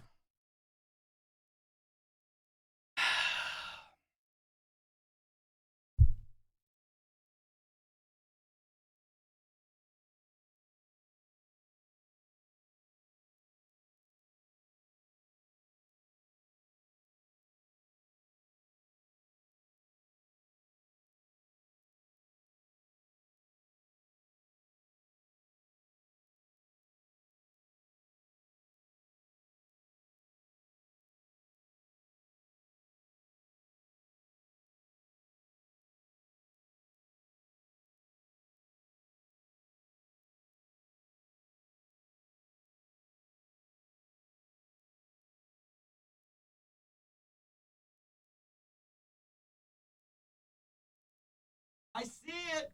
I see it.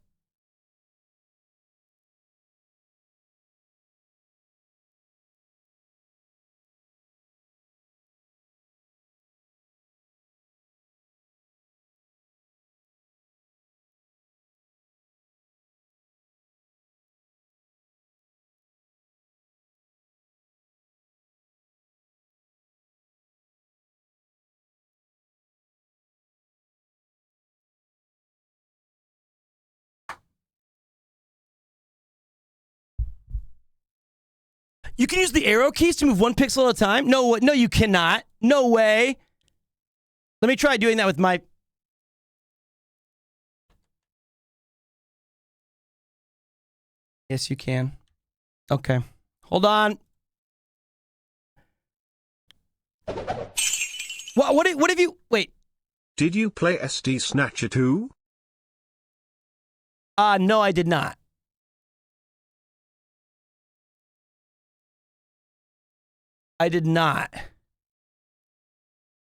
You can use the arrow keys to move one pixel at a time? No, you cannot. No way. Let me try doing that with my... Yes, you can. Okay. Hold on. What have you... Wait. Did you play SD Snatcher 2? No, I did not. I did not.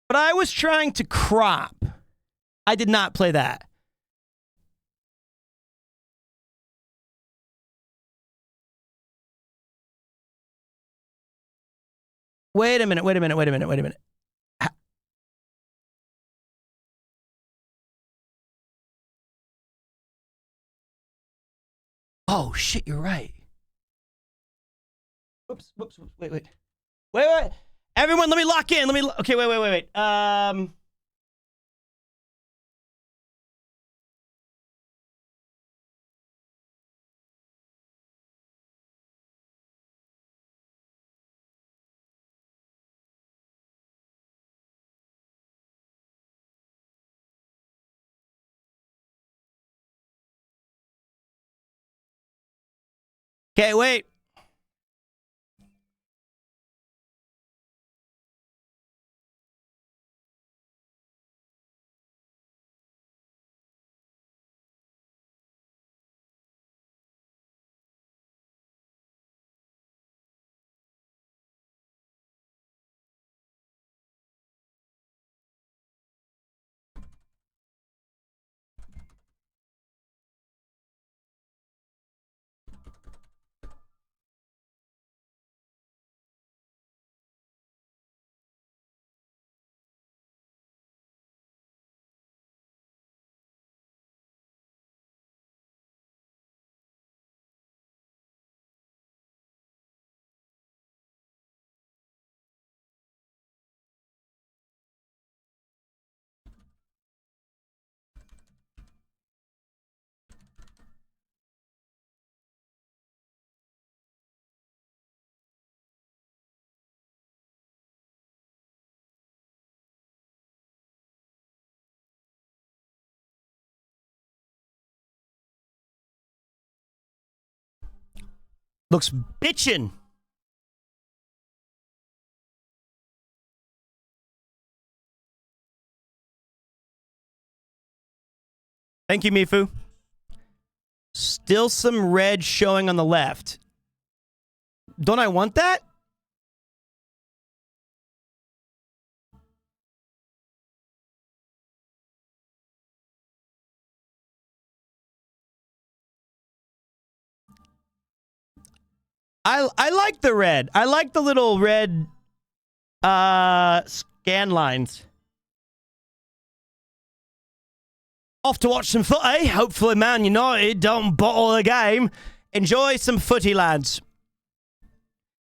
But I was trying to crop. I did not play that. Wait a minute. Oh, shit, you're right. Whoops. Wait. Everyone, let me lock in. Okay, wait. Okay, wait. Looks bitchin'. Thank you, Mifu. Still some red showing on the left. Don't I want that? I like the red. I like the little red scan lines. Off to watch some footy. Hopefully Man United don't bottle the game. Enjoy some footy, lads.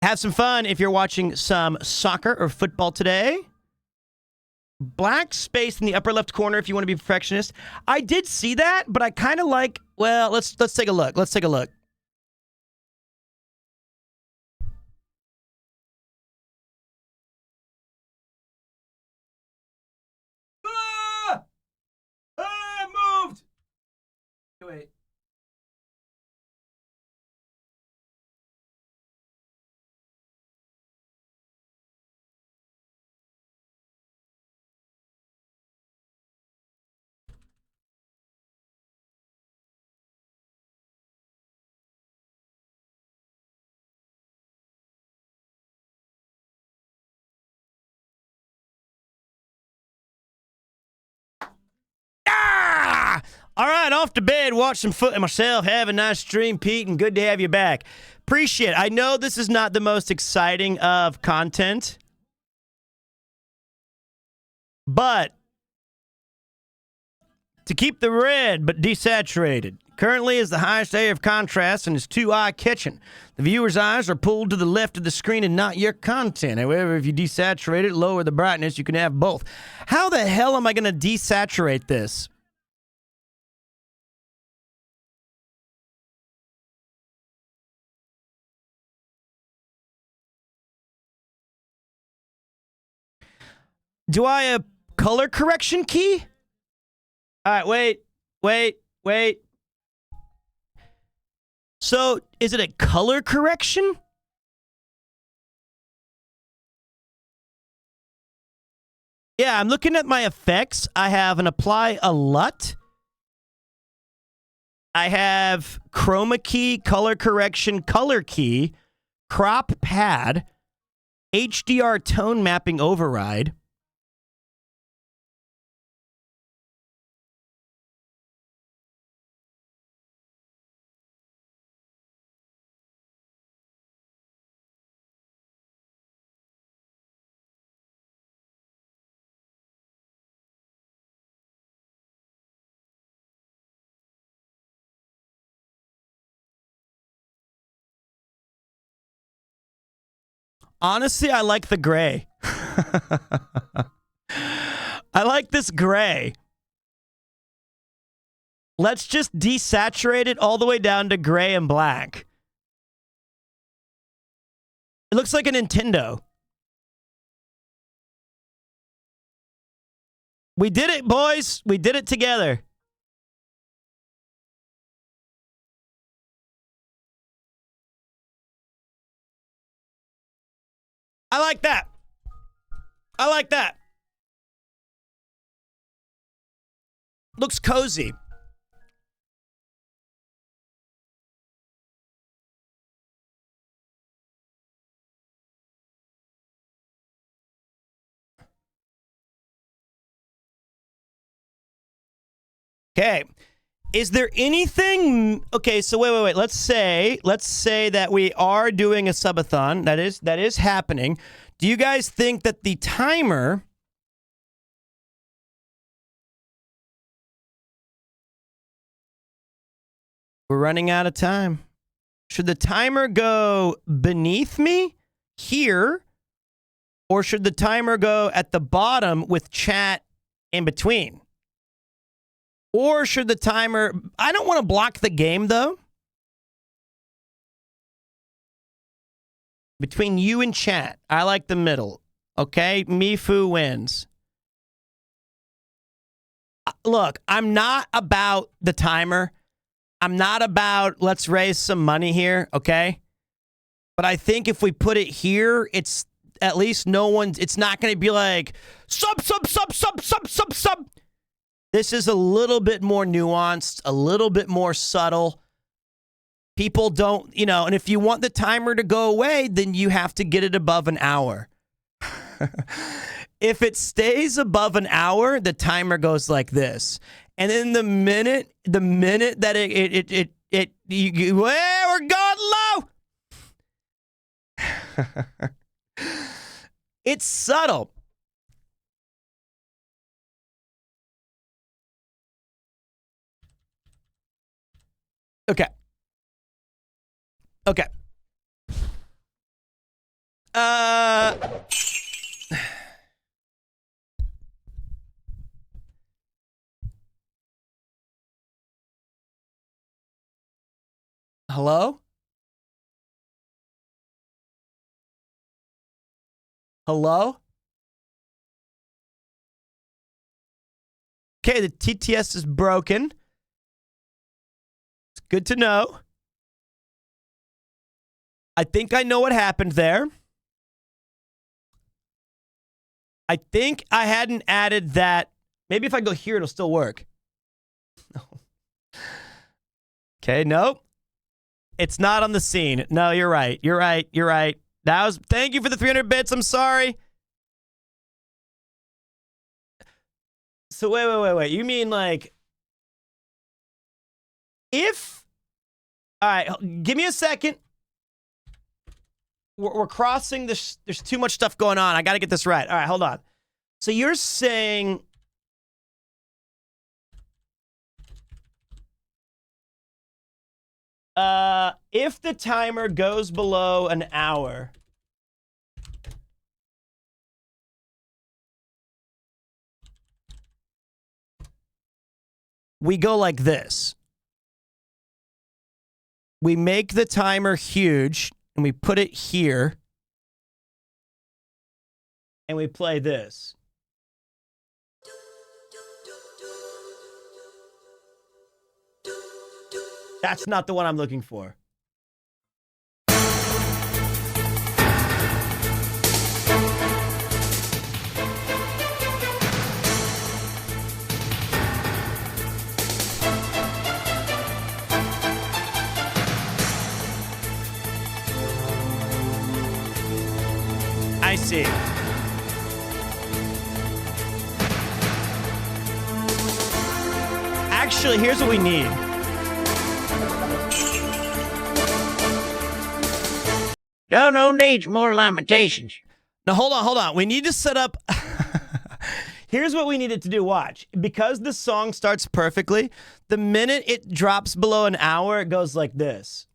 Have some fun if you're watching some soccer or football today. Black space in the upper left corner if you want to be a perfectionist. I did see that, but I kind of like, well, let's take a look. Let's take a look. Moved. Wait. All right, off to bed, watch some footy myself. Have a nice stream, Pete, and good to have you back. Appreciate it. I know this is not the most exciting of content, but to keep the red but desaturated. Currently is the highest area of contrast and is too eye-catching. The viewer's eyes are pulled to the left of the screen and not your content. However, if you desaturate it, lower the brightness, you can have both. How the hell am I going to desaturate this? Do I have color correction key? All right, wait. So, is it a color correction? Yeah, I'm looking at my effects. I have an apply a LUT. I have chroma key, color correction, color key, crop pad, HDR tone mapping override. Honestly, I like the gray. I like this gray. Let's just desaturate it all the way down to gray and black. It looks like a Nintendo. We did it, boys. We did it together. I like that. I like that. Looks cozy. Okay. Is there anything? Okay, so wait. Let's say that we are doing a subathon. That is happening. Do you guys think that the timer We're running out of time. Should the timer go beneath me here, or should the timer go at the bottom with chat in between? Or should the timer... I don't want to block the game, though. Between you and chat, I like the middle. Okay? Mifu wins. Look, I'm not about the timer. I'm not about let's raise some money here, okay? But I think if we put it here, it's at least it's not going to be like, sub. This is a little bit more nuanced, a little bit more subtle. People don't, and if you want the timer to go away, then you have to get it above an hour. If it stays above an hour, the timer goes like this. And then the minute that we're going low, It's subtle. Okay. Okay. Hello? Hello? Okay, the TTS is broken. It's good to know. I think I know what happened there. I think I hadn't added that. Maybe if I go here, it'll still work. No. Okay, nope. It's not on the scene. No, you're right. You're right. You're right. That was. Thank you for the 300 bits. I'm sorry. So wait. You mean like if? All right, give me a second. We're crossing this. There's too much stuff going on. I got to get this right. All right, hold on. So you're saying if the timer goes below an hour, we go like this. We make the timer huge and we put it here and we play this. That's not the one I'm looking for. I see. Actually, here's what we need. No needs more lamentations. Now, hold on. We need to set up... Here's what we needed to do. Watch. Because the song starts perfectly, the minute it drops below an hour, it goes like this.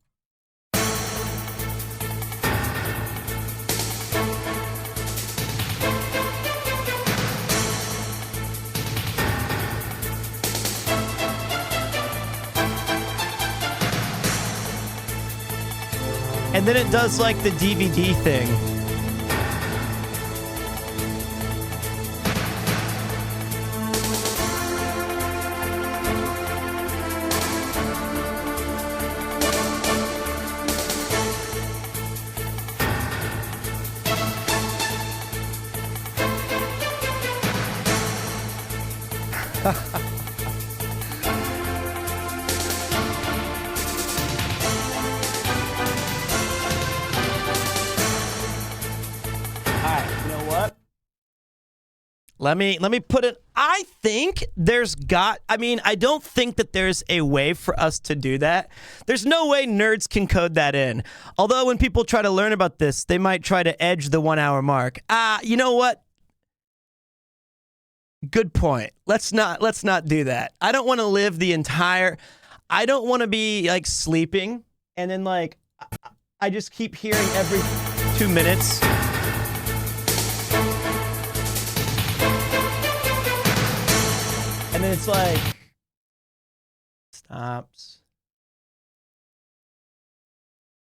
And then it does like the DVD thing. Let me put it. I think I don't think that there's a way for us to do that. There's no way nerds can code that in. Although when people try to learn about this, they might try to edge the 1 hour mark. You know what? Good point. Let's not do that. I don't want to live the entire, I don't want to be like sleeping and then like, I just keep hearing every 2 minutes. And then it's like, stops.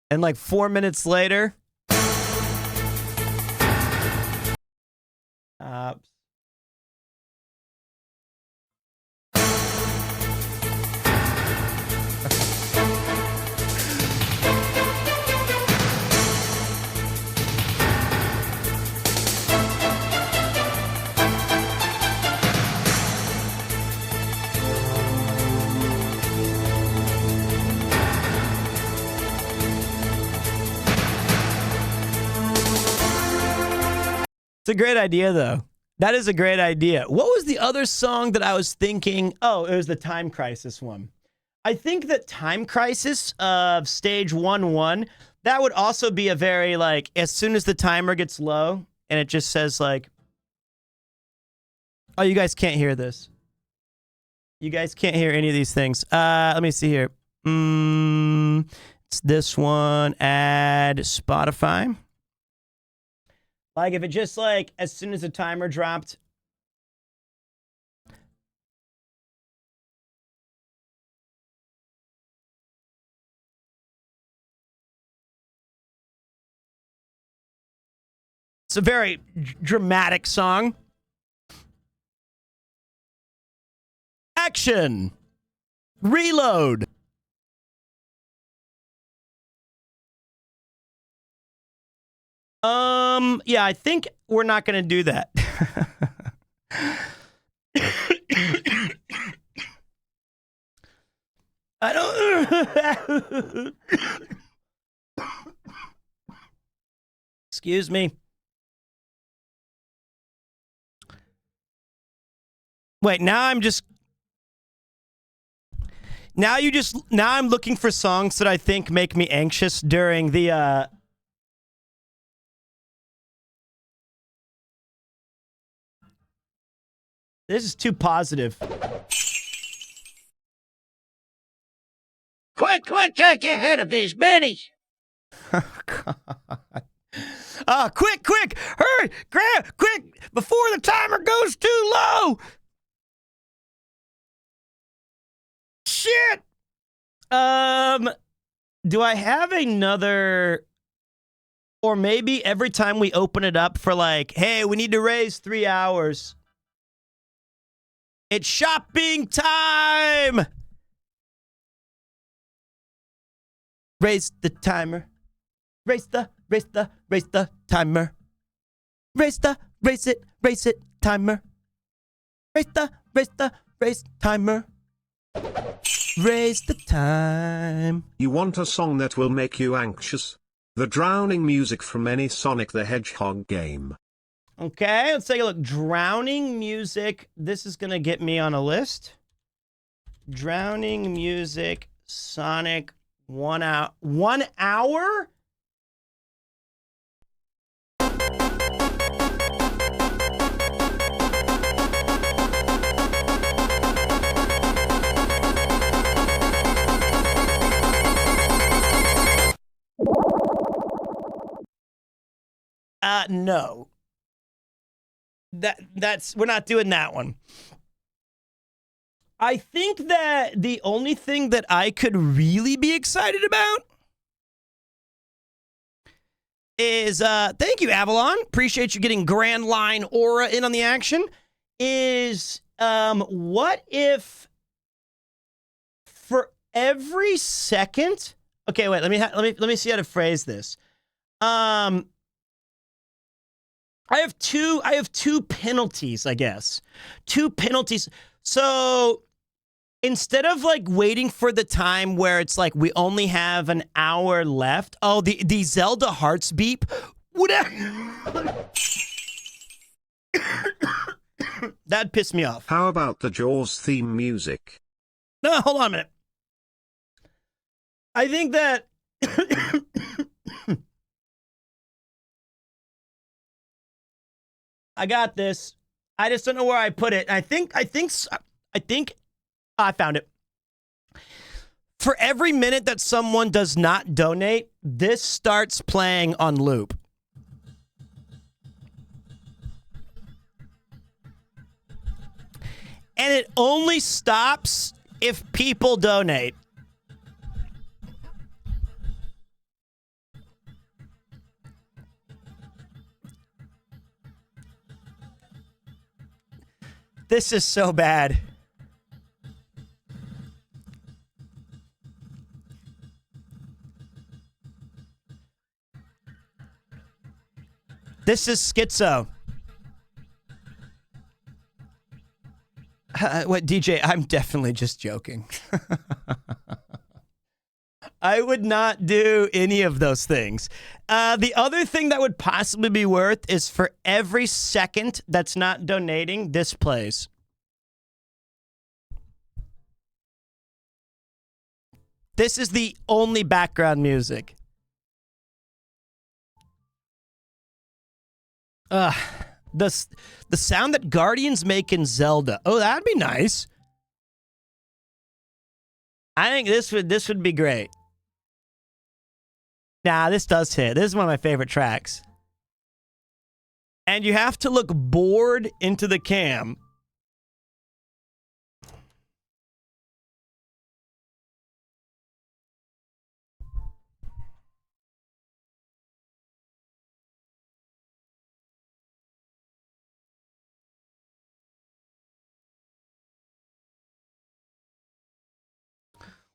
And like 4 minutes later, stops. It's a great idea, though. That is a great idea. What was the other song that I was thinking? Oh, it was the Time Crisis one. I think that Time Crisis of Stage 1-1, That would also be a very, like, as soon as the timer gets low and it just says, like, oh, you guys can't hear this. You guys can't hear any of these things. Let me see here. It's this one. Add Spotify. Like, if it just, like, as soon as the timer dropped. It's a very dramatic song. Action. Reload. Yeah, I think we're not going to do that. I don't. Excuse me. Wait, now I'm looking for songs that I think make me anxious during the This is too positive. Quick, take your head of these biddies. Oh, God. Quick, hurry, grab, quick, before the timer goes too low. Shit. Do I have another, or maybe every time we open it up for like, hey, we need to raise 3 hours. It's shopping time. Raise the timer. Raise the timer. Raise it, timer. Raise timer. Raise the time. You want a song that will make you anxious? The drowning music from any Sonic the Hedgehog game. Okay, let's take a look. Drowning music. This is going to get me on a list. Drowning music, Sonic, 1 hour. 1 hour? No. We're not doing that one. I think that the only thing that I could really be excited about is, thank you, Avalon. Appreciate you getting Grand Line Aura in on the action. Is, what if for every second? Okay, wait. Let me see how to phrase this. I have two penalties, I guess. 2 penalties. So instead of like waiting for the time where it's like we only have an hour left. Oh, the Zelda hearts beep. That pissed me off. How about the Jaws theme music? No, hold on a minute. I think that I got this. I just don't know where I put it. I think I found it. For every minute that someone does not donate, this starts playing on loop. And it only stops if people donate. This is so bad. This is schizo. What, DJ? I'm definitely just joking. I would not do any of those things. The other thing that would possibly be worth is for every second that's not donating, this plays. This is the only background music. The sound that Guardians make in Zelda. Oh, that'd be nice. I think this would be great. Nah, this does hit. This is one of my favorite tracks. And you have to look bored into the cam.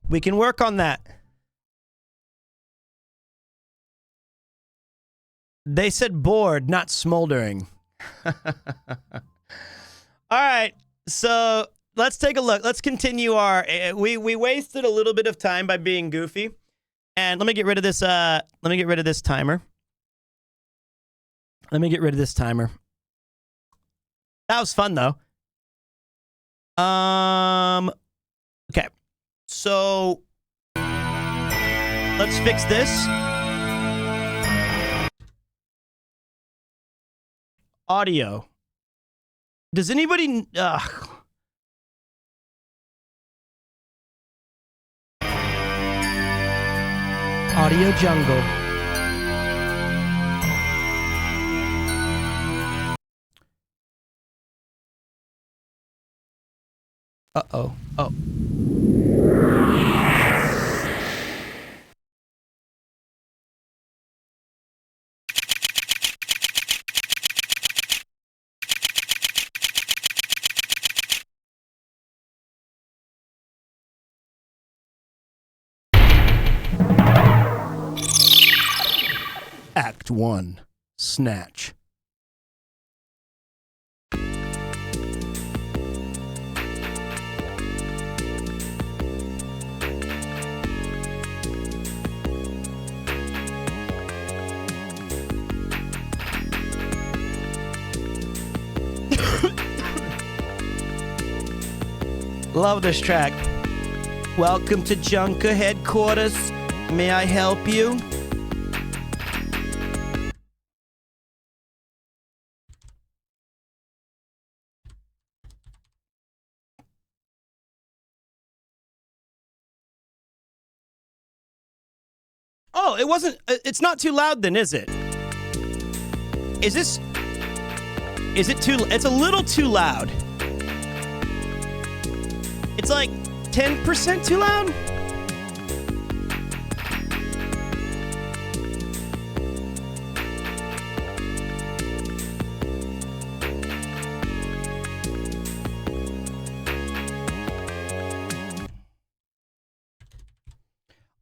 We can work on that. They said bored, not smoldering. All right, so let's take a look. Let's continue our. We wasted a little bit of time by being goofy, and let me get rid of this. Let me get rid of this timer. Let me get rid of this timer. That was fun though. Okay. So let's fix this. Audio. Does anybody... Audio jungle. Uh-oh. Oh. Act 1. Snatch. Love this track. Welcome to Junker headquarters. May I help you? Oh, it wasn't... It's not too loud then, is it? Is this... Is it too... It's a little too loud. It's like 10% too loud?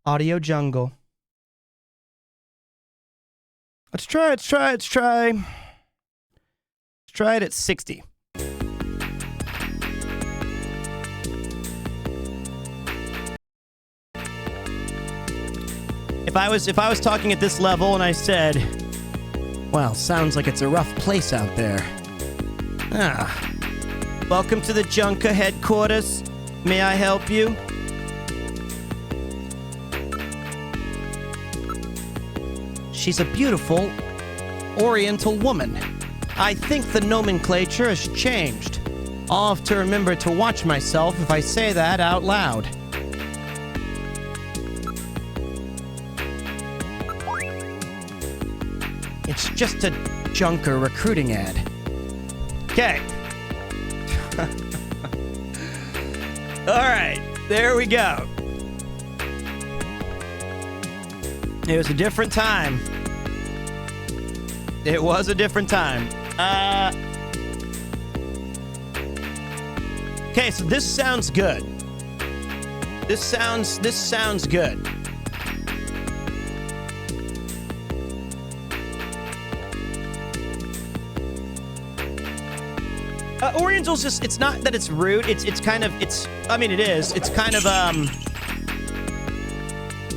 Audio jungle. Let's try it at 60. If I was talking at this level and I said, well, sounds like it's a rough place out there. Welcome to the Junker headquarters. May I help you? She's a beautiful Oriental woman. I think the nomenclature has changed. I'll have to remember to watch myself if I say that out loud. It's just a Junker recruiting ad. Okay. All right, there we go. It was a different time. It was a different time. Okay, so this sounds good. This sounds good. Oriental's just, it's not that it's rude, it's kind of, I mean it is, it's kind of,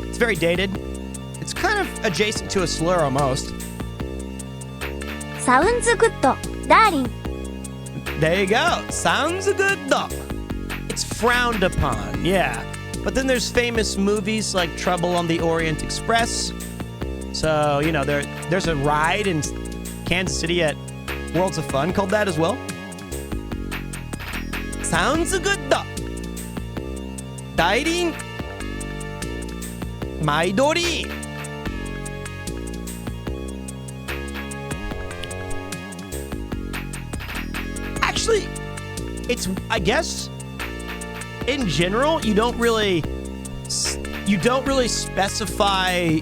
it's very dated. It's kind of adjacent to a slur almost. Sounds good, darling. There you go. Sounds good, though. It's frowned upon, yeah. But then there's famous movies like Trouble on the Orient Express. So, you know, there's a ride in Kansas City at Worlds of Fun called that as well? Sounds good. Dairin Maidori. Actually, it's, I guess, in general, you don't really specify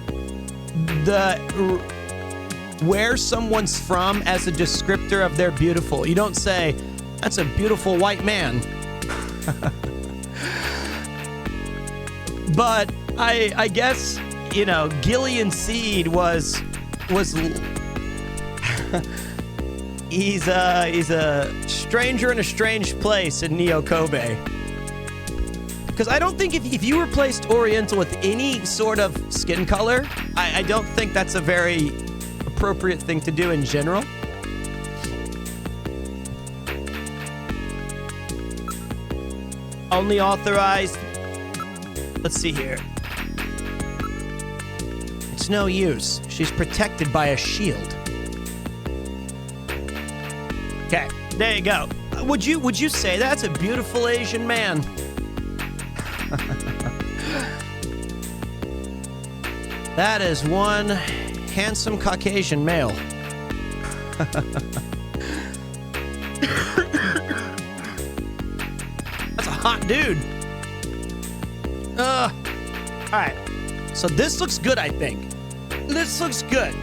where someone's from as a descriptor of their beautiful. You don't say, that's a beautiful white man. But I guess, you know, Gillian Seed was he's a stranger in a strange place in Neo Kobe. Because I don't think if you replaced Oriental with any sort of skin color, I don't think that's a very appropriate thing to do in general. Only authorized. Let's see here. It's no use. She's protected by a shield. Okay, there you go. Would you say that's a beautiful Asian man? That is one handsome Caucasian male. That's a hot dude. All right. So this looks good, I think. This looks good.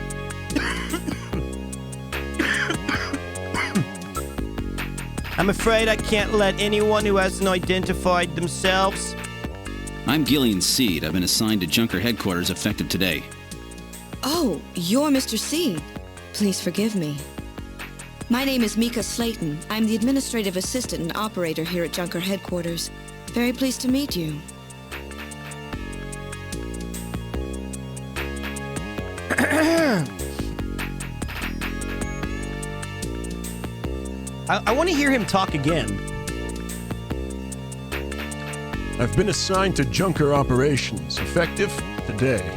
I'm afraid I can't let anyone who hasn't identified themselves. I'm Gillian Seed. I've been assigned to Junker headquarters effective today. Oh, you're Mr. Seed. Please forgive me. My name is Mika Slayton. I'm the administrative assistant and operator here at Junker headquarters. Very pleased to meet you. I want to hear him talk again. I've been assigned to Junker operations, effective today.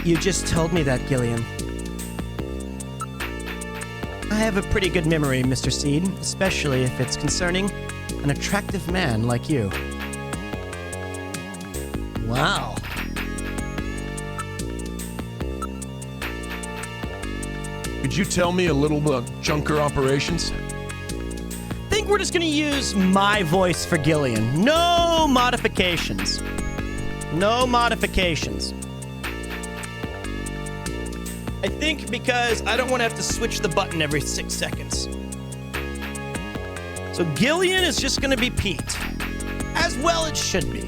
You just told me that, Gillian. I have a pretty good memory, Mr. Seed, especially if it's concerning an attractive man like you. Wow. Could you tell me a little about Junker operations? I think we're just going to use my voice for Gillian. No modifications. No modifications. I think because I don't want to have to switch the button every 6 seconds. So Gillian is just going to be Pete. As well it should be.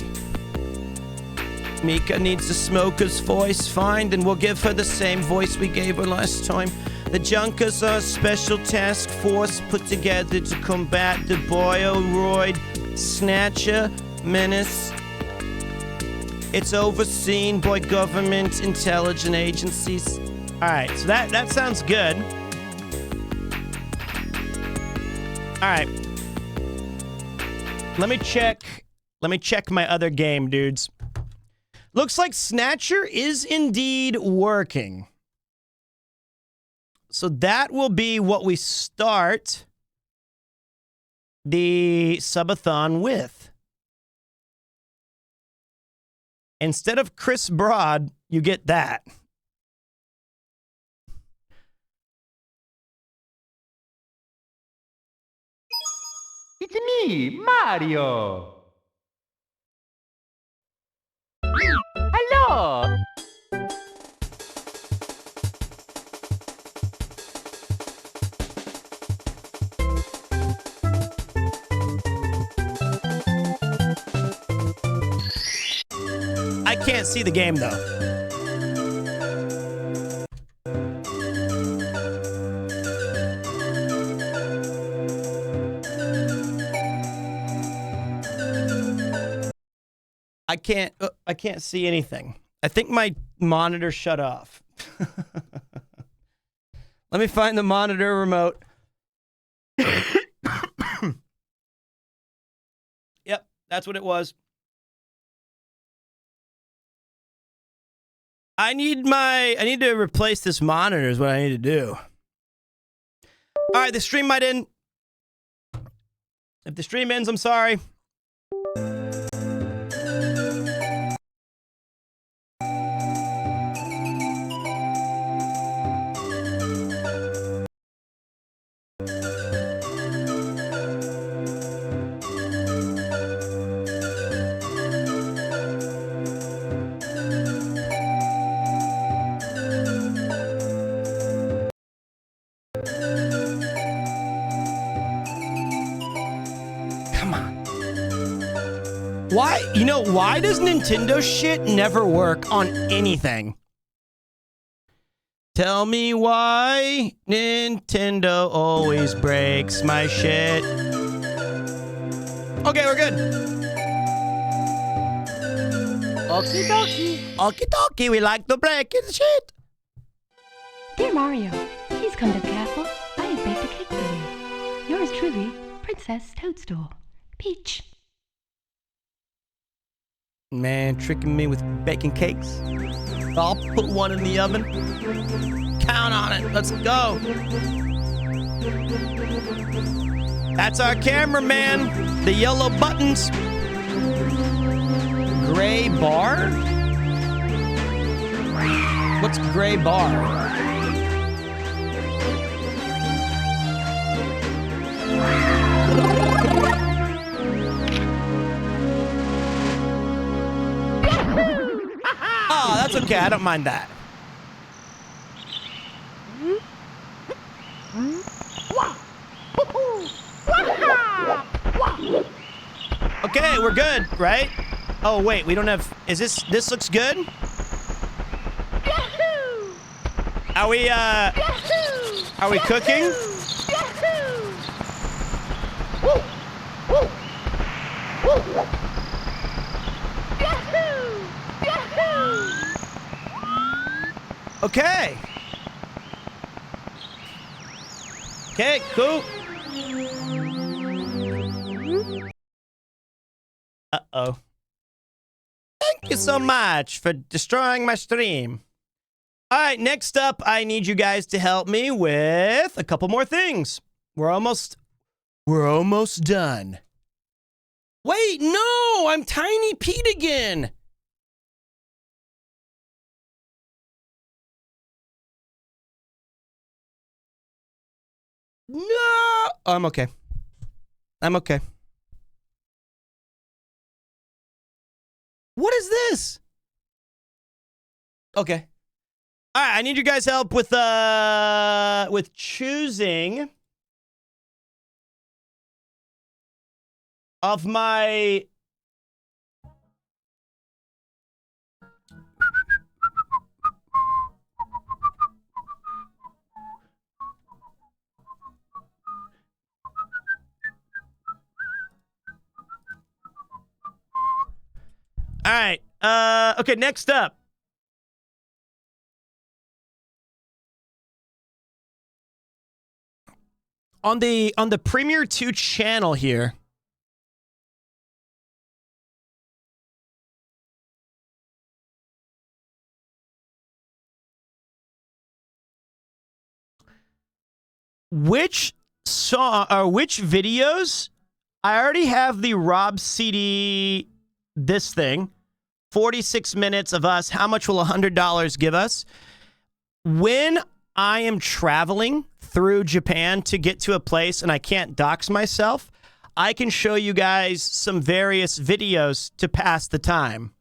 Mika needs the smoker's voice. Fine, then we'll give her the same voice we gave her last time. The Junkers are a special task force put together to combat the Boyoroid Snatcher menace. It's overseen by government intelligence agencies. Alright, so that sounds good. Alright. Let me check my other game, dudes. Looks like Snatcher is indeed working. So that will be what we start the subathon with. Instead of Chris Broad, you get that. It's me, Mario. Hello. I can't see the game, though. I can't see anything. I think my monitor shut off. Let me find the monitor remote. Yep, that's what it was. I need to replace this monitor is what I need to do. All right, the stream might end. If the stream ends, I'm sorry. Why? You know, why does Nintendo shit never work on anything? Tell me why Nintendo always breaks my shit. Okay, we're good. Okie dokie. Okie dokie, we like to break it shit. Dear Mario, please come to the castle. I have baked a cake for you. Yours truly, Princess Toadstool. Peach. Man, tricking me with baking cakes. I'll put one in the oven. Count on it. Let's go. That's our cameraman. The yellow buttons. Gray bar? What's gray bar? Oh, that's okay. I don't mind that. Okay, we're good, right? Oh, wait, we don't have... Is this looks good? Are we, Are we cooking? Okay. Okay, cool. Uh-oh. Thank you so much for destroying my stream. All right, next up, I need you guys to help me with a couple more things. We're almost done. Wait, no, I'm Tiny Pete again. No, I'm okay. I'm okay. What is this? Okay. All right, I need you guys' help with choosing of my All right. Okay, next up. On the PremierTwo channel here. Which song or which videos? I already have the Rob CD this thing. 46 minutes of us. How much will $100 give us? When I am traveling through Japan to get to a place and I can't dox myself, I can show you guys some various videos to pass the time.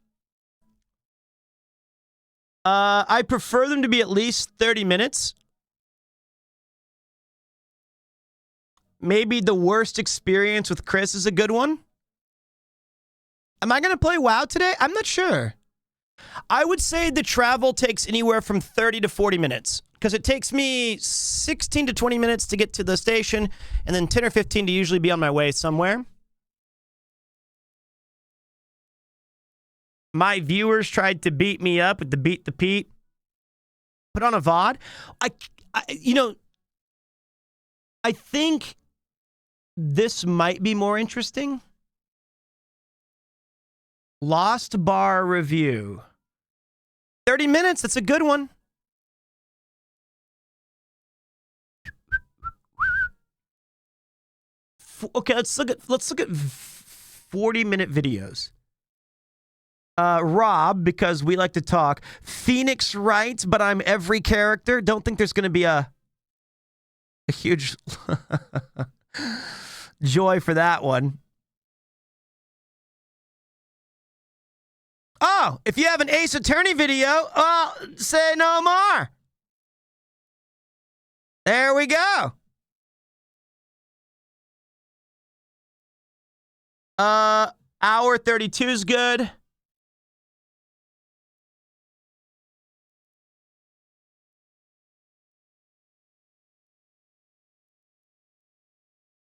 I prefer them to be at least 30 minutes. Maybe the worst experience with Chris is a good one. Am I going to play WoW today? I'm not sure. I would say the travel takes anywhere from 30 to 40 minutes because it takes me 16 to 20 minutes to get to the station and then 10 or 15 to usually be on my way somewhere. My viewers tried to beat me up with the Beat the Pete. Put on a VOD. I think this might be more interesting. Lost Bar review. 30 minutes, that's a good one. Okay, let's look at 40-minute videos. Rob, because we like to talk. Phoenix writes, but I'm every character. Don't think there's going to be a huge joy for that one. Oh, if you have an Ace Attorney video, say no more. There we go. Hour 32 is good.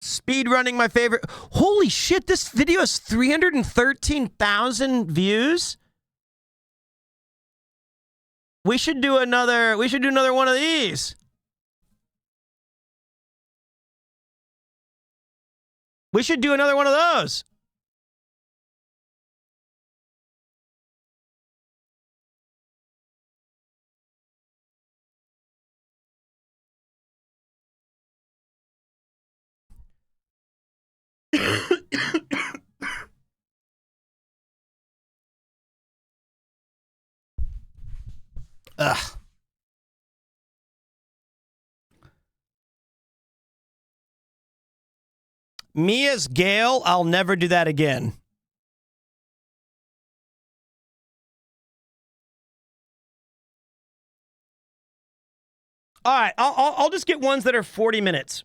Speed running, my favorite. Holy shit, this video has 313,000 views. We should do another one of these. We should do another one of those. Ugh. Me as Gale, I'll never do that again. All right, I'll just get ones that are 40 minutes.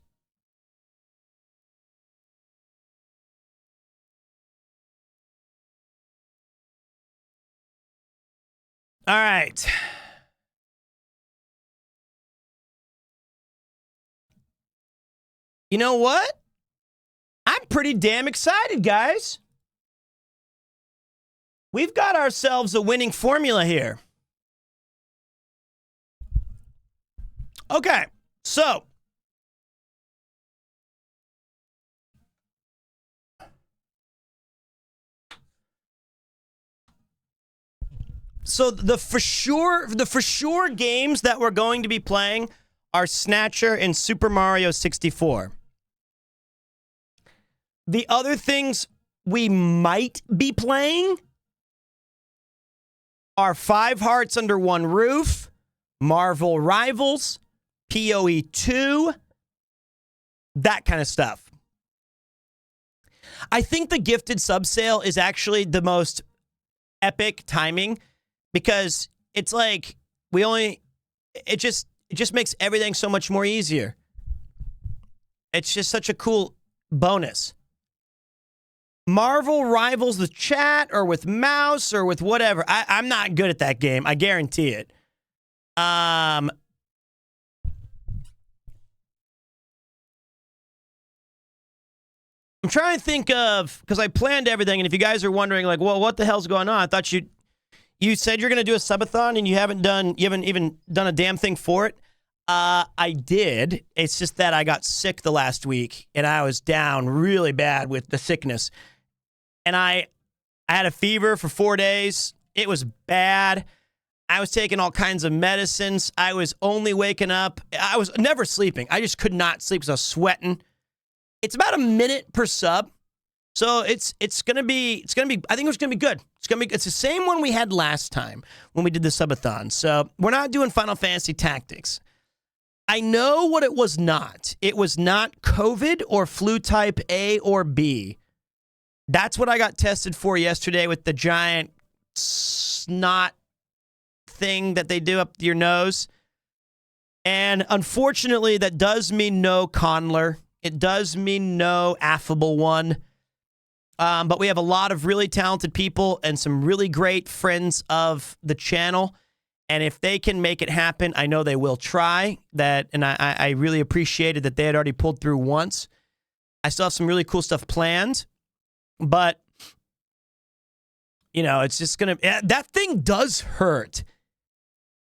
All right. You know what? I'm pretty damn excited, guys. We've got ourselves a winning formula here. Okay, so the for sure games that we're going to be playing are Snatcher and Super Mario 64. The other things we might be playing are 5 Hearts Under One Roof, Marvel Rivals, PoE 2, that kind of stuff. I think the gifted sub sale is actually the most epic timing because it's like it just makes everything so much more easier. It's just such a cool bonus. Marvel Rivals with chat or with mouse or with whatever. I'm not good at that game. I guarantee it. I'm trying to think of, because I planned everything, and if you guys are wondering, like, well, what the hell's going on? I thought you said you're going to do a subathon, and you haven't even done a damn thing for it. I did. It's just that I got sick the last week, and I was down really bad with the sickness. And I had a fever for 4 days. It was bad. I was taking all kinds of medicines. I was only waking up. I was never sleeping. I just could not sleep because I was sweating. It's about a minute per sub. So it's gonna be I think it's gonna be good. It's the same one we had last time when we did the subathon. So we're not doing Final Fantasy Tactics. I know what it was not. It was not COVID or flu type A or B. That's what I got tested for yesterday with the giant snot thing that they do up your nose. And unfortunately, that does mean no Conler. It does mean no Affable One. But we have a lot of really talented people and some really great friends of the channel. And if they can make it happen, I know they will try that. And I really appreciated that they had already pulled through once. I still have some really cool stuff planned. But, you know, it's just going to... That thing does hurt.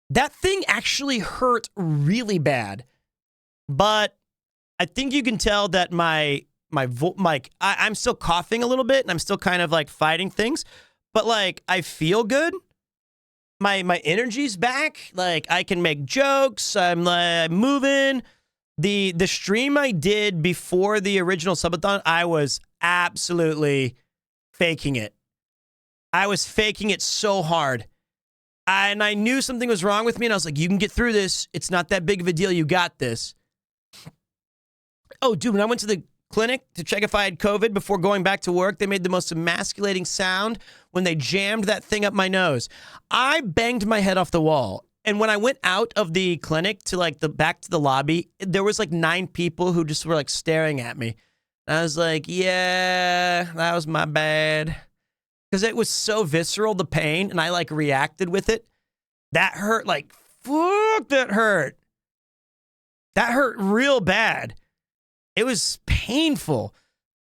That thing actually hurt really bad. But I think you can tell that I'm still coughing a little bit and I'm still kind of like fighting things. But like, I feel good. My energy's back. Like, I can make jokes. I'm moving. The stream I did before the original subathon, I was absolutely faking it. I was faking it so hard. And I knew something was wrong with me, and I was like, you can get through this. It's not that big of a deal. You got this. Oh, dude, when I went to the clinic to check if I had COVID before going back to work, they made the most emasculating sound when they jammed that thing up my nose. I banged my head off the wall. And when I went out of the clinic to like back to the lobby, there was like 9 people who just were like staring at me. And I was like, yeah, that was my bad. Because it was so visceral, the pain, and I like reacted with it. That hurt like, fuck, that hurt. That hurt real bad. It was painful.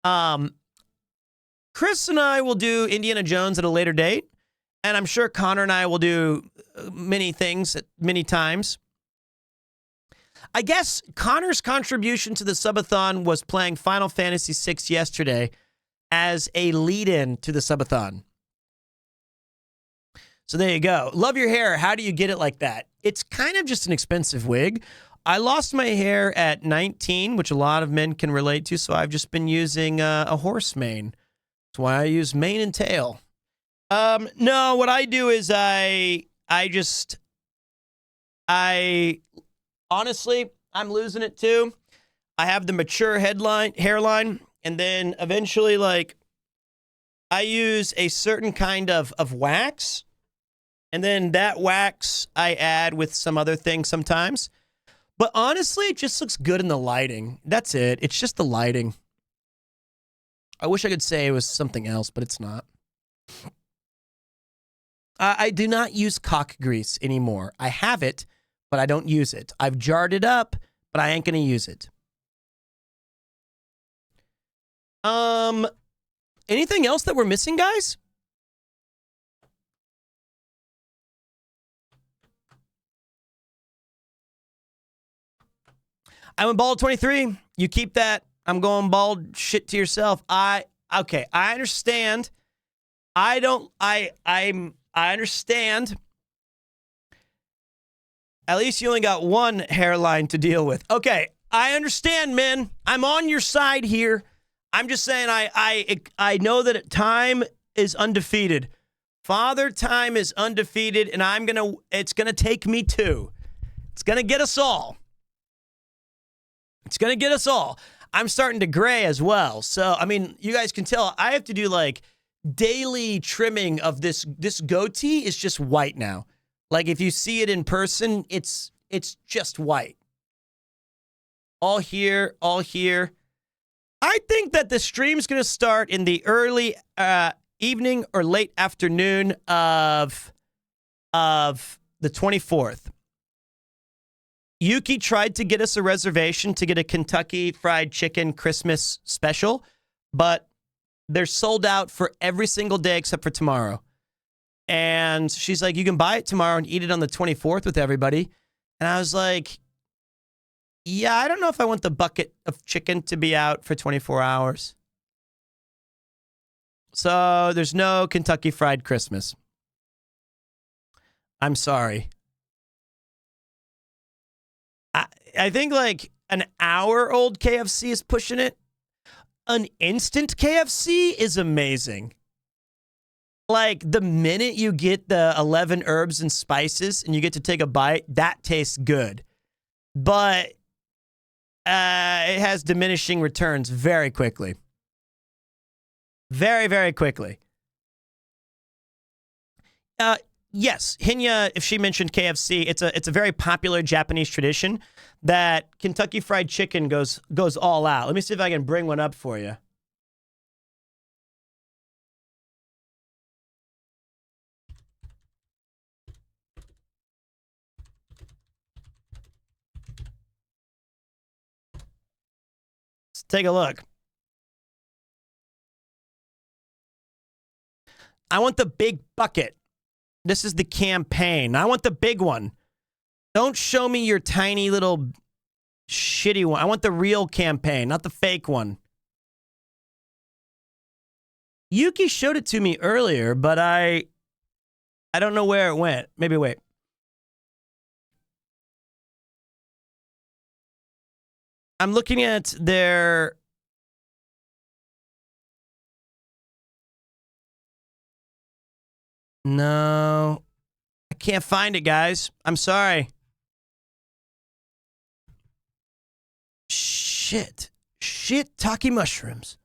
Chris and I will do Indiana Jones at a later date. And I'm sure Connor and I will do many things at many times. I guess Connor's contribution to the subathon was playing Final Fantasy VI yesterday as a lead-in to the subathon. So there you go. Love your hair. How do you get it like that? It's kind of just an expensive wig. I lost my hair at 19, which a lot of men can relate to, so I've just been using a horse mane. That's why I use mane and tail. No, what I do is honestly, I'm losing it too. I have the mature hairline, and then eventually, like, I use a certain kind of wax, and then that wax I add with some other things sometimes. But honestly, it just looks good in the lighting. That's it. It's just the lighting. I wish I could say it was something else, but it's not. I do not use cock grease anymore. I have it, but I don't use it. I've jarred it up, but I ain't going to use it. Anything else that we're missing, guys? I went bald 23. You keep that I'm going bald shit to yourself. Okay, I understand. I understand. At least you only got one hairline to deal with. Okay, I understand, men. I'm on your side here. I'm just saying I know that time is undefeated. Father Time is undefeated, and it's gonna take me too. It's gonna get us all. It's gonna get us all. I'm starting to gray as well. So, I mean, you guys can tell I have to do like daily trimming of this goatee is just white now. Like if you see it in person, it's just white. All here, all here. I think that the stream's going to start in the early evening or late afternoon of the 24th. Yuki tried to get us a reservation to get a Kentucky Fried Chicken Christmas special, but they're sold out for every single day except for tomorrow. And she's like, you can buy it tomorrow and eat it on the 24th with everybody. And I was like, yeah, I don't know if I want the bucket of chicken to be out for 24 hours. So there's no Kentucky Fried Christmas. I'm sorry. I think like an hour-old KFC is pushing it. An instant KFC is amazing. Like the minute you get the 11 herbs and spices and you get to take a bite, that tastes good. But it has diminishing returns very quickly. Very, very quickly. Yes, Hinya, if she mentioned KFC, it's a very popular Japanese tradition that Kentucky Fried Chicken goes all out. Let me see if I can bring one up for you. Let's take a look. I want the big bucket. This is the campaign. I want the big one. Don't show me your tiny little shitty one. I want the real campaign, not the fake one. Yuki showed it to me earlier, but I don't know where it went. Maybe wait. I'm looking at their... No. I can't find it, guys. I'm sorry. Shit. Shiitake mushrooms.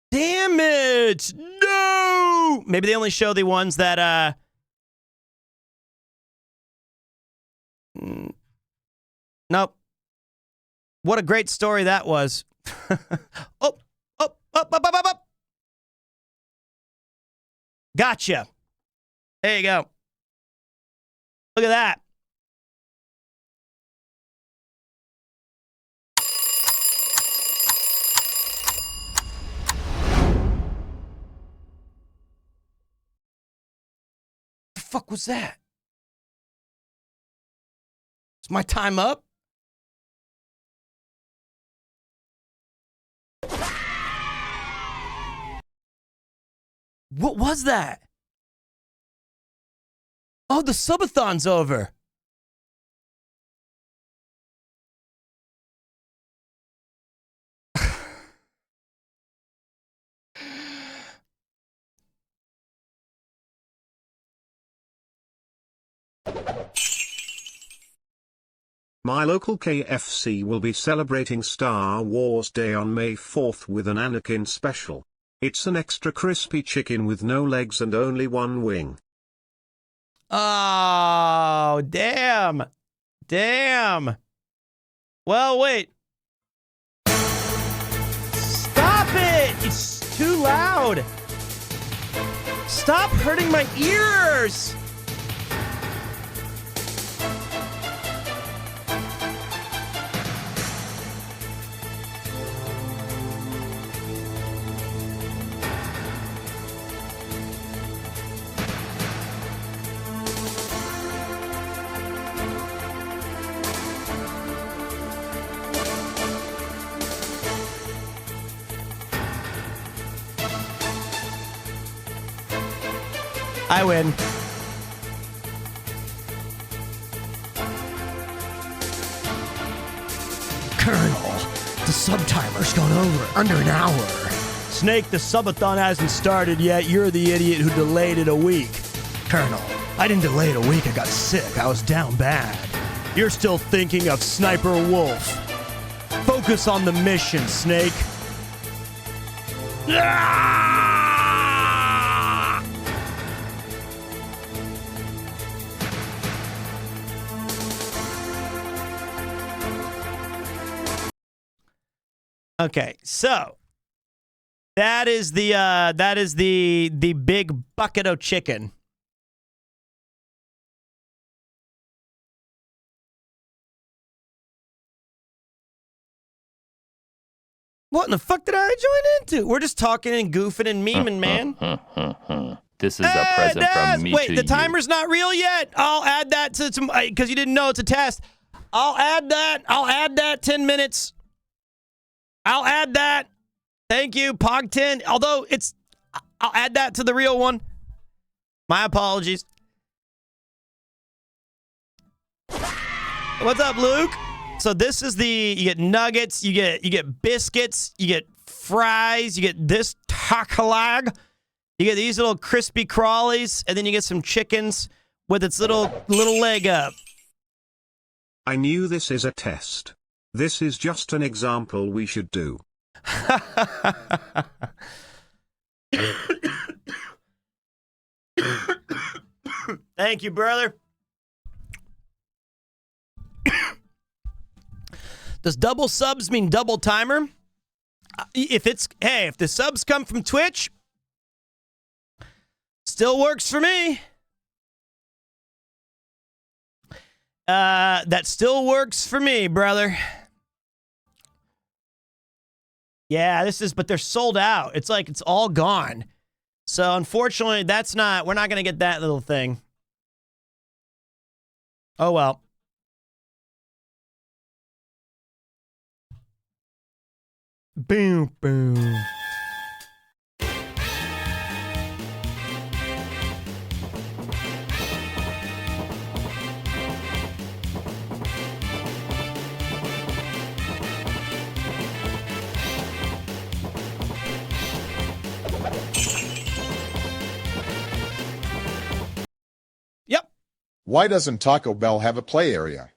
Damn it! No! Maybe they only show the ones that, Nope. What a great story that was. Up. Gotcha. There you go. Look at that. The fuck was that? Is my time up? What was that? Oh, the subathon's over. My local KFC will be celebrating Star Wars Day on May 4th with an Anakin special. It's an extra crispy chicken with no legs and only one wing. Oh, damn. Damn. Well, wait. Stop it! It's too loud. Stop hurting my ears. I win. Colonel, the sub timer's gone over under an hour. Snake, the subathon hasn't started yet. You're the idiot who delayed it a week. Colonel, I didn't delay it a week. I got sick. I was down bad. You're still thinking of Sniper Wolf. Focus on the mission, Snake. Ah! Okay, so that is the big bucket of chicken. What in the fuck did I join into? We're just talking and goofing and memeing, man. This is a present from me to you. Wait, the timer's not real yet. I'll add that to some because you didn't know it's a test. I'll add that 10 minutes. I'll add that. Thank you, Pog10. Although I'll add that to the real one. My apologies. What's up, Luke? So this is you get nuggets, you get biscuits, you get fries, you get this tacalag, you get these little crispy crawlies, and then you get some chickens with its little leg up. I knew this is a test. This is just an example we should do. Thank you, brother. Does double subs mean double timer? If the subs come from Twitch, still works for me. That still works for me, brother. Yeah, but they're sold out. It's like it's all gone. So unfortunately, we're not going to get that little thing. Oh well. Boom, boom. Why doesn't Taco Bell have a play area?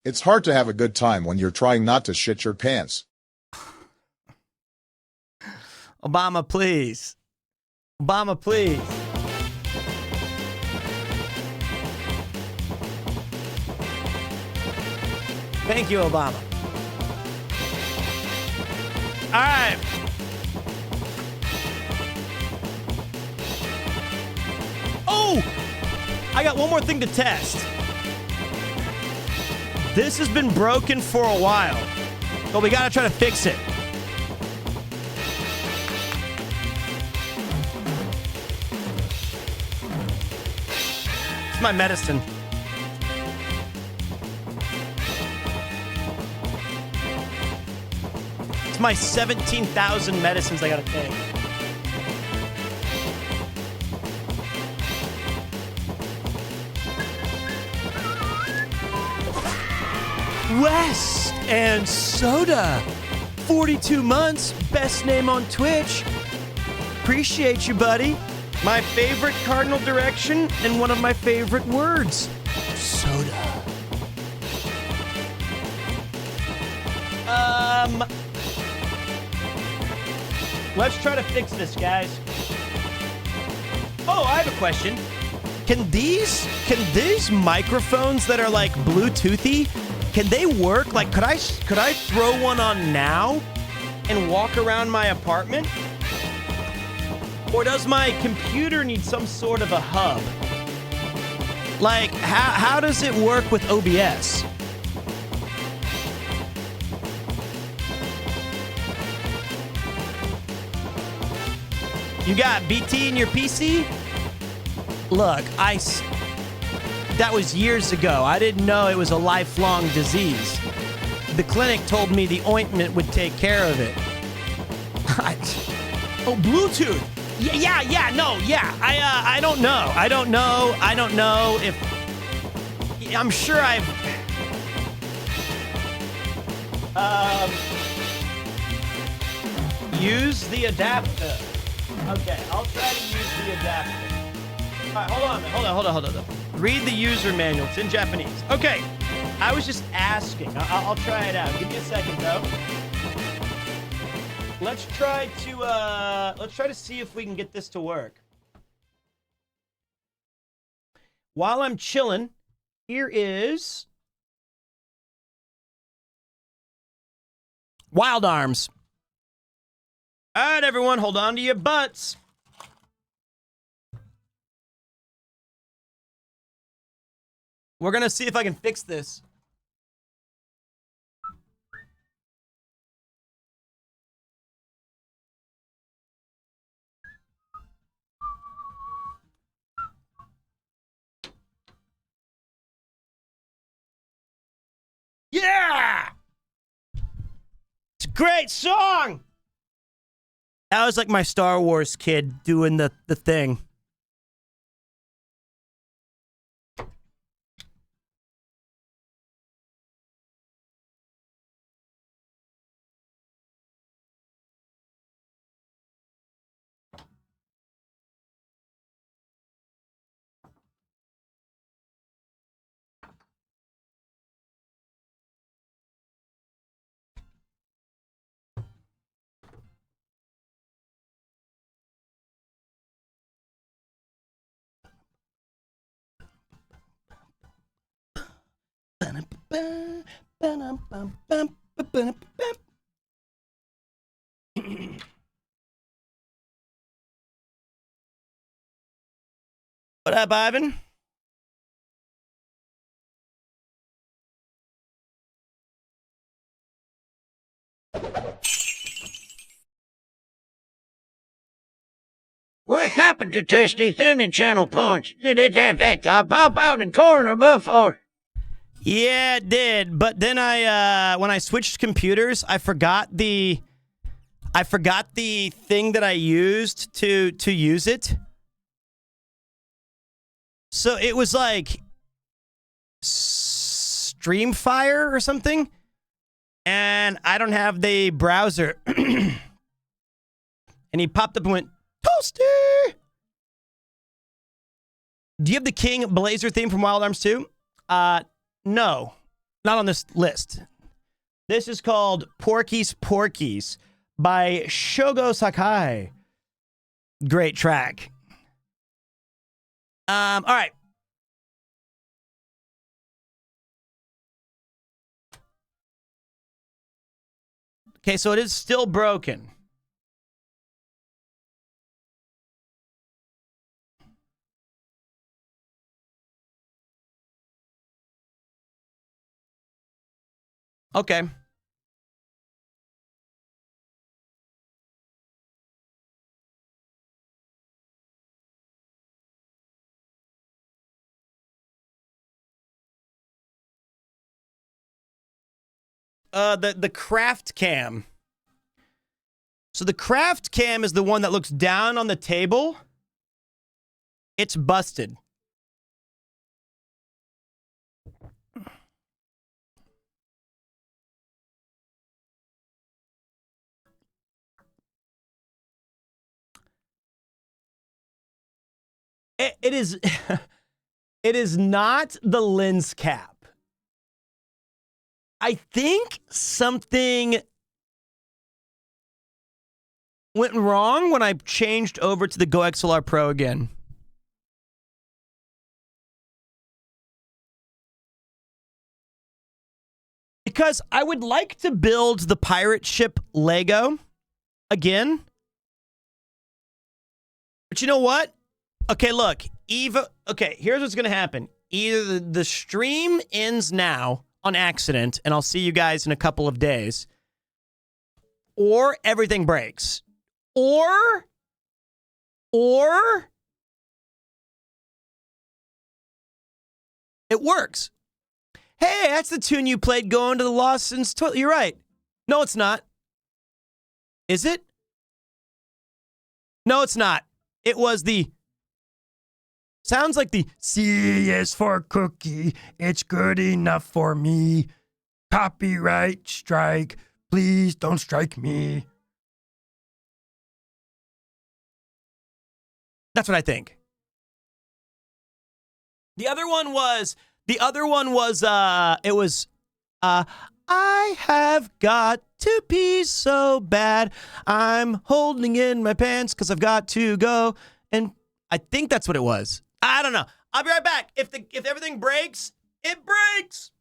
It's hard to have a good time when you're trying not to shit your pants. Obama, please. Obama, please. Thank you, Obama. All right. Oh! I got one more thing to test. This has been broken for a while, but we gotta try to fix it. It's my medicine. It's my 17,000 medicines I gotta take. West and Soda. 42 months. Best name on Twitch. Appreciate you, buddy. My favorite cardinal direction and one of my favorite words. Soda. Let's try to fix this, guys. Oh, I have a question. Can these microphones that are like Bluetoothy, can they work? Like, could I throw one on now and walk around my apartment? Or does my computer need some sort of a hub? Like, how does it work with OBS? You got BT in your PC? Look, that was years ago. I didn't know it was a lifelong disease. The clinic told me the ointment would take care of it. Oh, Bluetooth. Yeah. I don't know. I don't know if... I'm sure I've... use the adapter. Okay, I'll try to use the adapter. All right, hold on. Read the user manual. It's in Japanese. Okay, I was just asking. I'll try it out. Give me a second, though. Let's try to see if we can get this to work. While I'm chilling, here is Wild Arms. All right, everyone, hold on to your butts. We're going to see if I can fix this. Yeah! It's a great song! That was like my Star Wars kid doing the thing. What up, Ivan? What happened to Testy Thunin channel points? Did it have that guy pop out in corner before? Yeah, it did. But then when I switched computers, I forgot the thing that I used to use it. So it was like Streamfire or something. And I don't have the browser. And he popped up and went, Toasty! Do you have the King Blazer theme from Wild Arms 2? No, not on this list. This is called Porky's Porkies by Shogo Sakai. Great track. All right. Okay, so it is still broken. Okay. The craft cam. So the craft cam is the one that looks down on the table. It's busted. It is it is not the lens cap. I think something went wrong when I changed over to the Go XLR Pro again. Because I would like to build the pirate ship Lego again. But you know what? Okay, look. Okay, here's what's going to happen. Either the stream ends now on accident, and I'll see you guys in a couple of days, or everything breaks. Or it works. Hey, that's the tune you played going to the Lawson's toilet. You're right. No, it's not. Is it? No, it's not. It was the... Sounds like the C is for cookie. It's good enough for me. Copyright strike. Please don't strike me. That's what I think. The other one was, I have got to pee so bad. I'm holding in my pants because I've got to go. And I think that's what it was. I don't know. I'll be right back. If everything breaks, it breaks.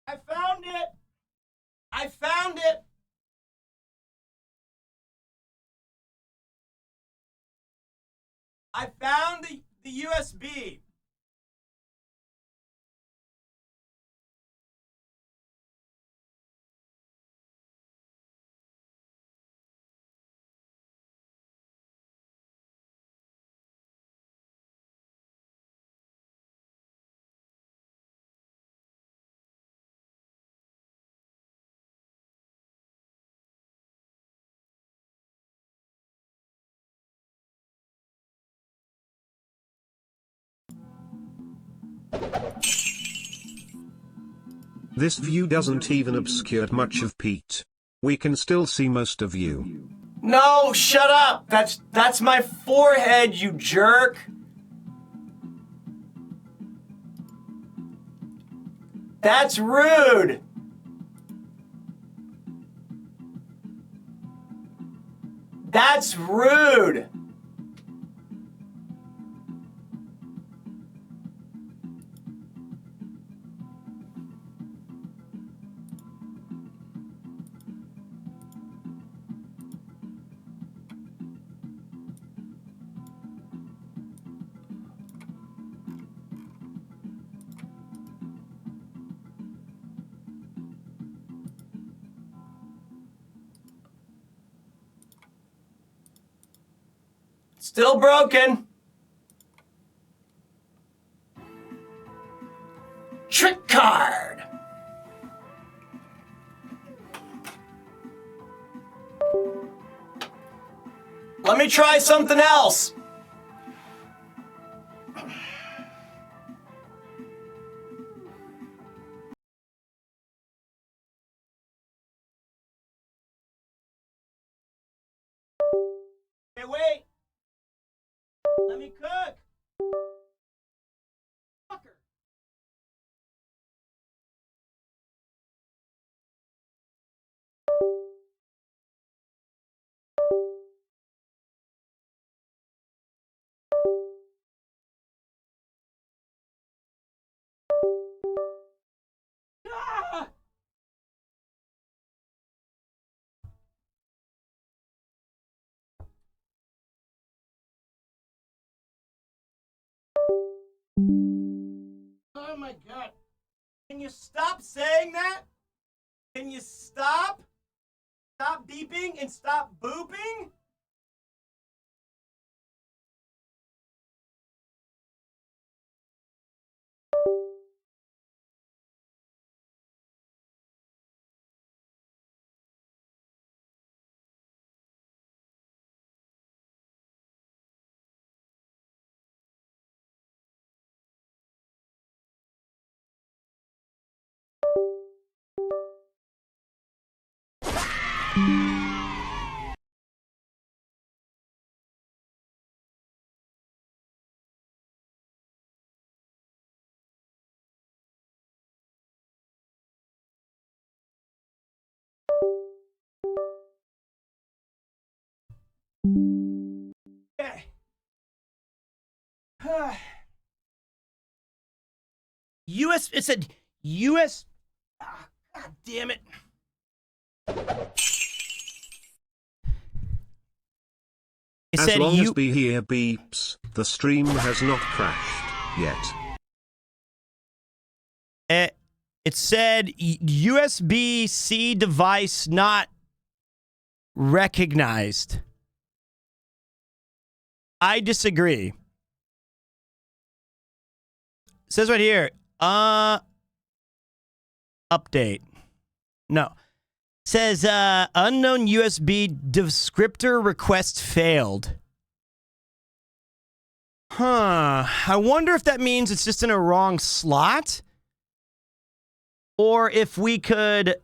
I found it. I found it. I found the USB. This view doesn't even obscure much of Pete. We can still see most of you. No, shut up. That's my forehead, you jerk. That's rude. That's rude. Still broken. Trick card. Let me try something else. Hey, wait. Let me cook. Fucker. Ah! Oh my god. Can you stop saying that? Can you stop? Stop beeping and stop booping? Okay. US, it said US. God damn it. It As said long as B here beeps, the stream has not crashed yet. It said USB-C device not recognized. I disagree. It says right here, update. No. It says unknown USB descriptor request failed. Huh. I wonder if that means it's just in a wrong slot. Or if we could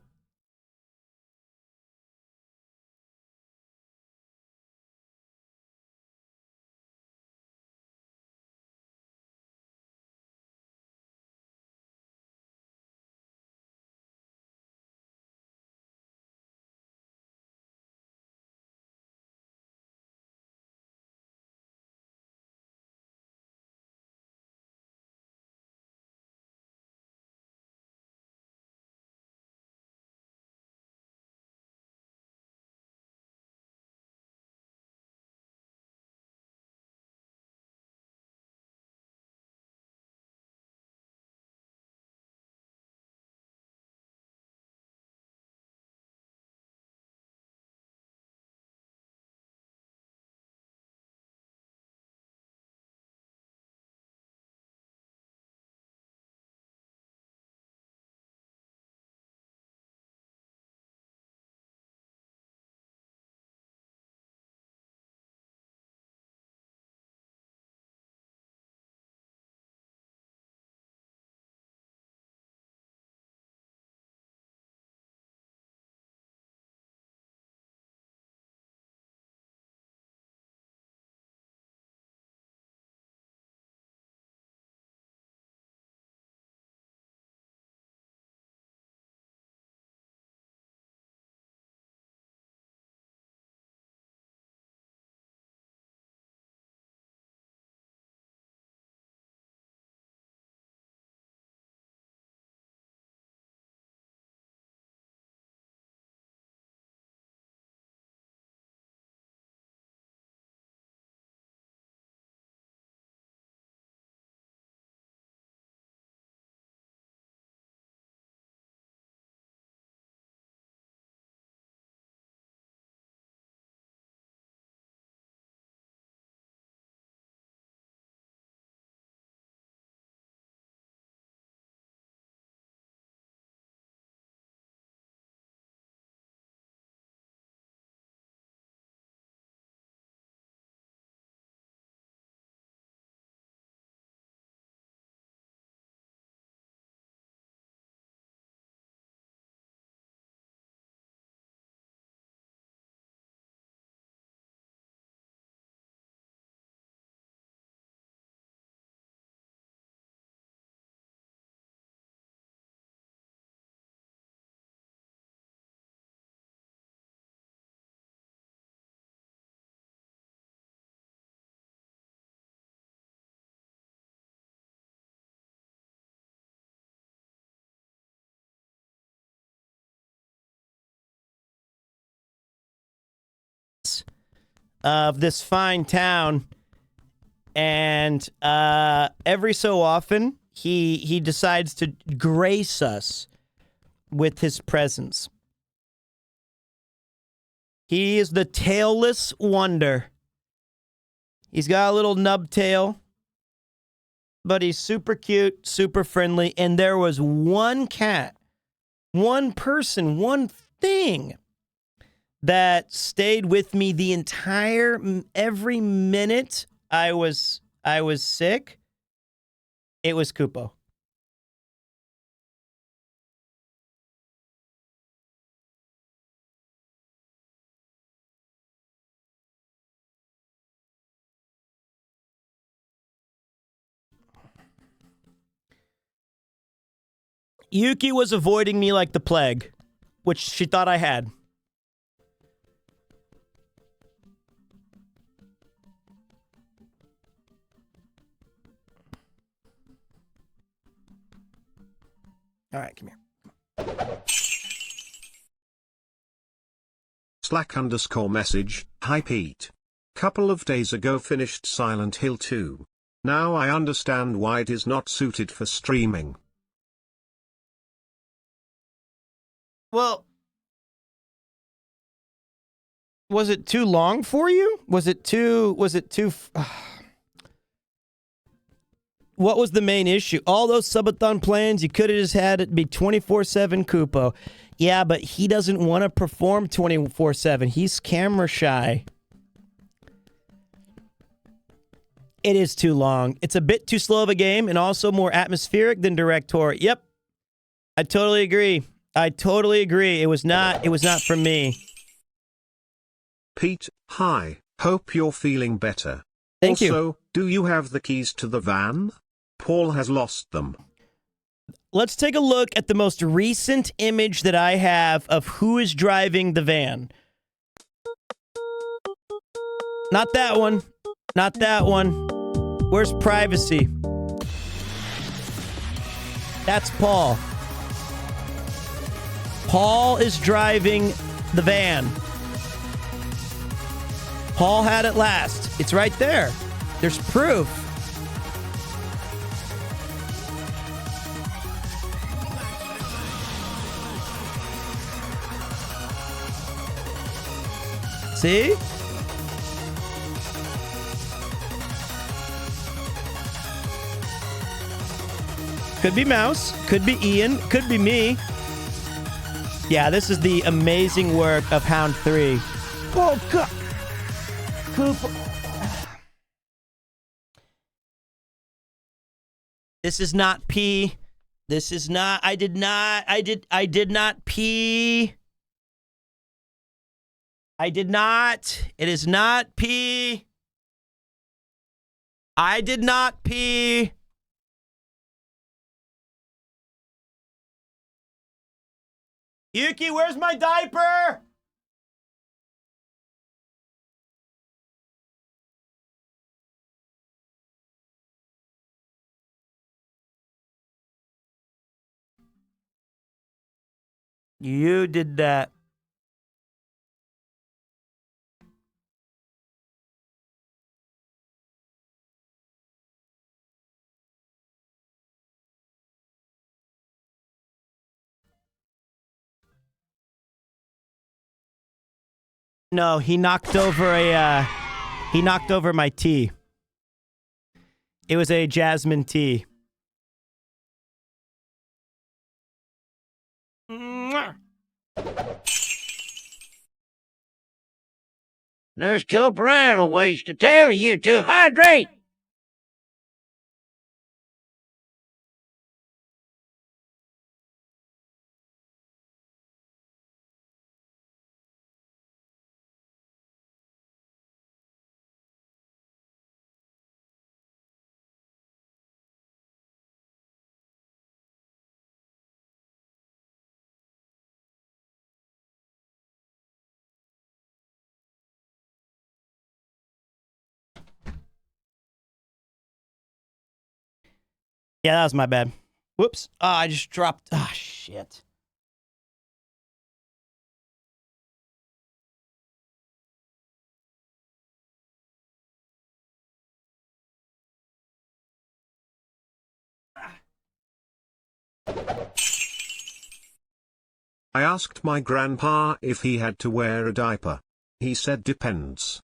of this fine town, and every so often he decides to grace us with his presence. He is the tailless wonder. He's got a little nub tail, but he's super cute, super friendly, and there was one cat, one person, one thing that stayed with me the entire, every minute I was sick. It was Kupo. Yuki was avoiding me like the plague, which she thought I had. All right, come here. Slack_message, hi Pete. Couple of days ago finished Silent Hill 2. Now I understand why it is not suited for streaming. Well, was it too long for you? Was it too what was the main issue? All those subathon plans, you could have just had it be 24/7 Kupo. Yeah, but he doesn't want to perform 24/7. He's camera shy. It is too long. It's a bit too slow of a game and also more atmospheric than direct horror. Yep. I totally agree. It was not for me. Pete, hi. Hope you're feeling better. Thank you. Also, do you have the keys to the van? Paul has lost them. Let's take a look at the most recent image that I have of who is driving the van. Not that one. Not that one. Where's privacy? That's Paul. Paul is driving the van. Paul had it last. It's right there. There's proof. See? Could be Mouse, could be Ian, could be me. Yeah, this is the amazing work of Hound 3. Oh, God. Kupo. This is not pee. This is not, I did not pee. I did not. It is not pee. I did not pee. Yuki, where's my diaper? You did that. No, he knocked over my tea. It was a jasmine tea. Nurse Kilbride will waste to tell you to hydrate. Yeah, that was my bad. Whoops. Oh, I just dropped. Ah, shit. I asked my grandpa if he had to wear a diaper. He said depends.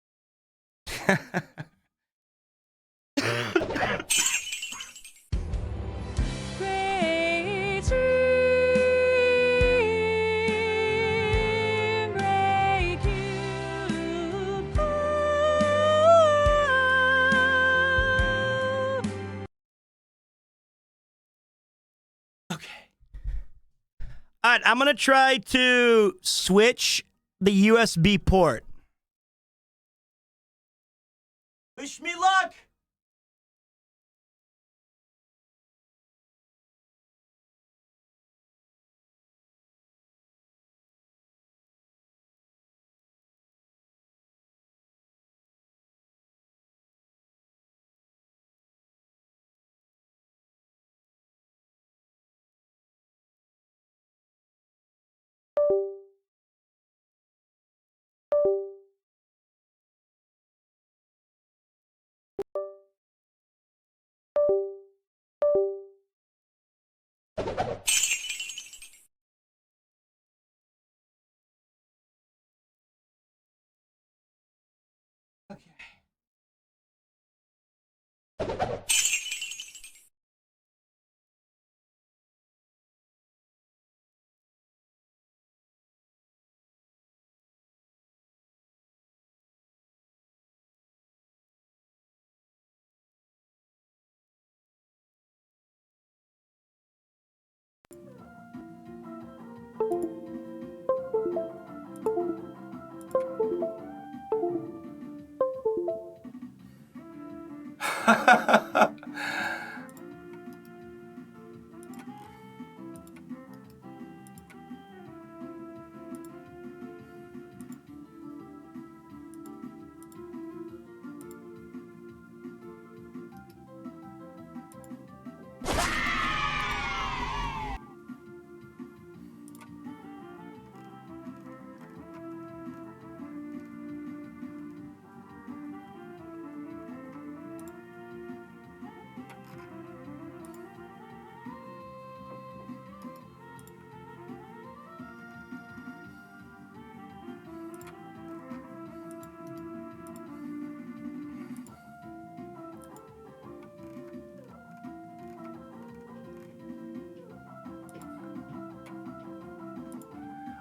All right, I'm going to try to switch the USB port. Wish me luck!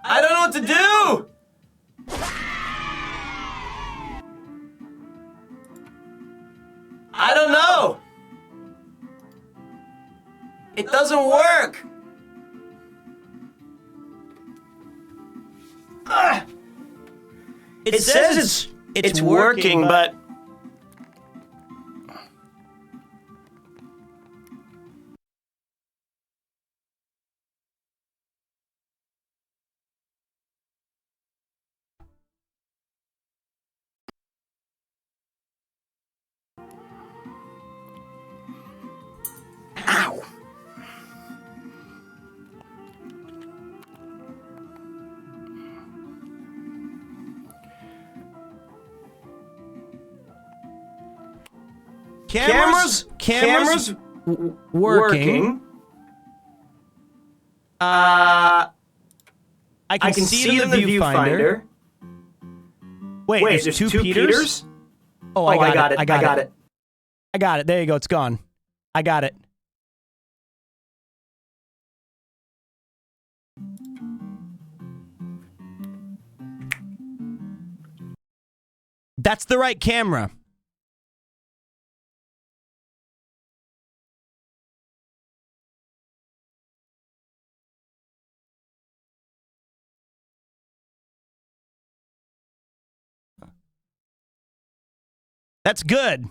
I don't know what to do! I don't know! It doesn't work! It says it's working, but... Ow! Cameras working. I can see it in the viewfinder. Wait, there's two Peters? Oh, I got it. I got it. There you go. It's gone. I got it. That's the right camera. That's good.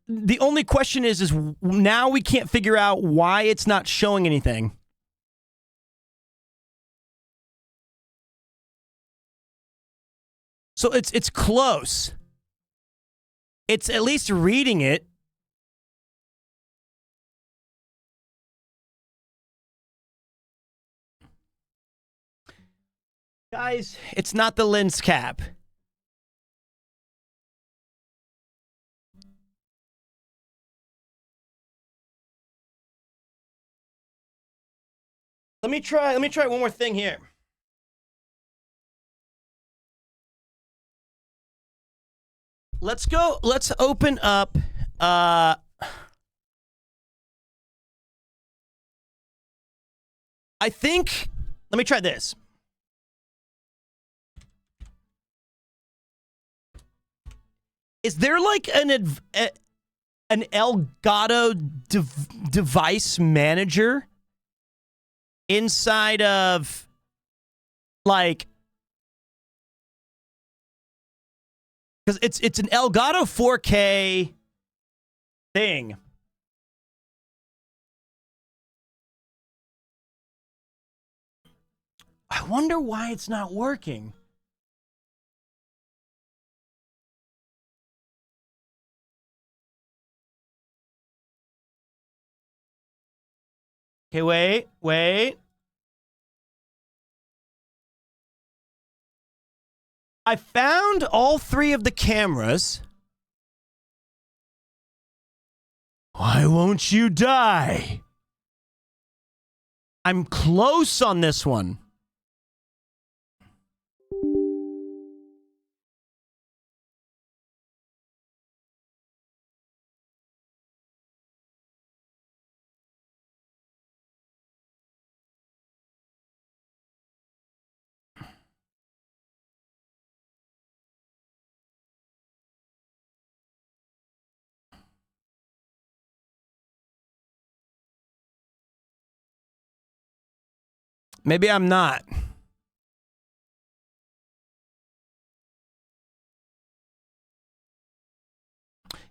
The only question is now we can't figure out why it's not showing anything. So it's close. It's at least reading it. Guys, it's not the lens cap. Let me try one more thing here. Let's open up I think, let me try this. Is there like an Elgato device manager inside of like, because it's an Elgato 4K thing. I wonder why it's not working. Okay, wait. I found all 3 of the cameras. Why won't you die? I'm close on this one. Maybe I'm not.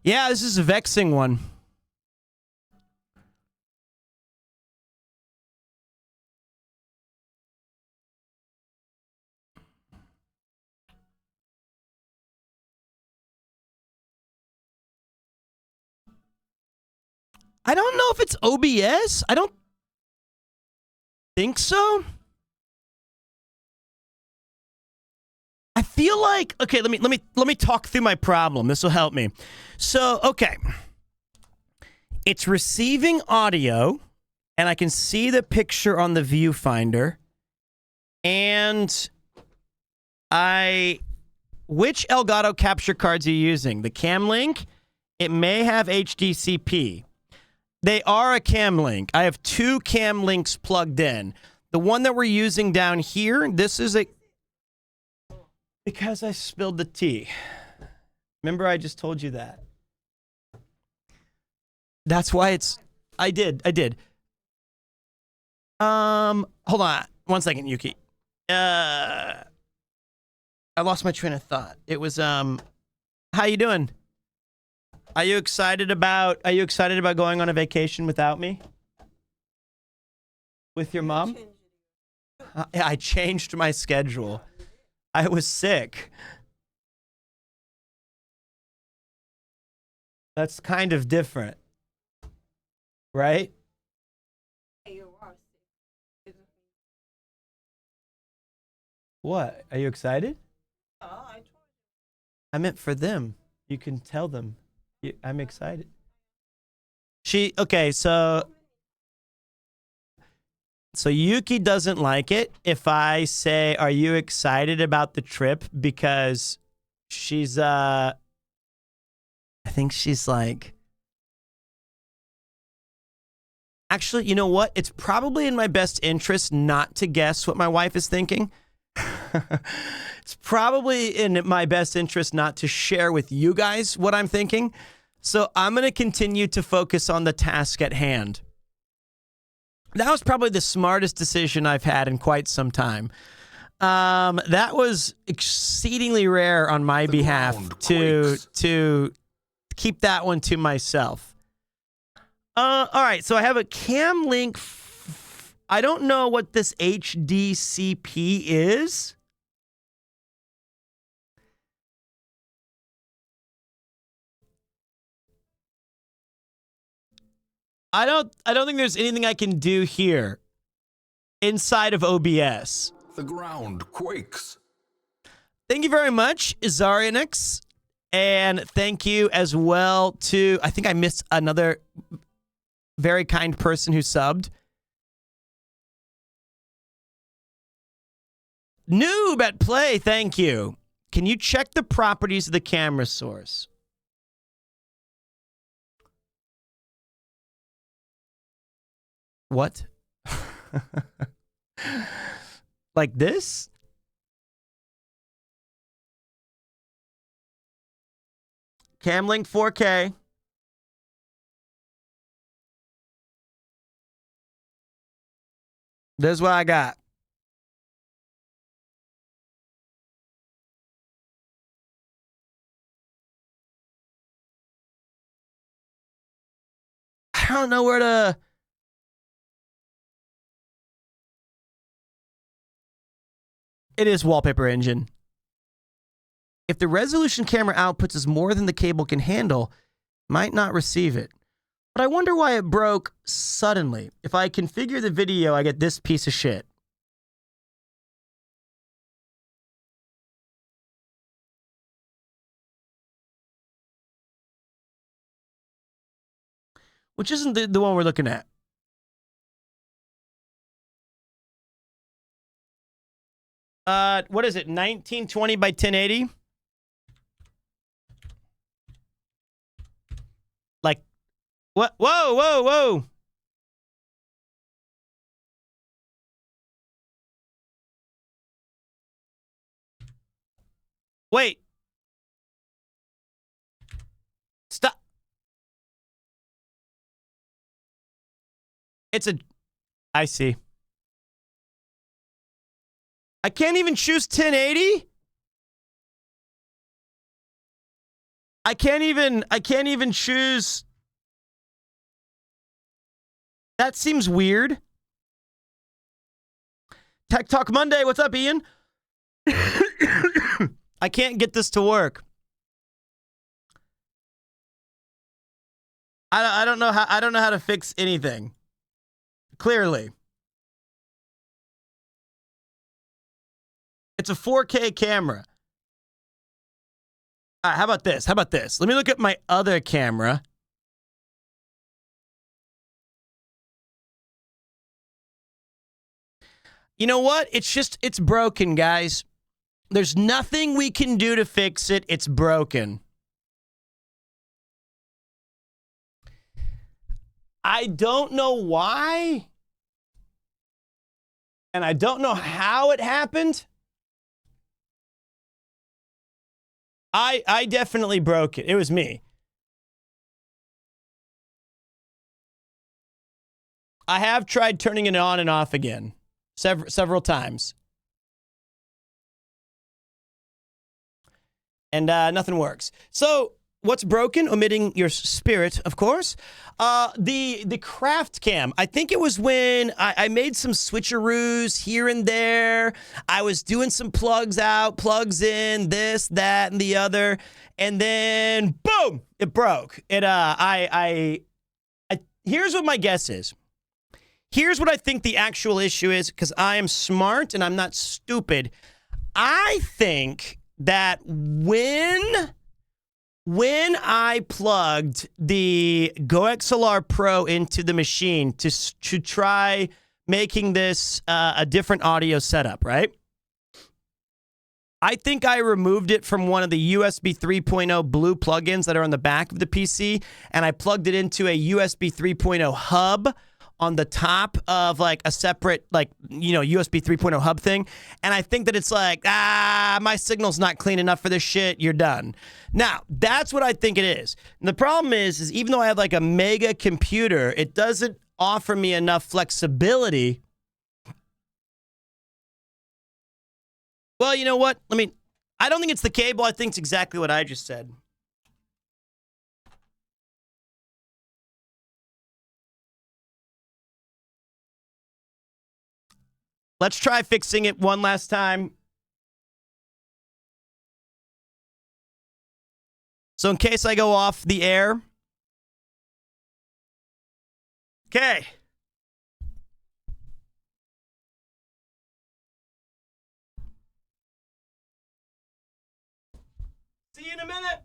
Yeah, this is a vexing one. I don't know if it's OBS. I don't think so. I feel like, okay, let me talk through my problem. This will help me. So, okay. It's receiving audio, and I can see the picture on the viewfinder. And which Elgato capture cards are you using? The Camlink? It may have HDCP. They are a Camlink. I have 2 Camlinks plugged in. The one that we're using down here, this is a... Because I spilled the tea. Remember I just told you that. That's why it's... I did. Hold on. 1 second, Yuki. I lost my train of thought. It was, how you doing? Are you excited about going on a vacation without me? With your mom? I changed my schedule. I was sick. That's kind of different. Right? What? Are you excited? I meant for them. You can tell them. I'm excited. Okay, so Yuki doesn't like it if I say, are you excited about the trip? Because she's, I think she's like, actually, you know what? It's probably in my best interest not to guess what my wife is thinking. It's probably in my best interest not to share with you guys what I'm thinking. So I'm going to continue to focus on the task at hand. That was probably the smartest decision I've had in quite some time. That was exceedingly rare on my behalf to keep that one to myself. All right, so I have a Camlink. I don't know what this HDCP is. I don't think there's anything I can do here inside of OBS. The ground quakes. Thank you very much, Izarianix. And thank you as well to, I think I missed another very kind person who subbed. Noob at play, thank you. Can you check the properties of the camera source? What? Like this? Camlink 4K. This is what I got. I don't know where to... It is Wallpaper Engine. If the resolution camera outputs is more than the cable can handle, might not receive it. But I wonder why it broke suddenly. If I configure the video, I get this piece of shit. Which isn't the one we're looking at. What is it? 1920 by 1080? Like, what? Whoa, whoa, whoa. Wait. Stop. It's a... I see. I can't even choose 1080? I can't even choose... That seems weird. Tech Talk Monday, what's up, Ian? I can't get this to work. I don't know how to fix anything. Clearly. It's a 4K camera. All right, how about this? How about this? Let me look at my other camera. You know what? It's broken, guys. There's nothing we can do to fix it. It's broken. I don't know why. And I don't know how it happened. I definitely broke it. It was me. I have tried turning it on and off again several times. And nothing works. So what's broken? Omitting your spirit, of course. The craft cam. I think it was when I made some switcheroos here and there. I was doing some plugs out, plugs in, this, that, and the other. And then, boom, it broke. Here's what my guess is. Here's what I think the actual issue is, because I am smart and I'm not stupid. I think that when I plugged the GoXLR Pro into the machine to try making this a different audio setup, right? I think I removed it from one of the USB 3.0 blue plugins that are on the back of the PC, and I plugged it into a USB 3.0 hub on the top of like a separate, like, you know, USB 3.0 hub thing. And I think that it's like, my signal's not clean enough for this shit. You're done. Now, that's what I think it is. And the problem is even though I have like a mega computer, it doesn't offer me enough flexibility. Well, you know what? I don't think it's the cable. I think it's exactly what I just said. Let's try fixing it one last time. So in case I go off the air. Okay. See you in a minute.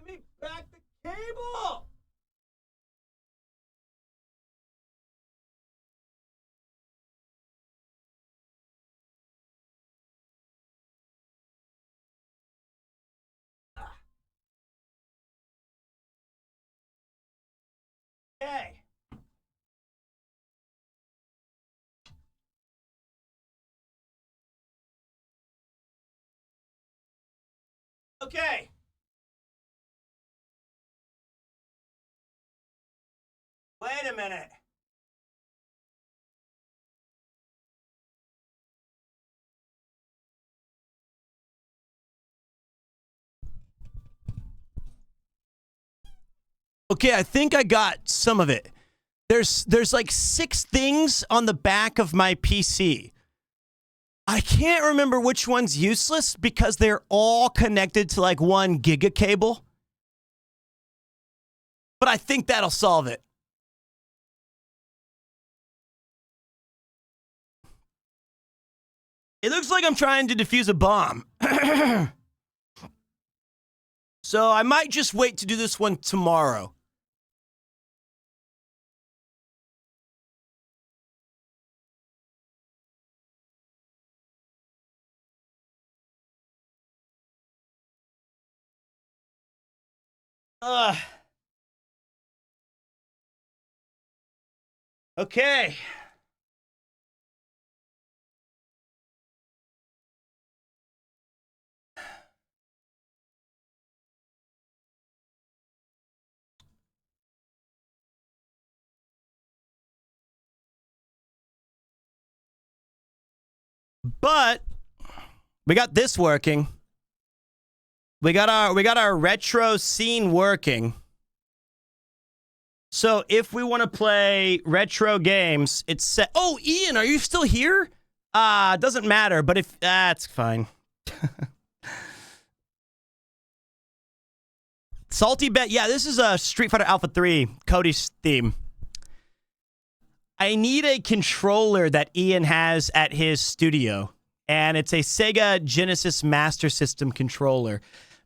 Give me back the cable! Okay. Okay. Wait a minute. Okay, I think I got some of it. There's like 6 things on the back of my PC. I can't remember which one's useless because they're all connected to like 1 giga cable. But I think that'll solve it. It looks like I'm trying to defuse a bomb. So I might just wait to do this one tomorrow. Okay. But we got this working. We got our retro scene working. So if we want to play retro games, it's set. Oh, Ian, are you still here? Doesn't matter, but if that's fine. Salty Bet. Yeah, this is a Street Fighter Alpha 3, Cody's theme. I need a controller that Ian has at his studio, and it's a Sega Genesis Master System controller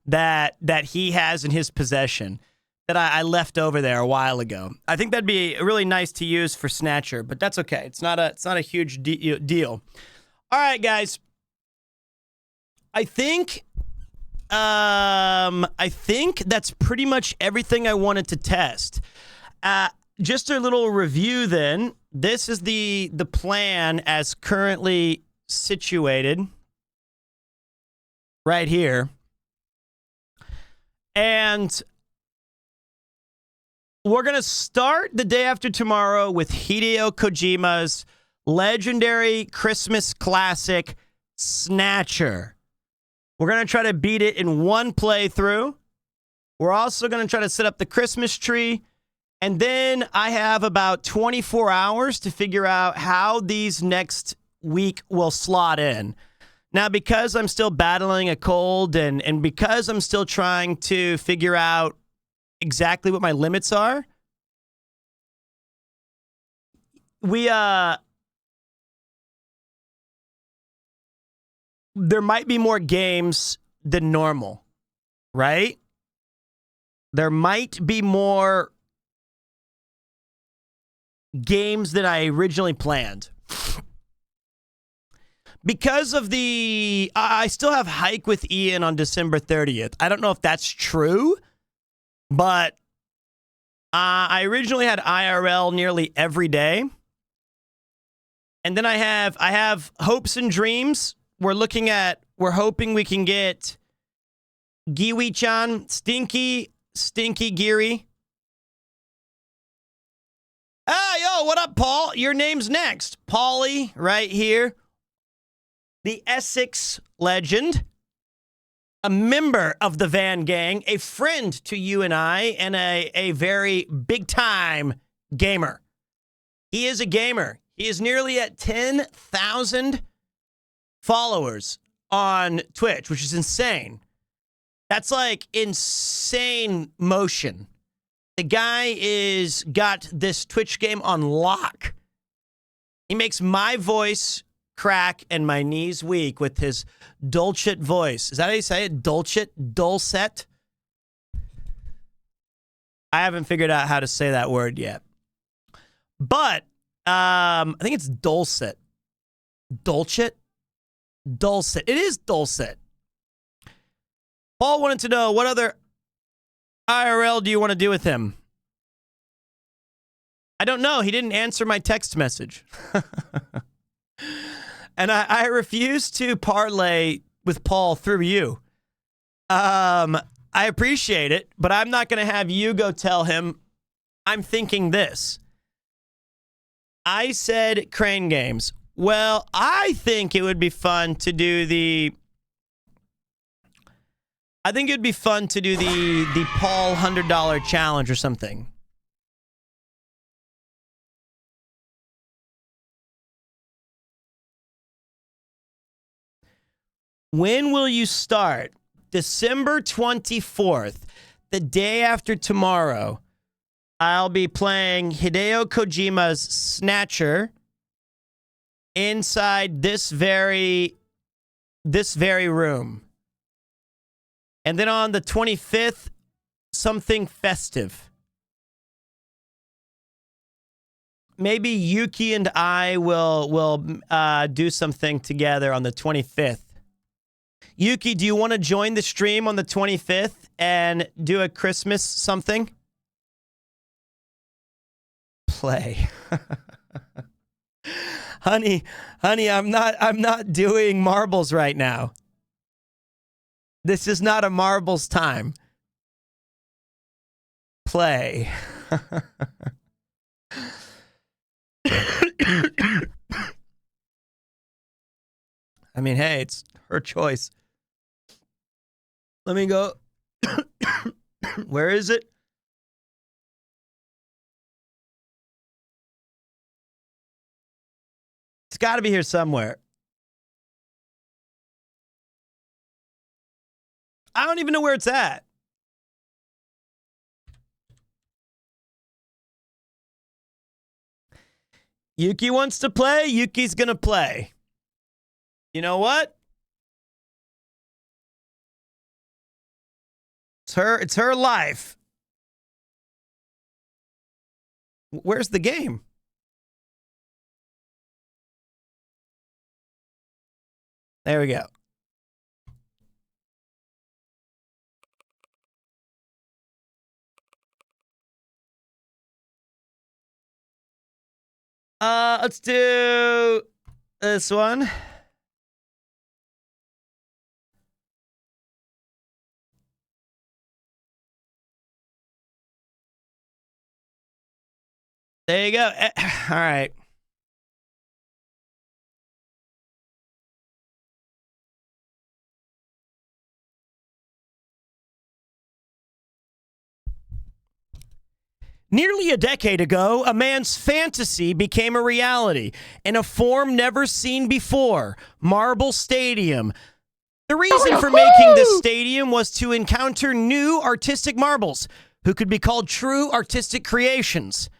that he has in his possession that I left over there a while ago. I think that'd be really nice to use for Snatcher, but that's okay. It's not a huge deal. All right, guys. I think that's pretty much everything I wanted to test. Just a little review then. This is the plan as currently situated right here. And we're going to start the day after tomorrow with Hideo Kojima's legendary Christmas classic, Snatcher. We're going to try to beat it in 1 playthrough. We're also going to try to set up the Christmas tree. And then I have about 24 hours to figure out how these next week will slot in. Now, because I'm still battling a cold and because I'm still trying to figure out exactly what my limits are, there might be more games than normal, right? There might be more games than I originally planned. Because of I still have Hike with Ian on December 30th. I don't know if that's true, but I originally had IRL nearly every day. And then I have Hopes and Dreams. We're hoping we can get Giwi-chan, Stinky Geary. Yo, what up, Paul? Your name's next. Paulie, right here. The Essex legend. A member of the Van Gang. A friend to you and I. And a very big-time gamer. He is a gamer. He is nearly at 10,000 followers on Twitch, which is insane. That's like insane motion. The guy got this Twitch game on lock. He makes my voice crack and my knees weak with his dulcet voice. Is that how you say it? Dulcet? I haven't figured out how to say that word yet. But I think it's dulcet. Dulcet? Dulcet. It is dulcet. Paul wanted to know, what other IRL do you want to do with him? I don't know. He didn't answer my text message. And I refuse to parlay with Paul through you. I appreciate it, but I'm not going to have you go tell him I'm thinking this. I said Crane Games. Well, I think it would be fun to do the Paul $100 challenge or something. When will you start? December 24th, the day after tomorrow. I'll be playing Hideo Kojima's Snatcher inside this very room. And then on the 25th, something festive. Maybe Yuki and I will do something together on the 25th. Yuki, do you want to join the stream on the 25th and do a Christmas something? Play. honey, I'm not doing marbles right now. This is not a marbles time. Play. I mean, hey, it's her choice. Let me go. Where is it? It's got to be here somewhere. I don't even know where it's at. Yuki wants to play. Yuki's going to play. You know what? It's her life. Where's the game? There we go. Let's do this one. There you go. All right. Nearly a decade ago, a man's fantasy became a reality in a form never seen before, Marble Stadium. The reason for making this stadium was to encounter new artistic marbles who could be called true artistic creations.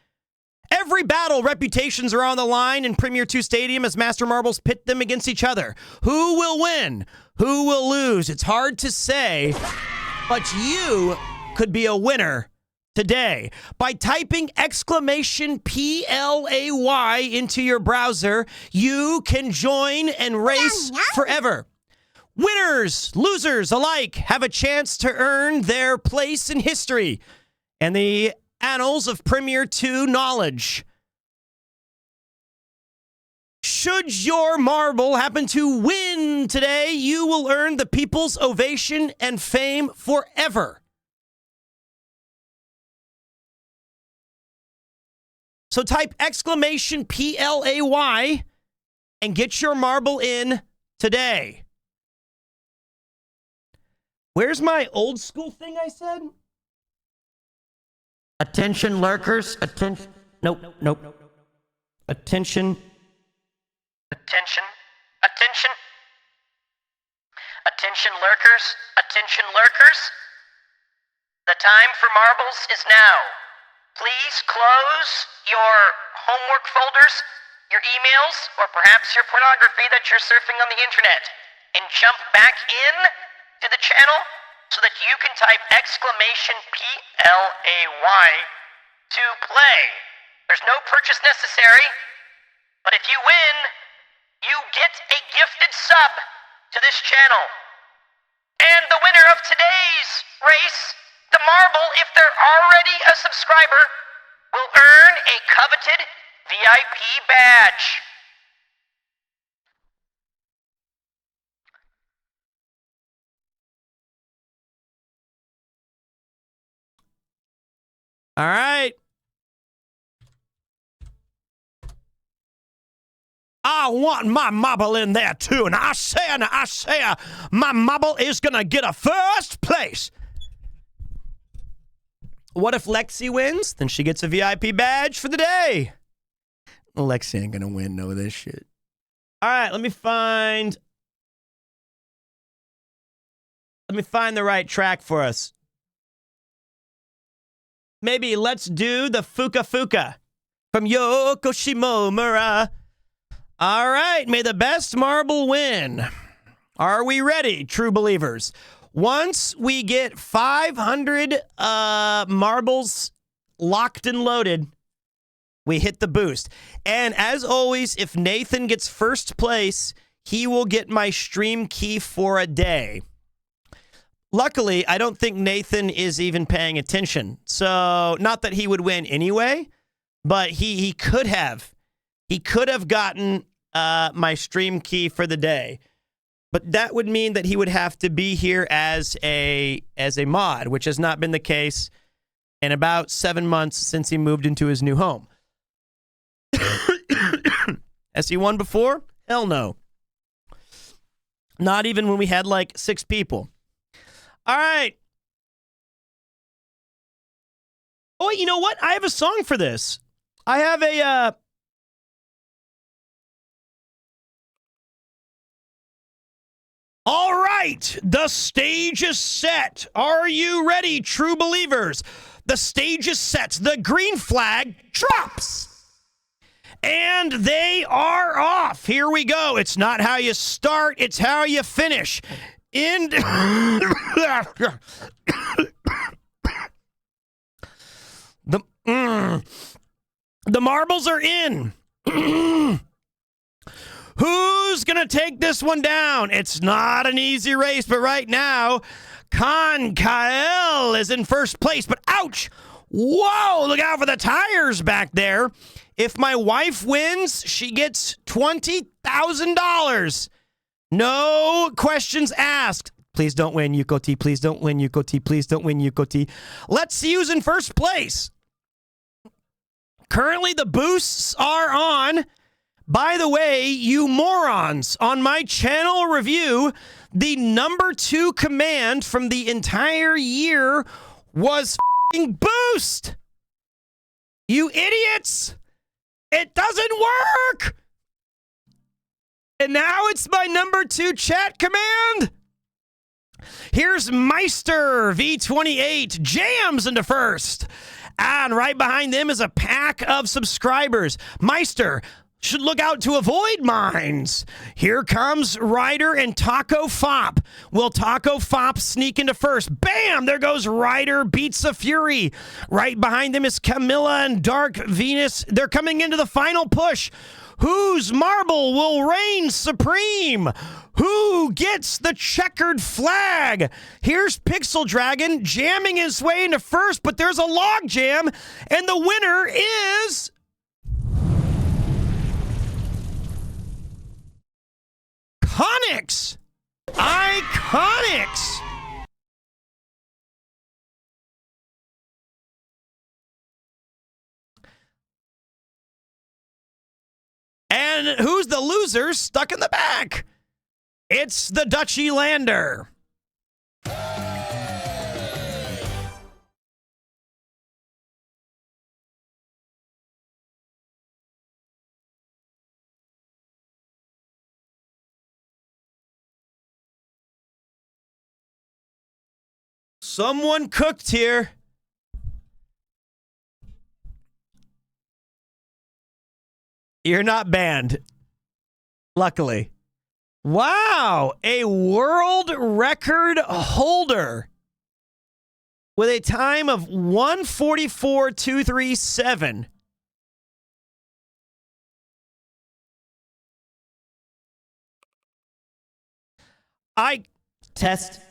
Every battle, reputations are on the line in PremierTwo Stadium as Master Marbles pit them against each other. Who will win? Who will lose? It's hard to say, but you could be a winner today. By typing exclamation PLAY into your browser, you can join and race forever. Winners, losers alike have a chance to earn their place in history and the annals of PremierTwo knowledge. Should your marble happen to win today, you will earn the people's ovation and fame forever. So type exclamation PLAY and get your marble in today. Where's my old school thing I said? Attention lurkers, attention. Nope. Attention. Attention lurkers. The time for marbles is now. Please close your homework folders, your emails, or perhaps your pornography that you're surfing on the internet, and jump back in to the channel so that you can type exclamation PLAY to play. There's no purchase necessary, but if you win, you get a gifted sub to this channel. And the winner of today's race, the marble, if they're already a subscriber, will earn a coveted VIP badge. All right. I want my marble in there too, and I say, my marble is gonna get a first place. What if Lexi wins? Then she gets a VIP badge for the day. Lexi ain't gonna win no of this shit. All right, let me find the right track for us. Maybe let's do the Fuka Fuka from Yoko Shimomura. All right, may the best marble win. Are we ready, true believers? Once we get 500 marbles locked and loaded, we hit the boost. And as always, if Nathan gets first place, he will get my stream key for a day. Luckily, I don't think Nathan is even paying attention. So, not that he would win anyway, but he could have. He could have gotten my stream key for the day. But that would mean that he would have to be here as a mod, which has not been the case in about 7 months since he moved into his new home. Has he won before? Hell no. Not even when we had like 6 people. All right. Oh, you know what? I have a song for this. I have a... All right, the stage is set. Are you ready, true believers? The stage is set. The green flag drops. And they are off. Here we go. It's not how you start, it's how you finish. The marbles are in. Who's going to take this one down? It's not an easy race, but right now, Khan Kael is in first place. But ouch! Whoa, look out for the tires back there. If my wife wins, she gets $20,000. No questions asked. Please don't win, Yuko T. Please don't win, Yuko T. Please don't win, Yuko T. Let's see who's in first place. Currently, the boosts are on. By the way, you morons, on my channel review, the number 2 command from the entire year was f***ing boost. You idiots. It doesn't work. And now it's my number 2 chat command. Here's Meister V28 jams into first. And right behind them is a pack of subscribers. Meister should look out to avoid mines. Here comes Ryder and Taco Fop. Will Taco Fop sneak into first? Bam! There goes Ryder, beats the Fury. Right behind them is Camilla and Dark Venus. They're coming into the final push. Whose marble will reign supreme? Who gets the checkered flag? Here's Pixel Dragon jamming his way into first, but there's a log jam, and the winner is... Iconics! Iconics! And who's the loser stuck in the back? It's the Dutchy Lander. Someone cooked here. You're not banned. Luckily. Wow, a world record holder. with a time of 1:44.237. Test.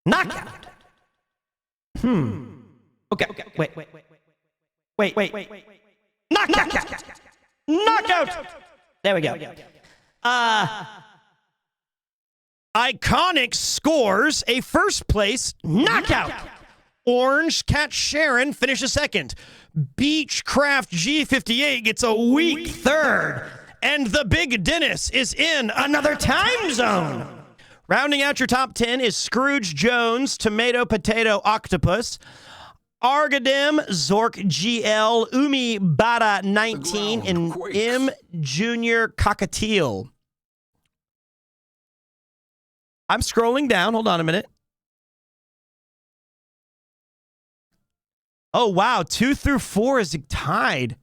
Knockout. Okay. Wait. Knockout. There we go. Iconic scores a first place knockout. Orange Cat Sharon finishes second. Beechcraft G58 gets a weak third. And the Big Dennis is in another time zone. Rounding out your top 10 is Scrooge Jones, Tomato Potato Octopus, Argadem, Zork GL, Umi Bada 19, and M Junior Cockatiel. I'm scrolling down. Hold on a minute. Oh, wow. 2 through 4 is tied.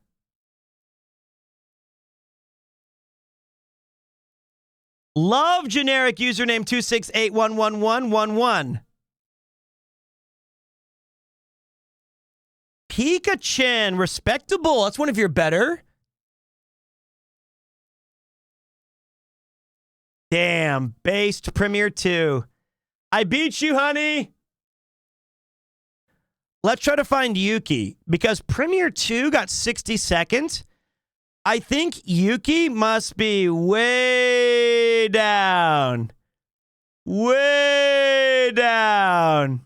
Love generic username 268111111. Pikachu, respectable. That's one of your better. Damn, based PremierTwo. I beat you, honey. Let's try to find Yuki because PremierTwo got 60 seconds. I think Yuki must be way down. Way down.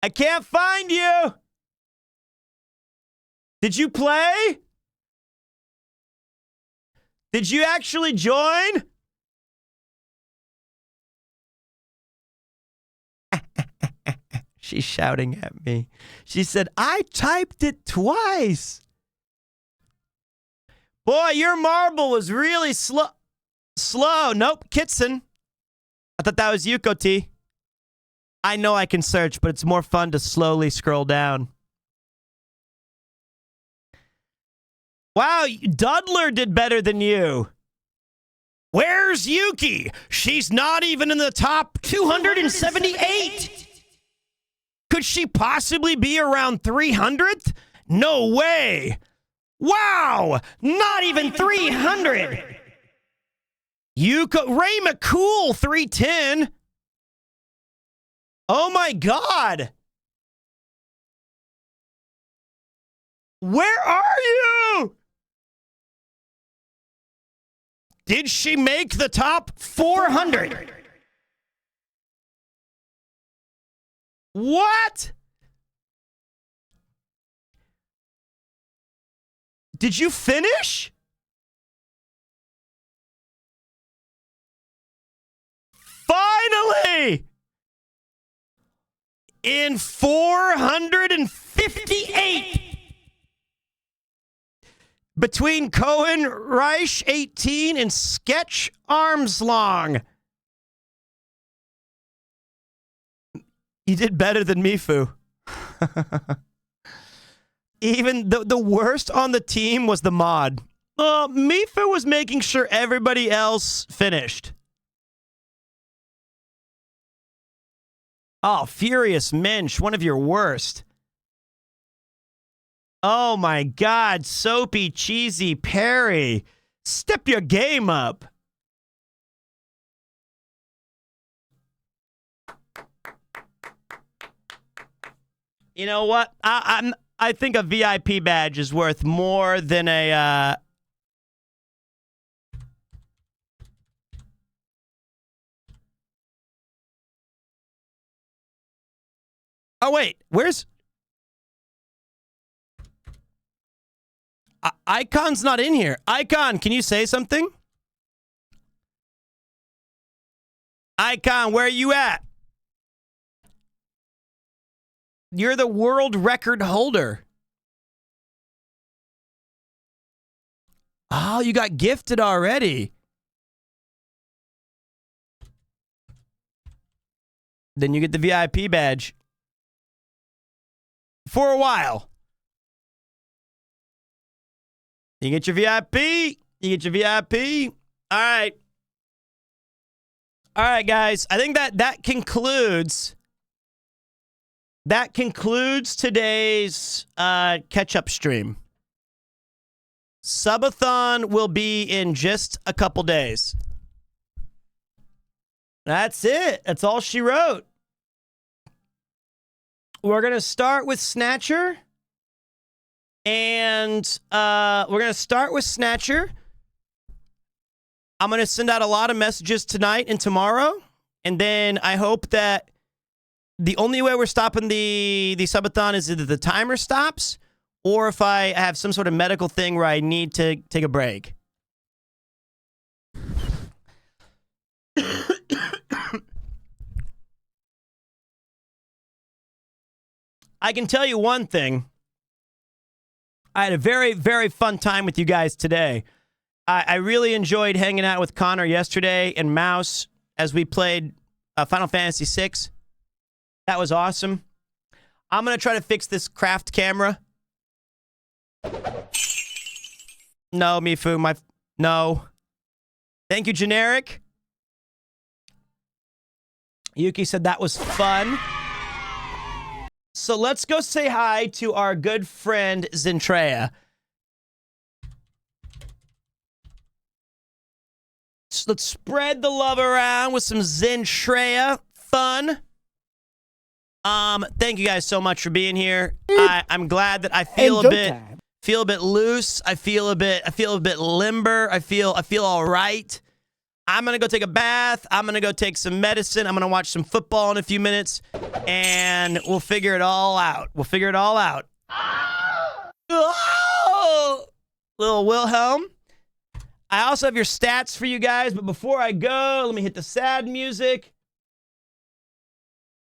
I can't find you. Did you play? Did you actually join? She's shouting at me. She said, I typed it twice. Boy, your marble was really slow. Nope, Kitson. I thought that was Yuko T. I know I can search, but it's more fun to slowly scroll down. Wow, Dudler did better than you. Where's Yuki? She's not even in the top 278. Could she possibly be around 300th? No way. Wow, not even 300. Ray McCool, 310. Oh my God. Where are you? Did she make the top 400? What? Did you finish? Finally! In 458. Between Cohen Reich 18 and Sketch Armslong. You did better than Mifu. Even the worst on the team was the mod. Mifu was making sure everybody else finished. Oh, Furious Minch, one of your worst. Oh my God, Soapy Cheesy Perry. Step your game up. You know what? I think a VIP badge is worth more than a Oh wait, where's Icon's not in here. Icon, can you say something? Icon, where are you at? You're the world record holder. Oh, you got gifted already. Then you get the VIP badge. For a while. You get your VIP. You get your VIP. All right. All right, guys. I think that concludes today's catch-up stream. Subathon will be in just a couple days. That's it. That's all she wrote. We're going to start with Snatcher. And we're going to start with Snatcher. I'm going to send out a lot of messages tonight and tomorrow. And then I hope that the only way we're stopping the subathon is either the timer stops or if I have some sort of medical thing where I need to take a break. I can tell you one thing. I had a very, very fun time with you guys today. I really enjoyed hanging out with Connor yesterday and Mouse as we played Final Fantasy VI. That was awesome. I'm going to try to fix this craft camera. No, Mifu, no. Thank you, Generic. Yuki said that was fun. So let's go say hi to our good friend, Zentrea. So let's spread the love around with some Zentrea fun. Thank you guys so much for being here. I'm glad that I feel a bit loose. I feel a bit limber. I feel all right. I'm going to go take a bath. I'm going to go take some medicine. I'm going to watch some football in a few minutes, and we'll figure it all out. Oh! Little Wilhelm. I also have your stats for you guys, but before I go, let me hit the sad music.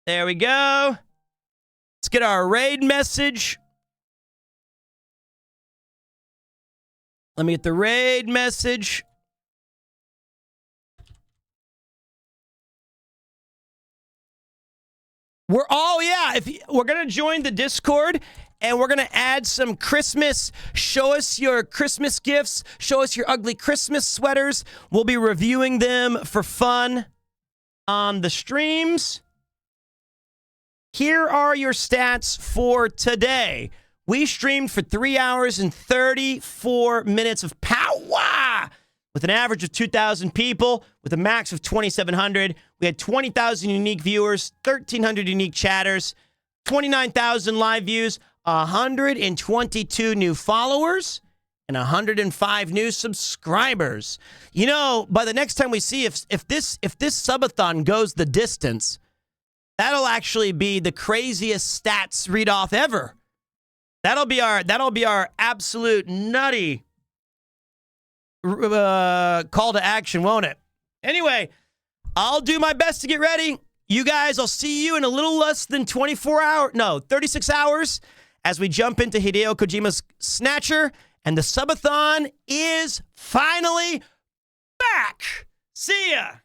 There we go. Let's get our raid message. Let me get the raid message. We're going to join the Discord and we're going to add some Christmas. Show us your Christmas gifts. Show us your ugly Christmas sweaters. We'll be reviewing them for fun on the streams. Here are your stats for today. We streamed for 3 hours and 34 minutes of power with an average of 2,000 people with a max of 2,700. We had 20,000 unique viewers, 1,300 unique chatters, 29,000 live views, 122 new followers, and 105 new subscribers. You know, by the next time we see if this subathon goes the distance, that'll actually be the craziest stats read off ever. That'll be our absolute nutty call to action, won't it? Anyway, I'll do my best to get ready. You guys, I'll see you in a little less than 36 hours as we jump into Hideo Kojima's Snatcher, and the subathon is finally back. See ya.